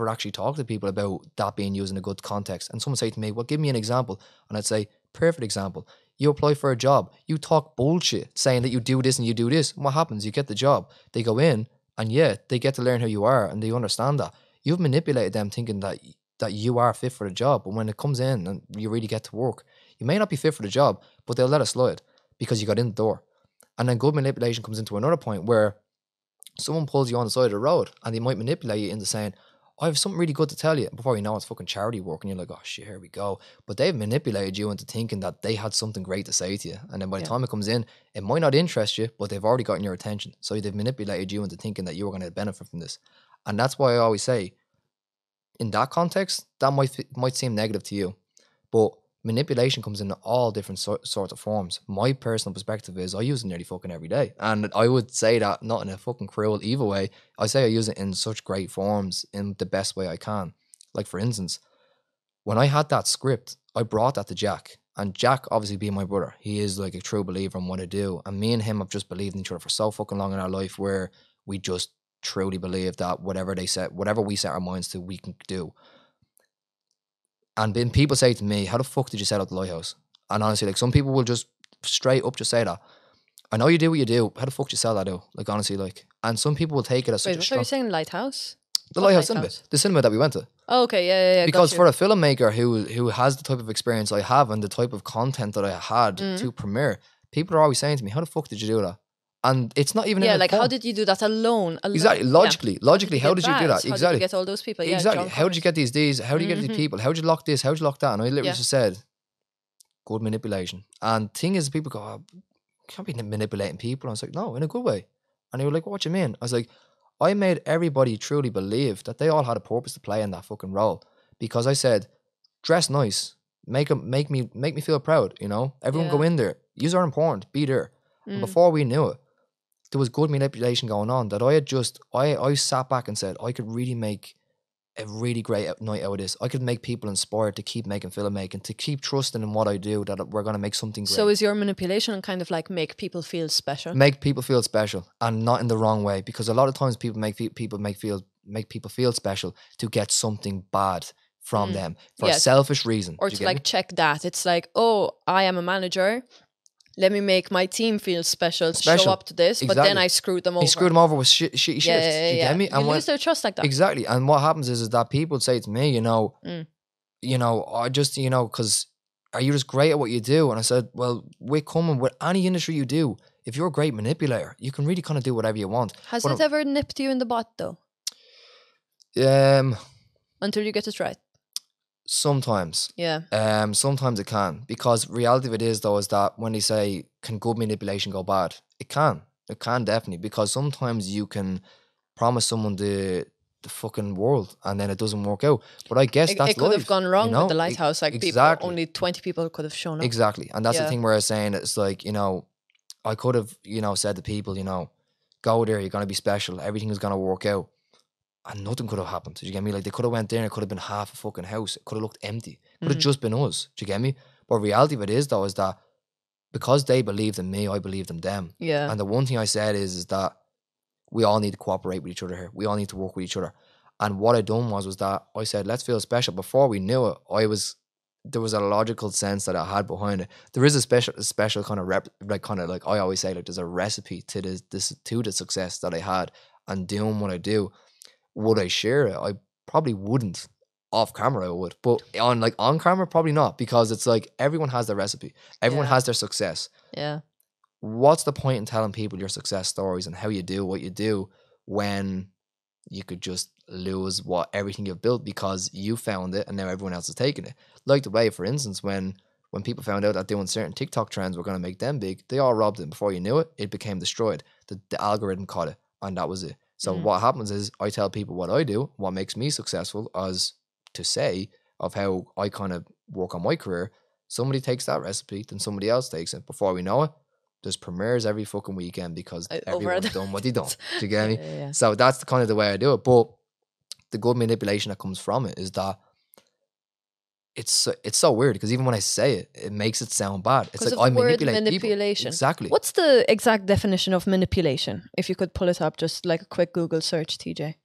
actually talk to people about that being used in a good context. And someone say to me, well, give me an example. And I'd say, perfect example. You apply for a job. You talk bullshit saying that you do this and you do this. And what happens? You get the job. They go in and they get to learn who you are and they understand that. You've manipulated them thinking that you are fit for the job. But when it comes in and you really get to work, you may not be fit for the job, but they'll let it slide because you got in the door. And then good manipulation comes into another point where someone pulls you on the side of the road and they might manipulate you into saying, I have something really good to tell you. Before you know it's fucking charity work and you're like, oh shit, here we go. But they've manipulated you into thinking that they had something great to say to you. And then by the time it comes in, it might not interest you, but they've already gotten your attention. So they've manipulated you into thinking that you were going to benefit from this. And that's why I always say, in that context, that might seem negative to you. But manipulation comes in all different sorts of forms. My personal perspective is I use it nearly fucking every day. And I would say that not in a fucking cruel, evil way. I say I use it in such great forms in the best way I can. Like, for instance, when I had that script, I brought that to Jack. And Jack, obviously being my brother, he is like a true believer in what I do. And me and him have just believed in each other for so fucking long in our life where we just truly believe that whatever we set our minds to, we can do. And then people say to me, how the fuck did you set up the lighthouse? And honestly, like some people will just straight up just say that. I know you do what you do. How the fuck did you sell that out? Like honestly, like, and some people will take it as Wait, such a what are strong... you saying? Lighthouse? The What lighthouse lighthouse? cinema. The cinema that we went to. Oh, okay, yeah. Because got for you. a filmmaker who has the type of experience I have and the type of content that I had to premiere, people are always saying to me, how the fuck did you do that? And it's not even in like fun. how did you do that alone? Exactly. Logically, how did you do that? How did Exactly. you get all those people? Yeah, Exactly. John How did you Connors. get these? How do you get these people? How did you lock this? How did you lock that? And I literally Yeah. just said, good manipulation. And thing is, people go, oh, you can't be manipulating people. And I was like, no, in a good way. And they were like, what do you mean? I was like, I made everybody truly believe that they all had a purpose to play in that fucking role. Because I said, dress nice, make me feel proud, you know? Everyone go in there. Yous are important, be there. And before we knew it, there was good manipulation going on that I had just, I sat back and said, I could really make a really great night out of this. I could make people inspired to keep making filmmaking, to keep trusting in what I do, that we're going to make something great. So is your manipulation kind of like make people feel special? Make people feel special and not in the wrong way, because a lot of times people make people feel special to get something bad from them for a selfish reason. Or to like check that. It's like, oh, I am a manager. Let me make my team feel special to show up to this, but then I screwed them over. He screwed them over with shitty shit. Do you get me? You lose their trust like that. Exactly. And what happens is that people say to me, I just, because are you just great at what you do? And I said, well, we're coming with any industry you do. If you're a great manipulator, you can really kind of do whatever you want. Has it ever nipped you in the butt though? Until you get it right. Sometimes. Yeah. Sometimes it can. Because reality of it is though, is that when they say, can good manipulation go bad? It can. It can definitely. Because sometimes you can promise someone the fucking world and then it doesn't work out. But I guess that's it could have gone wrong with the lighthouse. Like exactly. Only 20 people could have shown up. Exactly. And that's the thing where I was saying, it's like, I could have, said to people, go there, you're going to be special. Everything is going to work out. And nothing could have happened. Do you get me? Like they could have went there and it could have been half a fucking house. It could have looked empty. It could have just been us. Do you get me? But reality of it is though, is that because they believed in me, I believed in them. Yeah. And the one thing I said is that we all need to cooperate with each other here. We all need to work with each other. And what I done was that I said, let's feel special. Before we knew it, there was a logical sense that I had behind it. There is a special kind of like I always say, like there's a recipe to the success that I had and doing what I do. Would I share it? I probably wouldn't. Off camera I would. But on camera, probably not. Because it's like everyone has their recipe. Everyone has their success. Yeah. What's the point in telling people your success stories and how you do what you do when you could just lose everything you've built because you found it and now everyone else is taking it? Like the way, for instance, when people found out that doing certain TikTok trends were going to make them big, they all robbed it. Before you knew it, it became destroyed. The algorithm caught it and that was it. So what happens is I tell people what I do, what makes me successful, as to say of how I kind of work on my career. Somebody takes that recipe, then somebody else takes it. Before we know it, there's premieres every fucking weekend because everyone's done what they done. Do you get me? Yeah. So that's kind of the way I do it. But the good manipulation that comes from it is that it's so weird because even when I say it, it makes it sound bad. It's like I manipulate manipulation. people. Exactly. What's the exact definition of manipulation? If you could pull it up, just like a quick Google search, TJ.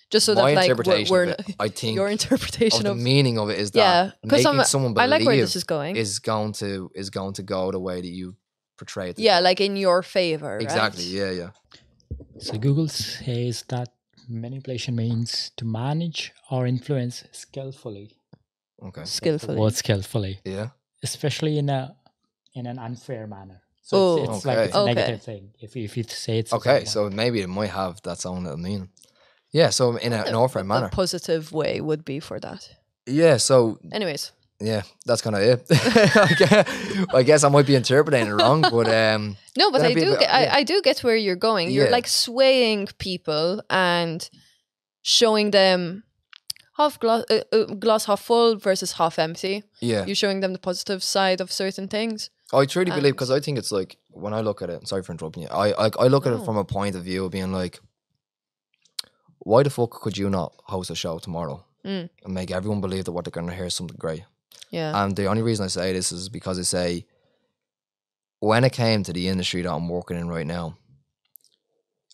Just so My that like interpretation we're of it, I think your interpretation of the meaning of it is that making someone believe I like where this is going. is going to go the way that you portray it. Yeah, like in your favor. Exactly. Right? Yeah. So Google says that manipulation means to manage or influence skillfully. Okay. Skillfully. Word skillfully. Yeah. Especially in an unfair manner. So it's like it's a negative thing. If you say it's okay, so maybe it might have that own little meaning. Yeah, so in an unfair manner. A positive way would be for that. Yeah, so anyways. Yeah, that's kind of it. I guess I might be interpreting it wrong, but no, but I do get where you're going. You're like swaying people and showing them glass half full versus half empty. Yeah, you're showing them the positive side of certain things. I truly believe, because I think it's like, when I look at it, sorry for interrupting you, I look at it from a point of view of being like, why the fuck could you not host a show tomorrow and make everyone believe that what they're going to hear is something great? Yeah. And the only reason I say this is because I say, when it came to the industry that I'm working in right now,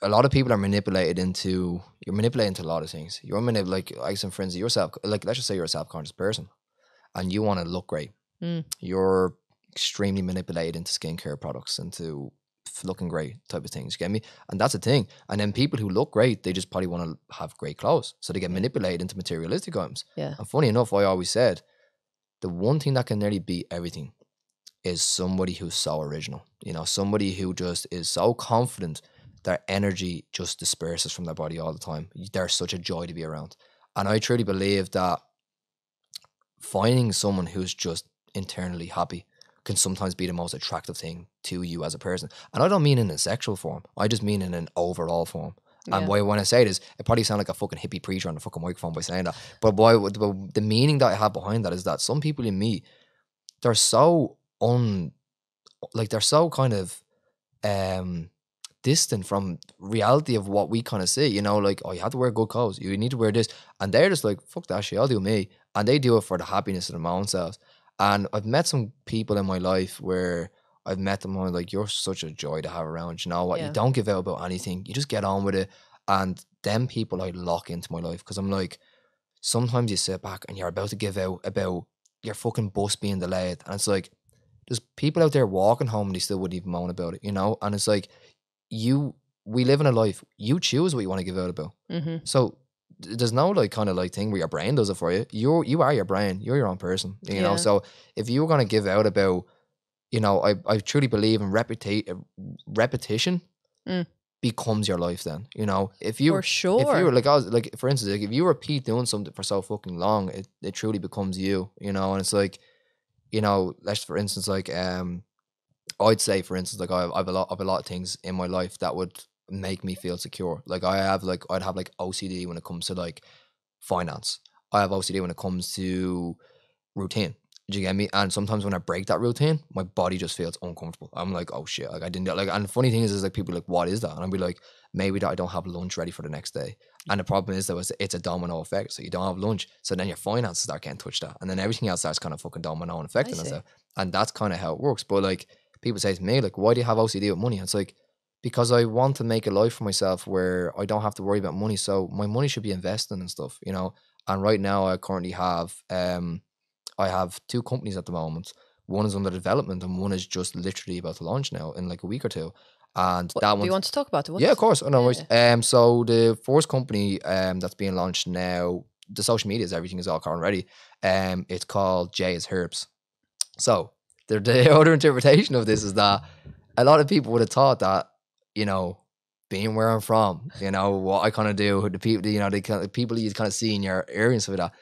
a lot of people are manipulated into, you're manipulated into a lot of things. You're manipulated, like for instance, yourself, like let's just say you're a self-conscious person. and you want to look great. You're extremely manipulated into skincare products, into looking great type of things. You get me? And that's a thing. And then people who look great, they just probably want to have great clothes. So they get manipulated into materialistic items. Yeah. And funny enough, I always said, the one thing that can nearly beat everything is somebody who's so original. You know, somebody who just is so confident their energy just disperses from their body all the time. They're such a joy to be around. And I truly believe that finding someone who's just internally happy can sometimes be the most attractive thing to you as a person. And I don't mean in a sexual form. I just mean in an overall form. And why when I say this, it probably sound like a fucking hippie preacher on the fucking microphone by saying that. But the meaning that I have behind that is that some people you meet, they're so they're so kind of distant from reality of what we kind of see, you know, like, oh, you have to wear good clothes, you need to wear this, and they're just like, fuck that shit, I'll do me, and they do it for the happiness of their own selves. And I've met some people in my life where I've met them and I'm like, you're such a joy to have around, you know what, you don't give out about anything, you just get on with it. And them people I lock into my life, because I'm like, sometimes you sit back and you're about to give out about your fucking bus being delayed, and it's like, there's people out there walking home and they still wouldn't even moan about it, you know? And it's like, we live in a life, you choose what you want to give out about. So there's no like kind of like thing where your brain does it for you. You are your brain, you're your own person, you know? So if you were going to give out about, you know, I truly believe in repetition becomes your life then, you know? If you, for sure. If you were like for instance, like if you repeat doing something for so fucking long, it truly becomes you, you know? And it's like, you know, let's for instance, like I'd say for instance, like I have a lot of things in my life that would make me feel secure. Like I'd have like OCD when it comes to like finance. I have OCD when it comes to routine. Do you get me? And sometimes when I break that routine, my body just feels uncomfortable. I'm like, oh shit, like I didn't like. And the funny thing is like people are like, what is that? And I'll be like, maybe that I don't have lunch ready for the next day. And the problem is that it's a domino effect. So you don't have lunch, so then your finances start getting touched at, and then everything else starts kind of fucking domino and affecting us. And that's kind of how it works. But like people say to me, like, why do you have OCD with money? And it's like, because I want to make a life for myself where I don't have to worry about money. So my money should be investing and stuff, you know. And right now I currently have I have 2 companies at the moment. One is under development and one is just literally about to launch now in like a week or two. And that one, do you want to talk about it? Yeah, of course. No worries. So the first company that's being launched now, the social medias, everything is all current ready. It's called Jay's Herbs. So the other interpretation of this is that a lot of people would have thought that, you know, being where I'm from, you know, what I kind of do, the people, you know, the people you kind of see in your area and stuff like that,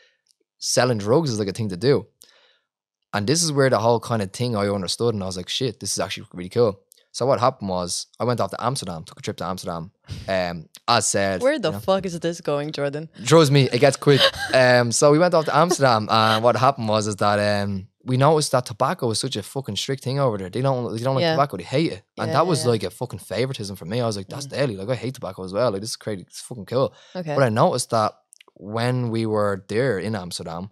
selling drugs is like a thing to do. And this is where the whole kind of thing I understood, and I was like, shit, this is actually really cool. So what happened was I went off to Amsterdam, took a trip to Amsterdam. As said, where the fuck is this going, Jordan? Trust me, it gets quick. So we went off to Amsterdam, and what happened was that we noticed that tobacco was such a fucking strict thing over there. They don't like tobacco, they hate it. And that was like a fucking favoritism for me. I was like, that's deadly. Like I hate tobacco as well. Like this is crazy, it's fucking cool. Okay. But I noticed that when we were there in Amsterdam,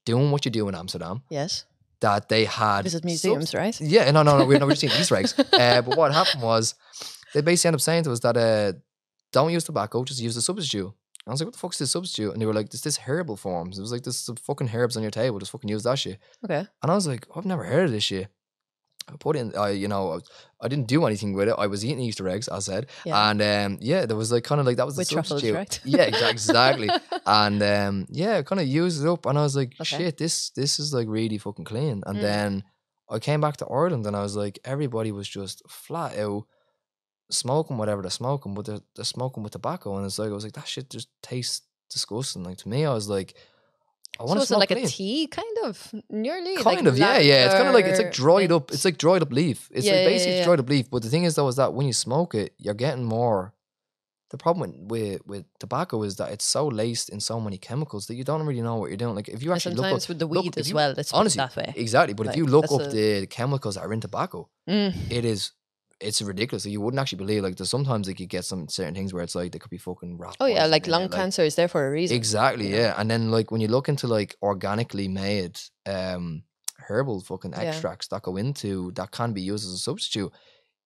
doing what you do in Amsterdam, yes, that they had visit museums, right? Yeah, no, we're just seeing Easter eggs. But what happened was they basically ended up saying to us that don't use tobacco, just use the substitute. I was like, what the fuck's this substitute? And they were like, this herbal forms. It was like, this some fucking herbs on your table, just fucking use that shit. Okay. And I was like, I've never heard of this shit. I put in, you know, I didn't do anything with it. I was eating Easter eggs, I said. Yeah. And there was like kind of like, that was with the substitute. Truffles, right? Yeah, exactly. And I kind of used it up and I was like, shit, this is like really fucking clean. And then I came back to Ireland and I was like, everybody was just flat out smoking whatever they're smoking, but they're smoking with tobacco. And it's like, I was like, that shit just tastes disgusting. Like to me, I was like, I want to smoke like clean. a tea kind of nearly kind of yeah it's kind of like it's like dried up, it's like dried up leaf, it's like basically it's dried up leaf. But the thing is though is that when you smoke it, you're getting more. The problem with tobacco is that it's so laced in so many chemicals that you don't really know what you're doing. Like if you actually sometimes look up, with the weed as well, it's honestly that way. Exactly, but like, if you look up the chemicals that are in tobacco, it's ridiculous. So you wouldn't actually believe, like there's sometimes like you get some certain things where it's like they could be fucking rat. Oh yeah, like lung cancer is there for a reason. Exactly, yeah. And then like when you look into like organically made herbal fucking extracts that go into that can be used as a substitute,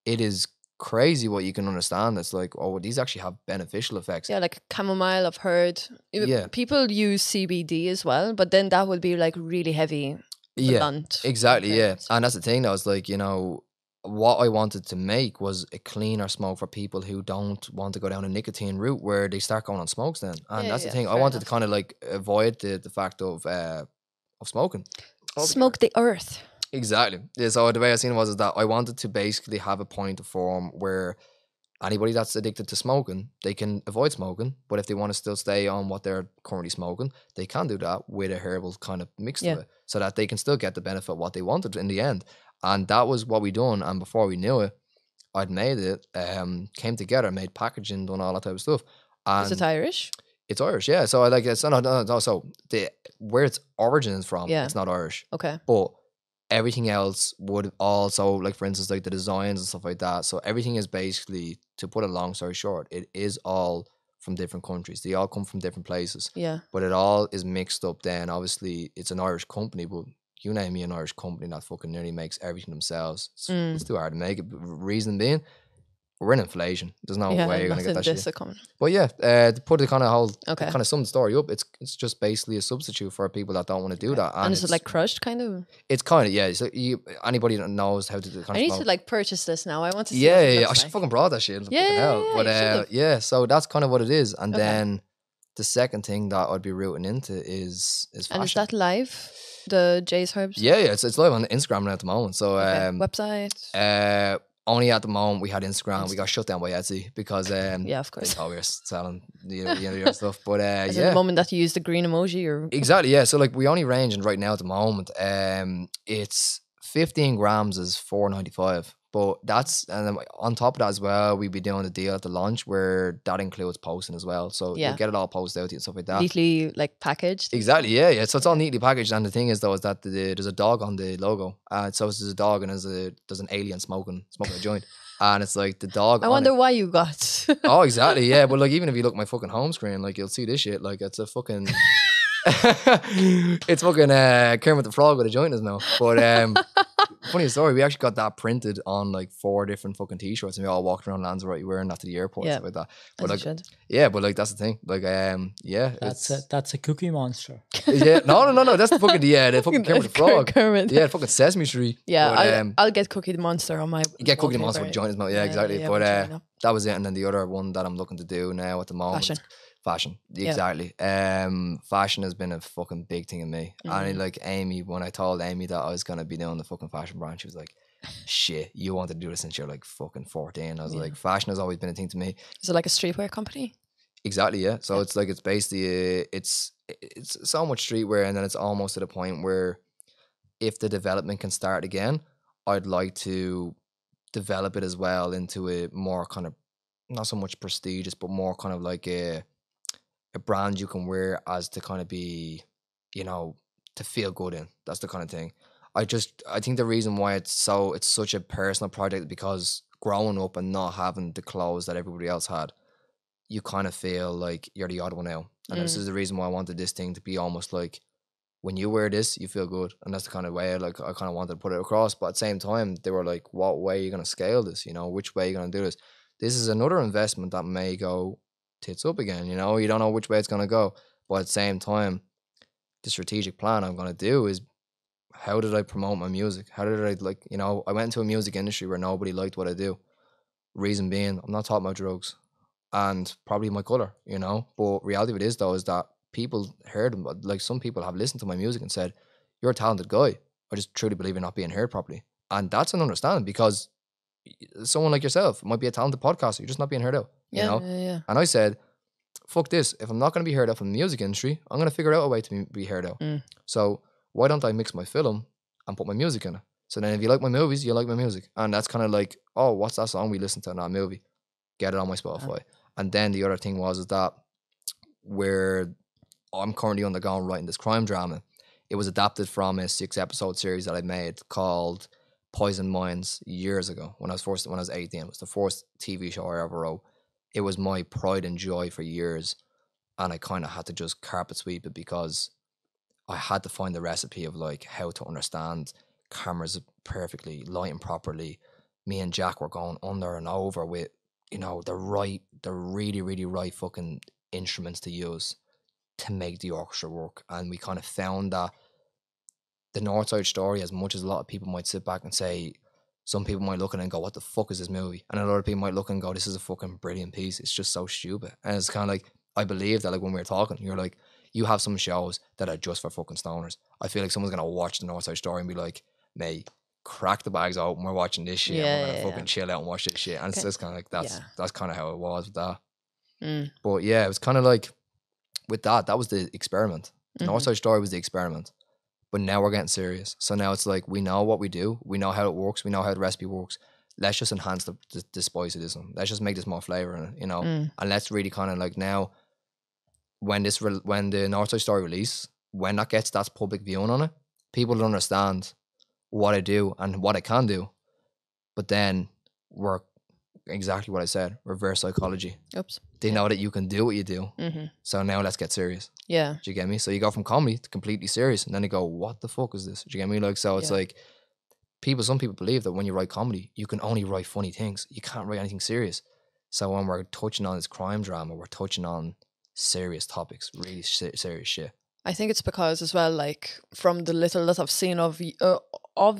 it is crazy what you can understand. It's like, oh, these actually have beneficial effects. Yeah, like chamomile, I've heard. Yeah. People use CBD as well, but then that would be like really heavy, blunt. Exactly. Yeah, things. and that's the thing. That was like, you know, what I wanted to make was a cleaner smoke for people who don't want to go down a nicotine route where they start going on smokes then. And that's the thing. I fair wanted enough. to kind of like avoid the fact of smoking. Smoke the earth. Exactly. Yeah, so the way I seen it was is that I wanted to basically have a point of form where anybody that's addicted to smoking, they can avoid smoking, but if they want to still stay on what they're currently smoking, they can do that with a herbal kind of mix to it, so that they can still get the benefit of what they wanted in the end. And that was what we done. And before we knew it, I'd made it, came together, made packaging, done all that type of stuff. And Is it Irish? it's Irish, yeah. So I like it's no, so where its origin is from, it's not Irish. Okay. But everything else would also, like for instance, like the designs and stuff like that. So everything is basically, to put a long story short, it is all from different countries. They all come from different places. Yeah. But it all is mixed up then. Obviously, it's an Irish company, but you name me an Irish company that fucking nearly makes everything themselves. It's too hard to make it. Reason being, we're in inflation. There's no way you're gonna get that shit. But yeah, to put the kind of whole, kind of sum the story up, it's just basically a substitute for people that don't want to do that. And is it like crushed kind of? It's kind of, yeah. So anybody that knows how to do kind I of need to like purchase this now. I want to see. Yeah. I should fucking brought that shit. Yeah, But yeah, so that's kind of what it is. And then the second thing that I'd be rooting into is fashion. And is that live? The Jay's Herbs? Yeah, it's live on Instagram now at the moment. So website? Only at the moment we had Instagram. We got shut down by Etsy because yeah, of course. we were selling the stuff. But Is it the moment that you use the green emoji or exactly, yeah. So like we only ranging right now at the moment. It's 15 grams is $4.95. But that's, and then on top of that as well, we'd be doing a deal at the launch where that includes posting as well. So you get it all posted out to you and stuff like that. Neatly like packaged. Exactly, yeah. So it's all neatly packaged. And the thing is though, is that there's a dog on the logo. So there's a dog and there's an alien smoking a joint. And it's like the dog. I wonder why you got. Oh, exactly, yeah. But like even if you look at my fucking home screen, like you'll see this shit. Like it's a fucking. It's fucking Kermit the Frog with a joint in his mouth. But funny story, we actually got that printed on like 4 different fucking t-shirts, and we all walked around Lanzarote wearing that to the airport and stuff like that. But like, yeah, but like that's the thing. Like yeah, that's a Cookie Monster. Yeah, no, that's the fucking the fucking Kermit the Frog. Kermit. Yeah, fucking Sesame Street. Yeah, but, I'll get Cookie the Monster on my. You get Cookie the Monster with a joint in his mouth. Yeah, exactly. But that was it. And then the other one that I'm looking to do now at the moment. Fashion, exactly. Fashion has been a fucking big thing in me. And like Amy, when I told Amy that I was gonna be doing the fucking fashion brand, she was like, "Shit, you wanted to do this since you're like fucking 14." I was like, fashion has always been a thing to me. Is it like a streetwear company? Exactly, yeah. So it's like it's basically it's so much streetwear, and then it's almost to the point where if the development can start again, I'd like to develop it as well into a more kind of not so much prestigious, but more kind of like a brand you can wear as to kind of be, you know, to feel good in. That's the kind of thing. I think the reason why it's such a personal project, because growing up and not having the clothes that everybody else had, you kind of feel like you're the odd one out. And this is the reason why I wanted this thing to be almost like, when you wear this, you feel good. And that's the kind of way I kind of wanted to put it across. But at the same time, they were like, what way are you going to scale this? You know, which way are you going to do this? This is another investment that may go tits up again, you know, you don't know which way it's going to go. But at the same time, the strategic plan I'm going to do is, how did I promote my music? How did I, like, you know, I went into a music industry where nobody liked what I do. Reason being, I'm not talking about drugs and probably my colour, you know. But reality of it is though, is that people heard, like some people have listened to my music and said, "You're a talented guy. I just truly believe you're not being heard properly." And that's an understanding, because someone like yourself might be a talented podcaster, you're just not being heard out. You know? And I said, fuck this. If I'm not going to be heard out from the music industry, I'm going to figure out a way to be heard out. So why don't I mix my film and put my music in it? So then if you like my movies, you like my music. And that's kind of like, oh, what's that song we listened to in that movie? Get it on my Spotify. And then the other thing is that where I'm currently undergoing writing this crime drama, it was adapted from a 6-episode series that I made called Poison Minds years ago when I was 18. It was the first TV show I ever wrote. It was my pride and joy for years, and I kind of had to just carpet sweep it because I had to find the recipe of like how to understand cameras perfectly, lighting properly, me and Jack were going under and over with, you know, the really, really right fucking instruments to use to make the orchestra work. And we kind of found that the Northside Shtory, as much as a lot of people might sit back and say, some people might look at it and go, what the fuck is this movie? And a lot of people might look and go, this is a fucking brilliant piece. It's just so stupid. And it's kind of like, I believe that, like, when we were talking, you're like, you have some shows that are just for fucking stoners. I feel like someone's going to watch the Northside Shtory and be like, mate, crack the bags open, we're watching this shit, and we're going to fucking chill out and watch this shit. And it's just kind of like, that's kind of how it was with that. But yeah, it was kind of like, with that was the experiment. The Northside Shtory was the experiment. But now we're getting serious. So now it's like, we know what we do. We know how it works. We know how the recipe works. Let's just enhance the spiciness. Let's just make this more flavor in it, you know? And let's really kind of like, now, when the Northside Shtory release, when that gets that public viewing on it, people will understand what I do and what I can do. But then we're exactly what I said, reverse psychology. Oops. They know that you can do what you do. So now let's get serious. Yeah. Do you get me? So you go from comedy to completely serious, and then they go, what the fuck is this? Do you get me? Like, so it's like, some people believe that when you write comedy, you can only write funny things. You can't write anything serious. So when we're touching on this crime drama, we're touching on serious topics, really serious shit. I think it's because as well, like, from the little that I've seen of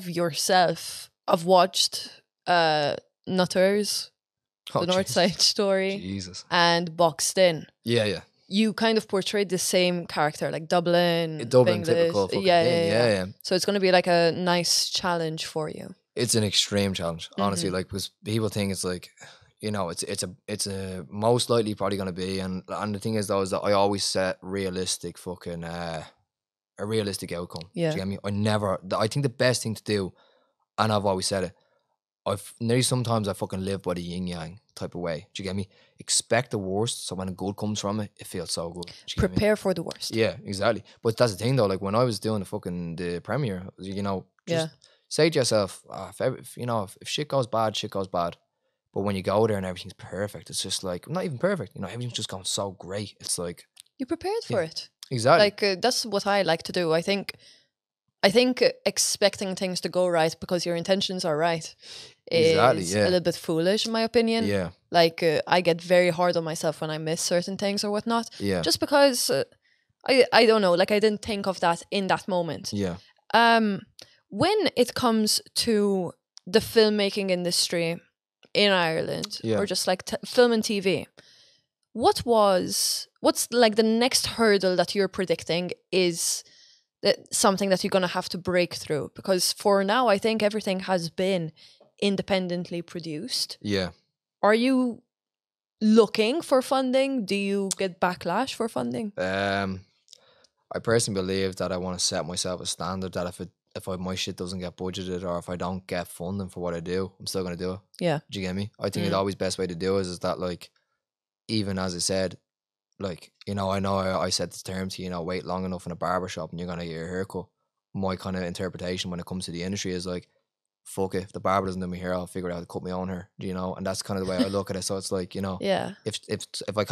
yourself, I've watched Nutters, the Northside Shtory, Jesus, and Boxed In. Yeah. You kind of portrayed the same character, like Dublin, Finglas, typical fucking thing. Yeah. So it's going to be like a nice challenge for you. It's an extreme challenge, honestly. Like, because people think it's like, you know, it's a most likely probably going to be, and the thing is though, is that I always set realistic fucking a realistic outcome. Yeah. Do you get me? I think the best thing to do, and I've always said it, sometimes I fucking live by the yin yang type of way. Do you get me? Expect the worst, so when a good comes from it, it feels so good. Prepare for the worst. Yeah, exactly. But that's the thing though, like, when I was doing the premiere, you know, just say to yourself, if shit goes bad, shit goes bad. But when you go there and everything's perfect, it's just like, not even perfect, you know, everything's just going so great. It's like, you prepared for it. Exactly. Like, that's what I like to do. I think expecting things to go right because your intentions are right is a little bit foolish, in my opinion. Yeah. Like, I get very hard on myself when I miss certain things or whatnot. Yeah. Just because I don't know, like, I didn't think of that in that moment. Yeah. When it comes to the filmmaking industry in Ireland, or just like film and TV, what's like the next hurdle that you're predicting is something that you're going to have to break through? Because for now, I think everything has been independently produced. Yeah. Are you looking for funding? Do you get backlash for funding? I personally believe that I want to set myself a standard that if my shit doesn't get budgeted, or if I don't get funding for what I do, I'm still going to do it. Yeah. Do you get me? I think the always best way to do it is that, like, even as I said, like, you know I said this term to you, you know, wait long enough in a barbershop and you're going to get your haircut. My kind of interpretation when it comes to the industry is like, fuck it, if the barber doesn't do me hair, I'll figure out how to cut my own hair, you know? And that's kind of the way I look at it. So it's like, you know, if I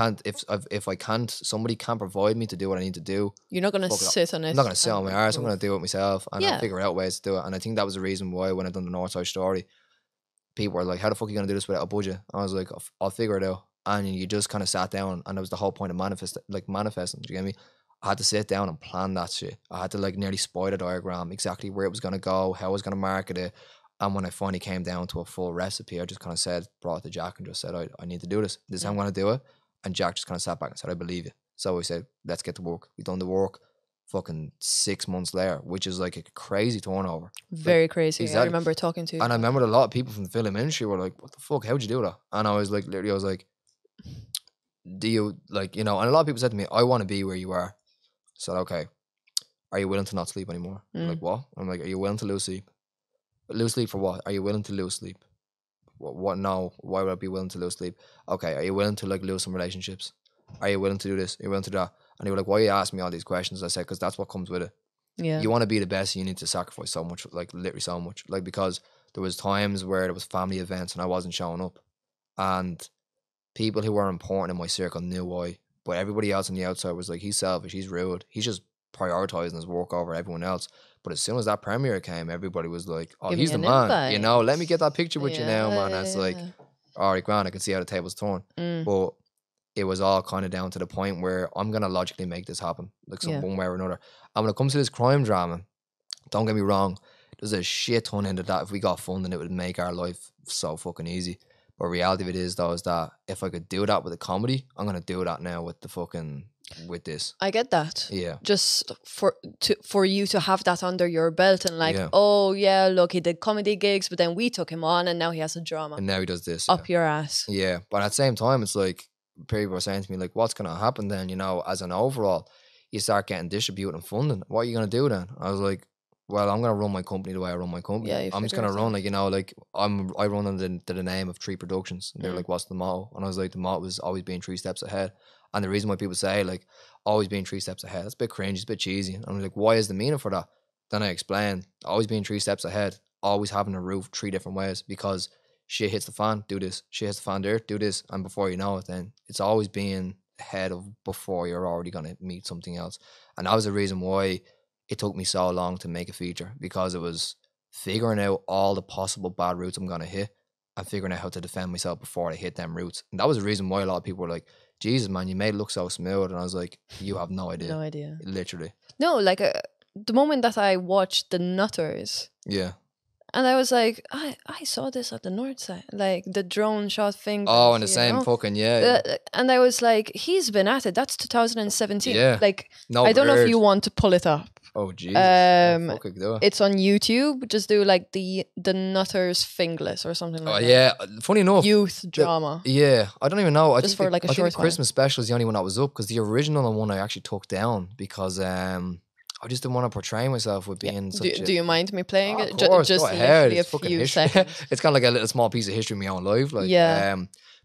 can't, somebody can't provide me to do what I need to do, you're not going to sit on it. I'm not going to sit on my arse. I'm going to do it myself, and I'll figure out ways to do it. And I think that was the reason why when I done the Northside Shtory, people were like, how the fuck are you going to do this without a budget? I was like, I'll figure it out. And you just kind of sat down, and that was the whole point of manifesting. Do you get me? I had to sit down and plan that shit. I had to, like, nearly spoil the diagram, exactly where it was going to go, how I was going to market it. And when I finally came down to a full recipe, I just kind of brought it to Jack and just said, I need to do this. This is how I'm going to do it. And Jack just kind of sat back and said, I believe you. So we said, let's get to work. We done the work fucking 6 months later, which is like a crazy turnover. Very crazy. Exactly. I remember talking to you. And I remember a lot of people from the film industry were like, what the fuck, how'd you do that? And I was like, literally, I was like, do you, like, you know, and a lot of people said to me, I want to be where you are. I said, okay, are you willing to not sleep anymore? Like, what? I'm like, are you willing to lose sleep? Lose sleep for what? Are you willing to lose sleep? What? No. Why would I be willing to lose sleep? Okay, are you willing to, like, lose some relationships? Are you willing to do this? Are you willing to do that? And they were like, why are you asking me all these questions? I said, because that's what comes with it. Yeah. You want to be the best, you need to sacrifice so much, like, literally so much. Like, because there was times where there was family events and I wasn't showing up. And people who were important in my circle knew why. But everybody else on the outside was like, he's selfish, he's rude, he's just prioritizing his work over everyone else. But as soon as that premiere came, everybody was like, "Oh, Giving he's you the an man." You know, let me get that picture with you now, man. And it's like, Yeah. all right, grand. I can see how the table's torn. But it was all kind of down to the point where I'm gonna logically make this happen, like some one way or another. And when it comes to this crime drama, don't get me wrong, there's a shit ton into that. If we got funding, it would make our life so fucking easy. But reality of it is, though, is that if I could do that with a comedy, I'm gonna do that now with the fucking with this. I get that. Yeah. Just for you to have that under your belt and like, Yeah. oh yeah, look, he did comedy gigs, but then we took him on and now he has a drama And now he does this. up your ass. Yeah. But at the same time, it's like people are saying to me, like, what's gonna happen then? You know, as an overall, you start getting distributed and funding. What are you gonna do then? I was like, well, I'm gonna run my company the way I run my company. Yeah, you I'm just figure gonna it run out. like, you know, like I run under the name of Tree Productions. And they're like, what's the motto? And I was like, the motto was always being 3 steps ahead. And the reason why people say like always being 3 steps ahead, that's a bit cringe, it's a bit cheesy. And I'm like, why is the meaning for that? Then I explain, always being 3 steps ahead, always having a route 3 different ways, because shit hits the fan, do this. Shit hits the fan there, do this. And before you know it, then it's always being ahead of before you're already gonna meet something else. And that was the reason why it took me so long to make a feature, because it was figuring out all the possible bad routes I'm gonna hit and figuring out how to defend myself before I hit them routes. And that was the reason why a lot of people were like, Jesus, man, you made it look so smooth. And I was like, you have no idea. No idea. Literally. No, like the moment that I watched the Nutters, Yeah. and I was like, I saw this at the Northside, like the drone shot thing. Oh, and the same fucking, yeah. And I was like, he's been at it. That's 2017. Yeah. Like, No, I don't know if bird. you want to pull it up. Oh, Jesus. Yeah, fuck, I could do it. It's on YouTube. Just do like the Nutters Finglas or something like Oh, that. yeah. Funny enough. Youth drama. Yeah. I don't even know. I Just think for like a I think short the while. Christmas special is the only one that was up, because the original one I actually took down because I just didn't want to portray myself with being such a... Do you mind me playing Oh, it? of course, Just go ahead. literally a It's fucking few history. seconds. It's kind of like a little small piece of history of my own life. Like, Yeah.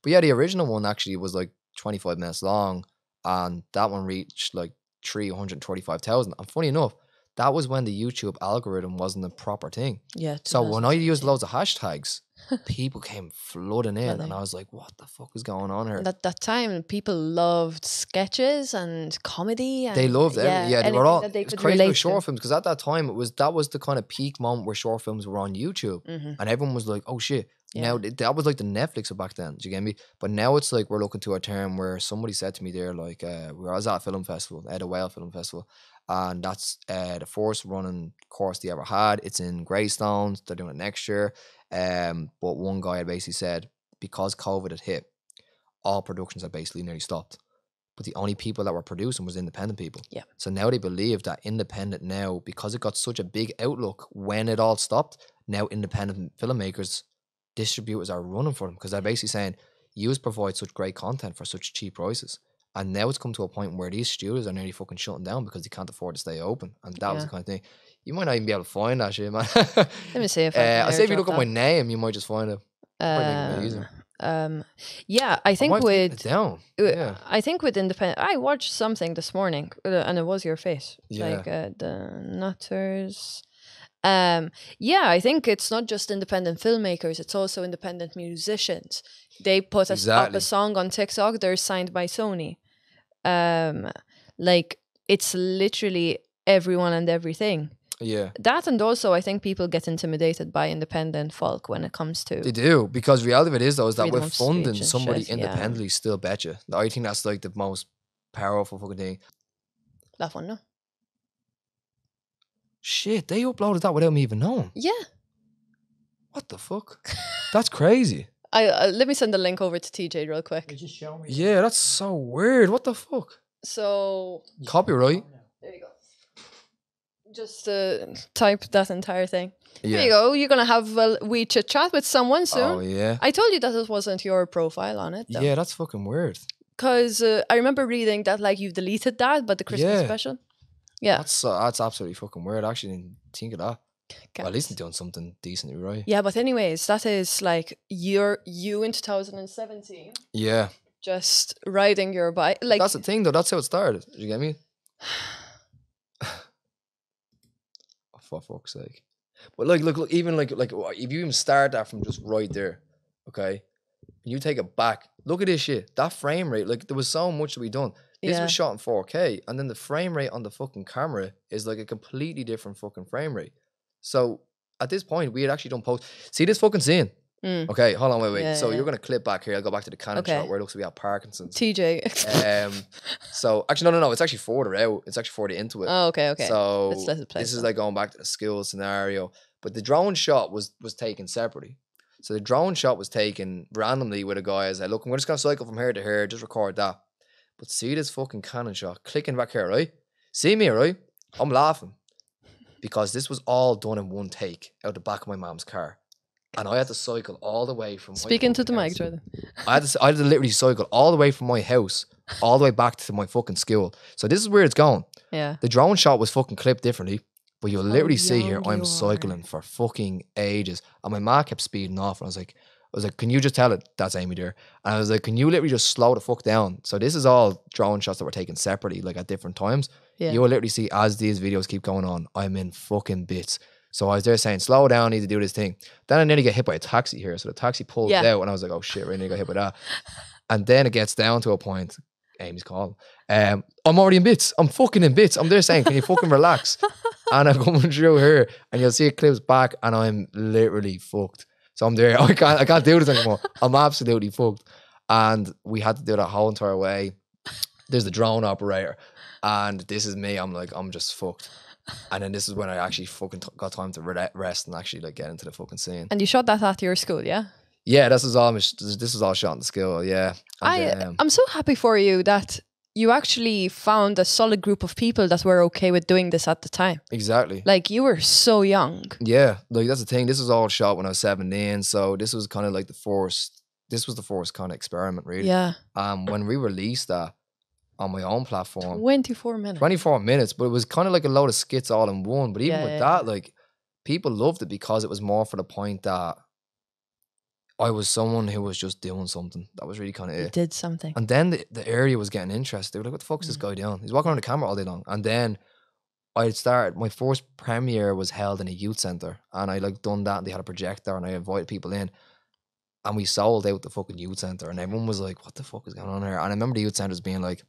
But yeah, the original one actually was like 25 minutes long, and that one reached like 325,000. And funny enough, that was when the YouTube algorithm wasn't a proper thing. Yeah. So when I used 2017. loads of hashtags, people came flooding in, Well, and I was like, what the fuck is going on here? And at that time, people loved sketches and comedy. And They loved everything. Yeah, they were anything all. that they It's could crazy relate with short to. films, because at that time that was the kind of peak moment where short films were on YouTube, and everyone was like, "Oh shit!" Now that was like the Netflix of back then. Do you get me? But now it's like we're looking to a term where somebody said to me there, like, I was at a film festival, at a Whale Film Festival, and that's the first running course they ever had. It's in Greystones. They're doing it next year. But one guy had basically said, because COVID had hit, all productions had basically nearly stopped. But the only people that were producing was independent people. Yeah. So now they believe that independent now, because it got such a big outlook when it all stopped, now independent filmmakers, distributors are running for them, because they're basically saying, you provide such great content for such cheap prices. And now it's come to a point where these studios are nearly fucking shutting down because they can't afford to stay open. And that was the kind of thing. You might not even be able to find that shit, man. Let me see if I I can say if you airdrop look at my that. name, you might just find it. Might make it easier. Yeah, I think might have taken with it down. Yeah. I think with independent, I watched something this morning, and it was your face. It's Yeah. like the Nutters. Yeah, I think it's not just independent filmmakers; it's also independent musicians. They put up Exactly. a song on TikTok. They're signed by Sony. Like it's literally everyone and everything. Yeah. That, and also I think people get intimidated by independent folk when it comes to They do, because reality of it is, though, is that freedom with of speech funding, and somebody shit, yeah. independently still betcha. I think that's like the most powerful fucking thing. that one. No, Shit, they uploaded that without me even knowing. yeah. What the fuck? That's crazy. I let me send the link over to TJ real quick. You just show me. Yeah, that's so weird. What the fuck? So Copyright? there you go. Just type that entire thing. Yeah. There you go. You're gonna have a wee chit chat with someone soon. Oh, yeah. I told you that it wasn't your profile on it, though. Yeah, that's fucking weird. Because I remember reading that like you've deleted that, but the Christmas Yeah. special. Yeah. That's absolutely fucking weird. I actually didn't think of that. Well, at least Can't. they're doing something decently right. Yeah, but anyways, that is like you in 2017 Yeah. just riding your bike. Like That's the thing, though. That's how it started. Did you get me? Oh, for fuck's sake. But look, even like if you even start that from just right there, okay, and you take it back, look at this shit. That frame rate, like there was so much to be done. This Yeah. was shot in 4K, and then the frame rate on the fucking camera is like a completely different fucking frame rate. So at this point, we had actually done post. See this fucking scene? Mm. Okay, hold on, wait. Yeah, So yeah. you're gonna clip back here. I'll go back to the Canon Okay. shot where it looks like we have Parkinson's. TJ. So actually, no. It's actually further out. It's actually further into it. Oh, okay. So Let's let it play this is then. like going back to the school scenario. But the drone shot was taken separately. So the drone shot was taken randomly with a guy. I said, look, I'm just gonna cycle from here to here. Just record that. But see this fucking Canon shot clicking back here, right? See me, right? I'm laughing because this was all done in one take out the back of my mom's car. And I had to cycle all the way from Speak into the mic, house. Jordan. I had to literally cycle all the way from my house, all the way back to my fucking school. So this is where it's going. Yeah. The drone shot was fucking clipped differently, but you'll literally see here, young I'm you cycling for fucking ages. And my ma kept speeding off. And I was like, can you just tell it that's Amy there? And I was like, can you literally just slow the fuck down? So this is all drone shots that were taken separately, like at different times. Yeah. You will literally see as these videos keep going on, I'm in fucking bits. So I was there saying, slow down, I need to do this thing. Then I nearly get hit by a taxi here. So the taxi pulled out and I was like, oh shit, I nearly got hit by that. And then it gets down to a point, Amy's calling. I'm already in bits. I'm fucking in bits. I'm there saying, can you fucking relax? And I'm coming through here and you'll see it clips back and I'm literally fucked. So I'm there, I can't do this anymore. I'm absolutely fucked. And we had to do that whole entire way. There's the drone operator. And this is me. I'm like, I'm just fucked. And then this is when I actually fucking got time to rest and actually like get into the fucking scene. And you shot that at your school, yeah? Yeah, this is all shot in the school, yeah. And, I'm so happy for you that you actually found a solid group of people that were okay with doing this at the time. Exactly. Like, you were so young. Yeah, like that's the thing. This was all shot when I was 17, so this was kind of like the first kind of experiment, really. Yeah. When we released that on my own platform, 24 minutes. 24 minutes, but it was kind of like a load of skits all in one. But even with that, yeah. like, people loved it because it was more for the point that I was someone who was just doing something. That was really kind of You it. did something. And then the area was getting interested. They were like, what the fuck is this guy doing? He's walking around the camera all day long. And then my first premiere was held in a youth centre. And I like done that and they had a projector and I invited people in. And we sold out the fucking youth centre. And everyone was like, what the fuck is going on here? And I remember the youth centres being like,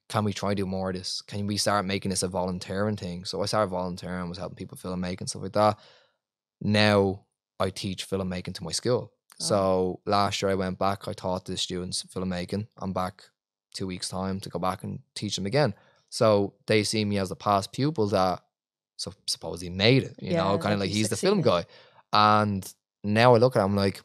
can we try to do more of this? Can we start making this a volunteering thing? So I started volunteering, was helping people filmmaking, stuff like that. Now I teach filmmaking to my school. So last year I went back, I taught the students filmmaking. I'm back 2 weeks' time to go back and teach them again. So they see me as the past pupil that supposedly made it, you know, kind of like he's the film guy. And now I look at him like,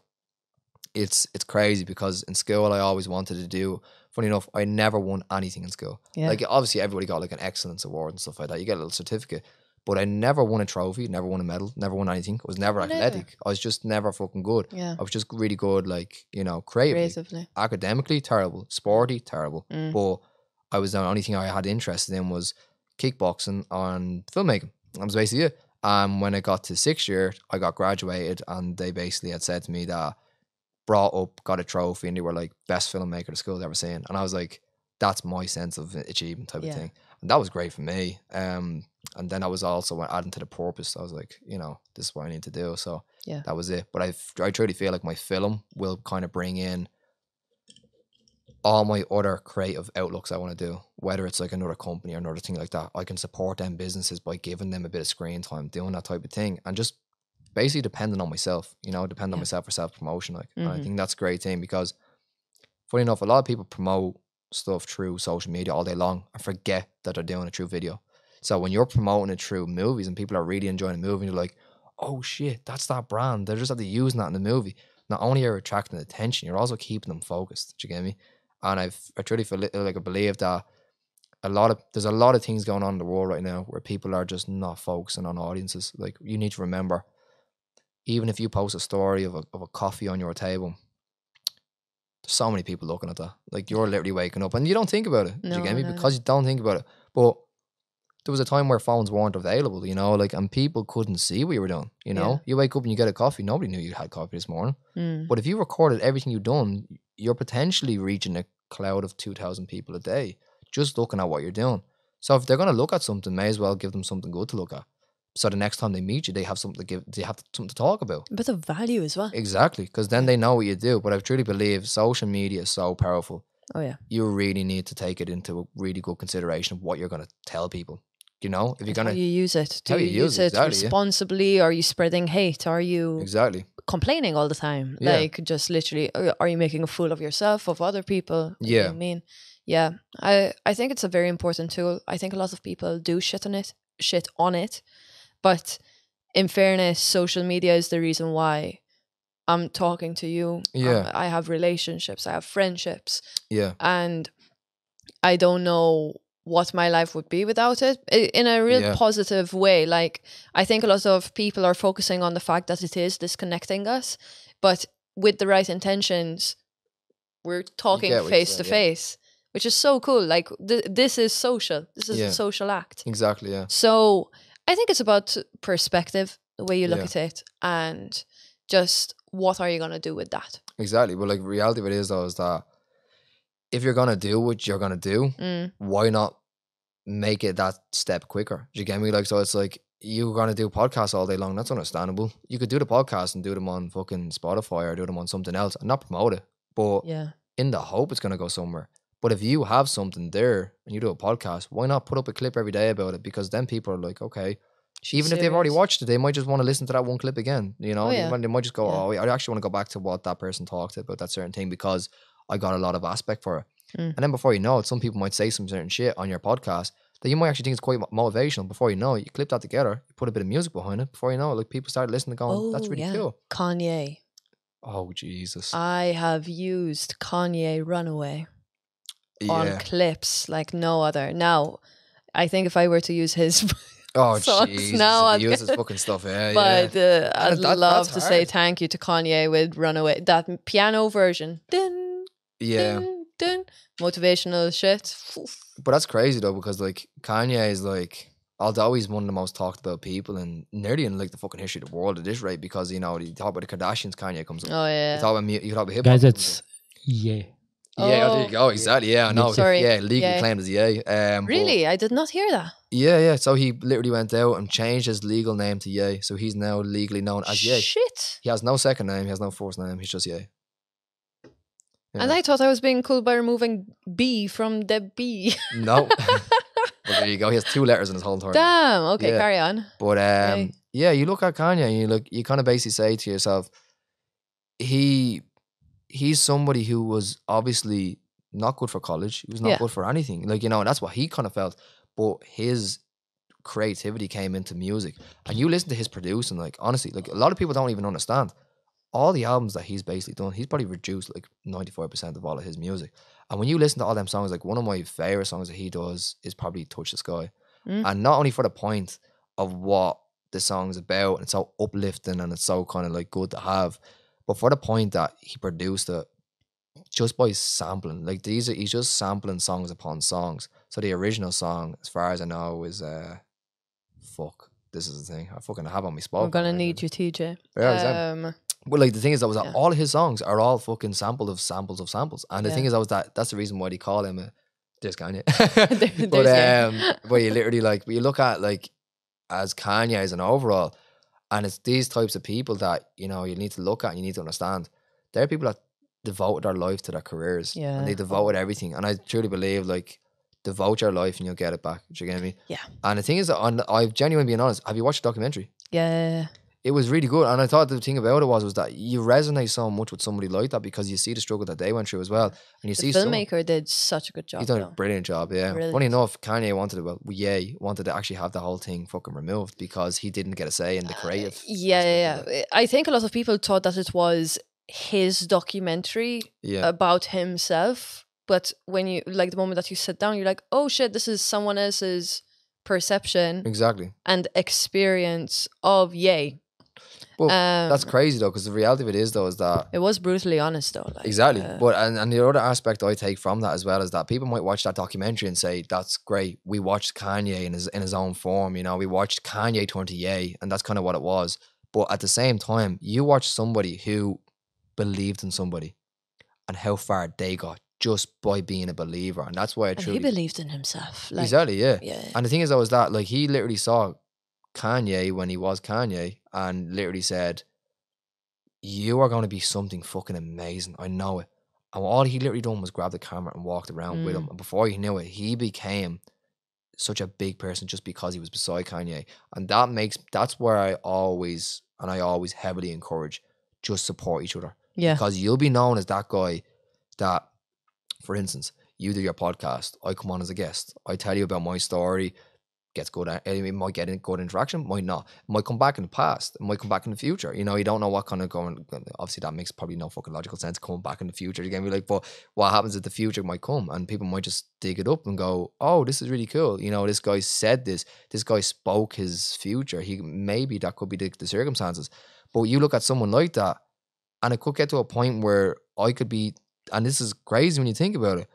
it's crazy because in school I always wanted to do, funny enough, I never won anything in school. Yeah. Like obviously everybody got like an excellence award and stuff like that. You get a little certificate. But I never won a trophy, never won a medal, never won anything. I was never athletic. I was just never fucking good. Yeah. I was just really good, like, you know, creatively. Academically, terrible. Sporty, terrible. But I was the only thing I had interest in was kickboxing and filmmaking. That was basically it. When I got to 6th year, I got graduated and they basically had said to me that brought up, got a trophy, and they were like, best filmmaker the school's ever seen. And I was like, that's my sense of achievement type of thing. And that was great for me. And then I was also adding to the purpose. I was like, you know, this is what I need to do. So that was it. But I truly feel like my film will kind of bring in all my other creative outlooks I want to do, whether it's like another company or another thing like that. I can support them businesses by giving them a bit of screen time, doing that type of thing, and just basically depending on myself, you know, depend on myself for self-promotion. Like, and I think that's a great thing because, funny enough, a lot of people promote stuff through social media all day long and forget that they're doing it through video. So when you're promoting it through movies and people are really enjoying the movie, and you're like, oh shit, that's that brand. They're just after using that in the movie. Not only are you attracting attention, you're also keeping them focused. Do you get me? And I truly feel like I believe that there's a lot of things going on in the world right now where people are just not focusing on audiences. Like, you need to remember, even if you post a story of a coffee on your table, there's so many people looking at that. Like, you're literally waking up and you don't think about it. Do you get me? Because you don't think about it. But there was a time where phones weren't available, you know, like, and people couldn't see what you were doing, you know? You wake up and you get a coffee. Nobody knew you had coffee this morning. But if you recorded everything you've done, you're potentially reaching a cloud of 2,000 people a day just looking at what you're doing. So if they're going to look at something, may as well give them something good to look at. So the next time they meet you, they have something to give. They have something to talk about. A bit of value as well. Exactly, because then they know what you do. But I truly believe social media is so powerful. Oh yeah. you really need to take it into really good consideration of what you're going to tell people. You know, if you're How going to you use it. Do how you you use use it, it exactly, yeah. responsibly? Are you spreading hate? Are you exactly, complaining all the time? Yeah. Like just literally, are you making a fool of yourself, of other people? Are you Yeah. being mean? Yeah. I think it's a very important tool. I think a lot of people do shit on it. But in fairness, social media is the reason why I'm talking to you. Yeah. I have relationships, I have friendships, yeah, and I don't know what my life would be without it in a real Yeah. positive way. Like, I think a lot of people are focusing on the fact that it is disconnecting us, but with the right intentions, we're talking get what you're face to saying, yeah. face, which is so cool. Like, this is social. This is Yeah. a social act. exactly, yeah, So I think it's about perspective, the way you look Yeah. at it, and just what are you going to do with that? exactly. But like, reality of it is though, is that if you're going to do what you're going to do, why not make it that step quicker? Do you get me? Like, so it's like, you're going to do podcasts all day long. That's understandable. You could do the podcast and do them on fucking Spotify or do them on something else and not promote it. But Yeah. in the hope it's going to go somewhere. But if you have something there and you do a podcast, why not put up a clip every day about it? Because then people are like, okay, She's even if they've already serious. watched it, they might just want to listen to that one clip again. You know, Oh, yeah. they might just go, Yeah. oh, I actually want to go back to what that person talked about that certain thing because I got a lot of aspect for it. And then before you know it, some people might say some certain shit on your podcast that you might actually think is quite motivational. Before you know it, you clip that together, you put a bit of music behind it. Before you know it, like, people start listening and going, that's really cool. Kanye. Oh, Jesus. I have used Kanye Runaway on Yeah. clips like no other. Now, I think if I were to use his Oh, songs Jesus. now, He I'd uses fucking stuff, yeah. but I'd that's love to say hard. thank you to Kanye with Runaway. That piano version. Dun, Yeah. dun, dun. Motivational shit. But that's crazy though, because like Kanye is like, although he's one of the most talked about people and nearly in like the fucking history of the world at this rate, because you know, you talk about the Kardashians, Kanye comes up. Oh yeah. You talk about hip hop. Guys, it's yeah. Yeah, there you Oh. go. Exactly. Yeah, I know. Sorry. Yeah, legally Yeah. claimed as Ye. But Really? I did not hear that. yeah. So he literally went out and changed his legal name to Ye. So he's now legally known as Ye. Shit. He has no second name. He has no first name. He's just Ye. And Yeah. I thought I was being cool by removing B from the B. No. Well, there you go. He has 2 letters in his whole entire name. Damn. Okay, Yeah. carry on. But Okay. yeah, you look at Kanye and you kind of basically say to yourself, he's somebody who was obviously not good for college. He was not Yeah. good for anything. Like, you know, and that's what he kind of felt. But his creativity came into music. And you listen to his producing, like, honestly, like, a lot of people don't even understand. All the albums that he's basically done, he's probably reduced like 95% of all of his music. And when you listen to all them songs, like, one of my favorite songs that he does is probably Touch the Sky. And not only for the point of what the song's about, and it's so uplifting and it's so kind of like good to have, but for the point that he produced it just by sampling. Like, he's just sampling songs upon songs. So the original song, as far as I know, is fuck. This is the thing. I fucking have on my spot. We're gonna need you, TJ. Yeah, exactly. But like, the thing is that all of his songs are all fucking samples of samples. And the thing is that's the reason why they call him there's Kanye. But you literally like, but you look at like as Kanye as an overall, and it's these types of people that, you know, you need to look at and you need to understand. They're people that devoted their life to their careers. Yeah. And they devoted everything. And I truly believe, like, devote your life and you'll get it back. Do you get me? Yeah. And the thing is that I've genuinely been honest, have you watched the documentary? Yeah. It was really good, and I thought the thing about it was that you resonate so much with somebody like that because you see the struggle that they went through as well, and you see The filmmaker did such a good job. he's done a though. brilliant job. Yeah, Brilliant. funny enough, Kanye wanted to actually have the whole thing fucking removed because he didn't get a say in the creative. Yeah. I think a lot of people thought that it was his documentary Yeah. about himself, but when you like the moment that you sit down, you're like, oh shit, this is someone else's perception Exactly. and experience of Ye. Well, that's crazy though, because the reality of it is that It was brutally honest though. Like, exactly. But and the other aspect I take from that as well is that people might watch that documentary and say, that's great. We watched Kanye in his own form, you know, we watched Kanye turn to Ye, and that's kind of what it was. But at the same time, you watch somebody who believed in somebody and how far they got just by being a believer. And that's why I and truly he believed in himself. Like, exactly, yeah. Yeah. And the thing is though is that like he literally saw Kanye when he was Kanye and literally said, you are going to be something fucking amazing. I know it. And all he literally done was grab the camera and walked around with him. And before he knew it, he became such a big person just because he was beside Kanye. And that's where I always heavily encourage, just support each other. Yeah. Because you'll be known as that guy that, for instance, you do your podcast, I come on as a guest, I tell you about my story, gets good, it might get in good interaction, might not, it might come back in the past, it might come back in the future, you know, you don't know what kind of going, obviously that makes probably no fucking logical sense, coming back in the future, you're gonna be like, but what happens if the future might come and people might just dig it up and go, oh, this is really cool, you know, this guy said this guy spoke his future, maybe that could be the circumstances. But you look at someone like that and it could get to a point where I could be, and this is crazy when you think about it,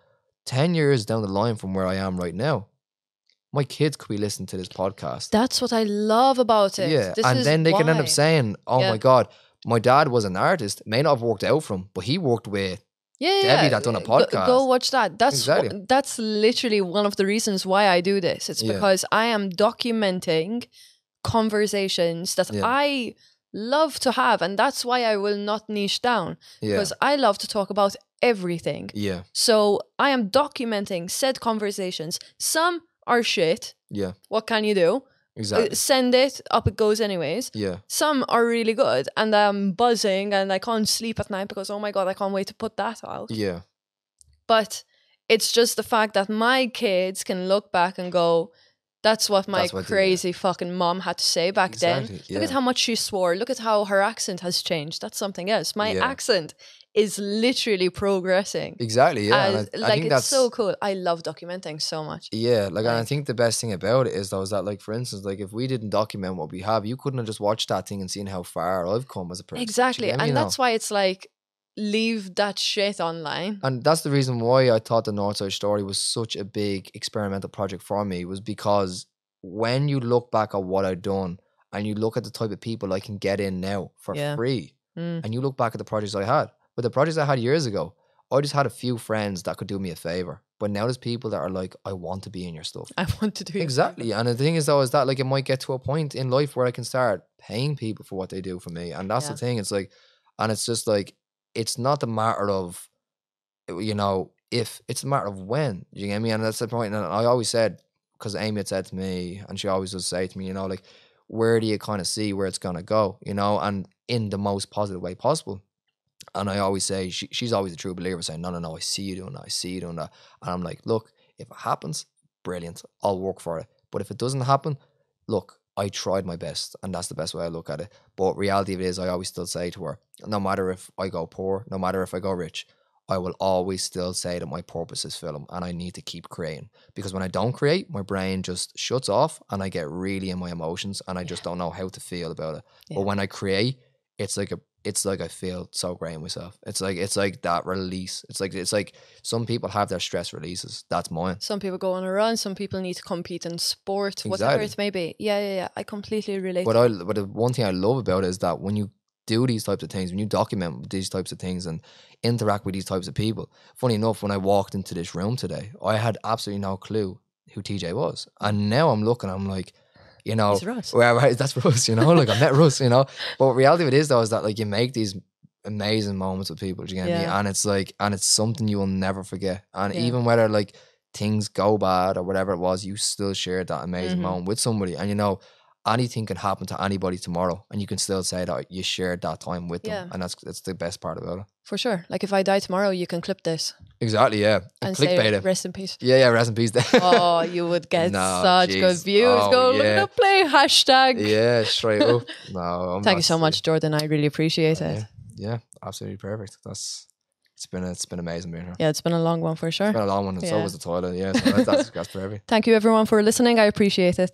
10 years down the line from where I am right now, my kids could be listening to this podcast. That's what I love about it. Yeah, and then they can end up saying, oh my God, my dad was an artist. It may not have worked out for him, but he worked with Debbie that done a podcast. Go watch that. That's Exactly. that's literally one of the reasons why I do this. It's because I am documenting conversations that I love to have, and that's why I will not niche down, because I love to talk about everything. Yeah. So I am documenting said conversations. Some are shit. Yeah. What can you do? Exactly. Send it, up it goes anyways. Yeah. Some are really good and I'm buzzing and I can't sleep at night because, oh my God, I can't wait to put that out. Yeah. But it's just the fact that my kids can look back and go, that's what my crazy fucking mom had to say back then. Look at how much she swore. Look at how her accent has changed. That's something else. My accent is literally progressing. Exactly, yeah. I think that's so cool. I love documenting so much. Yeah, like, and I think the best thing about it is that, like, for instance, like, if we didn't document what we have, you couldn't have just watched that thing and seen how far I've come as a person. Exactly, and that's why it's like, leave that shit online. And that's the reason why I thought the Northside Shtory was such a big experimental project for me, was because when you look back at what I've done and you look at the type of people I can get in now for free, and you look back at the projects I had, but the projects I had years ago, I just had a few friends that could do me a favor. But now there's people that are like, I want to be in your stuff. I want to do exactly. And the thing is, though, is that, like, it might get to a point in life where I can start paying people for what they do for me. And that's the thing. It's like, and it's just like, it's not the matter of, you know, if, it's a matter of when. You get me? And that's the point. And I always said, because Amy had said to me, and she always does say to me, you know, like, where do you kind of see where it's going to go, you know, and in the most positive way possible. And I always say, she's always a true believer, saying, no, I see you doing that, I see you doing that. And I'm like, look, if it happens, brilliant, I'll work for it. But if it doesn't happen, look, I tried my best, and that's the best way I look at it. But reality of it is, I always still say to her, no matter if I go poor, no matter if I go rich, I will always still say that my purpose is film, and I need to keep creating. Because when I don't create, my brain just shuts off and I get really in my emotions and I just don't know how to feel about it. But when I create, it's like I feel so great in myself. It's like that release. It's like some people have their stress releases. That's mine. Some people go on a run. Some people need to compete in sport, whatever it may be. Yeah. I completely relate. But the one thing I love about it is that when you do these types of things, when you document these types of things and interact with these types of people, funny enough, when I walked into this room today, I had absolutely no clue who TJ was. And now I'm looking, I'm like, you know, that's Russ, you know, like I met Russ, you know. But reality of it is, though, is that, like, you make these amazing moments with people, do you get me? And it's like, and it's something you will never forget. And even whether, like, things go bad or whatever it was, you still shared that amazing moment with somebody. And, you know, anything can happen to anybody tomorrow, and you can still say that you shared that time with them. And that's the best part about it. For sure. Like, if I die tomorrow, you can clip this. Exactly, yeah. And say, rest in peace. Yeah, rest in peace. Oh, you would get such good views. Look at the play hashtag. Yeah, straight up. No, thank you so much, Jordan. I really appreciate it. Yeah, absolutely perfect. It's been amazing being here. Yeah, it's been a long one for sure. It's been a long one, and so was the toilet. Yeah, so that's perfect. Thank you everyone for listening. I appreciate it.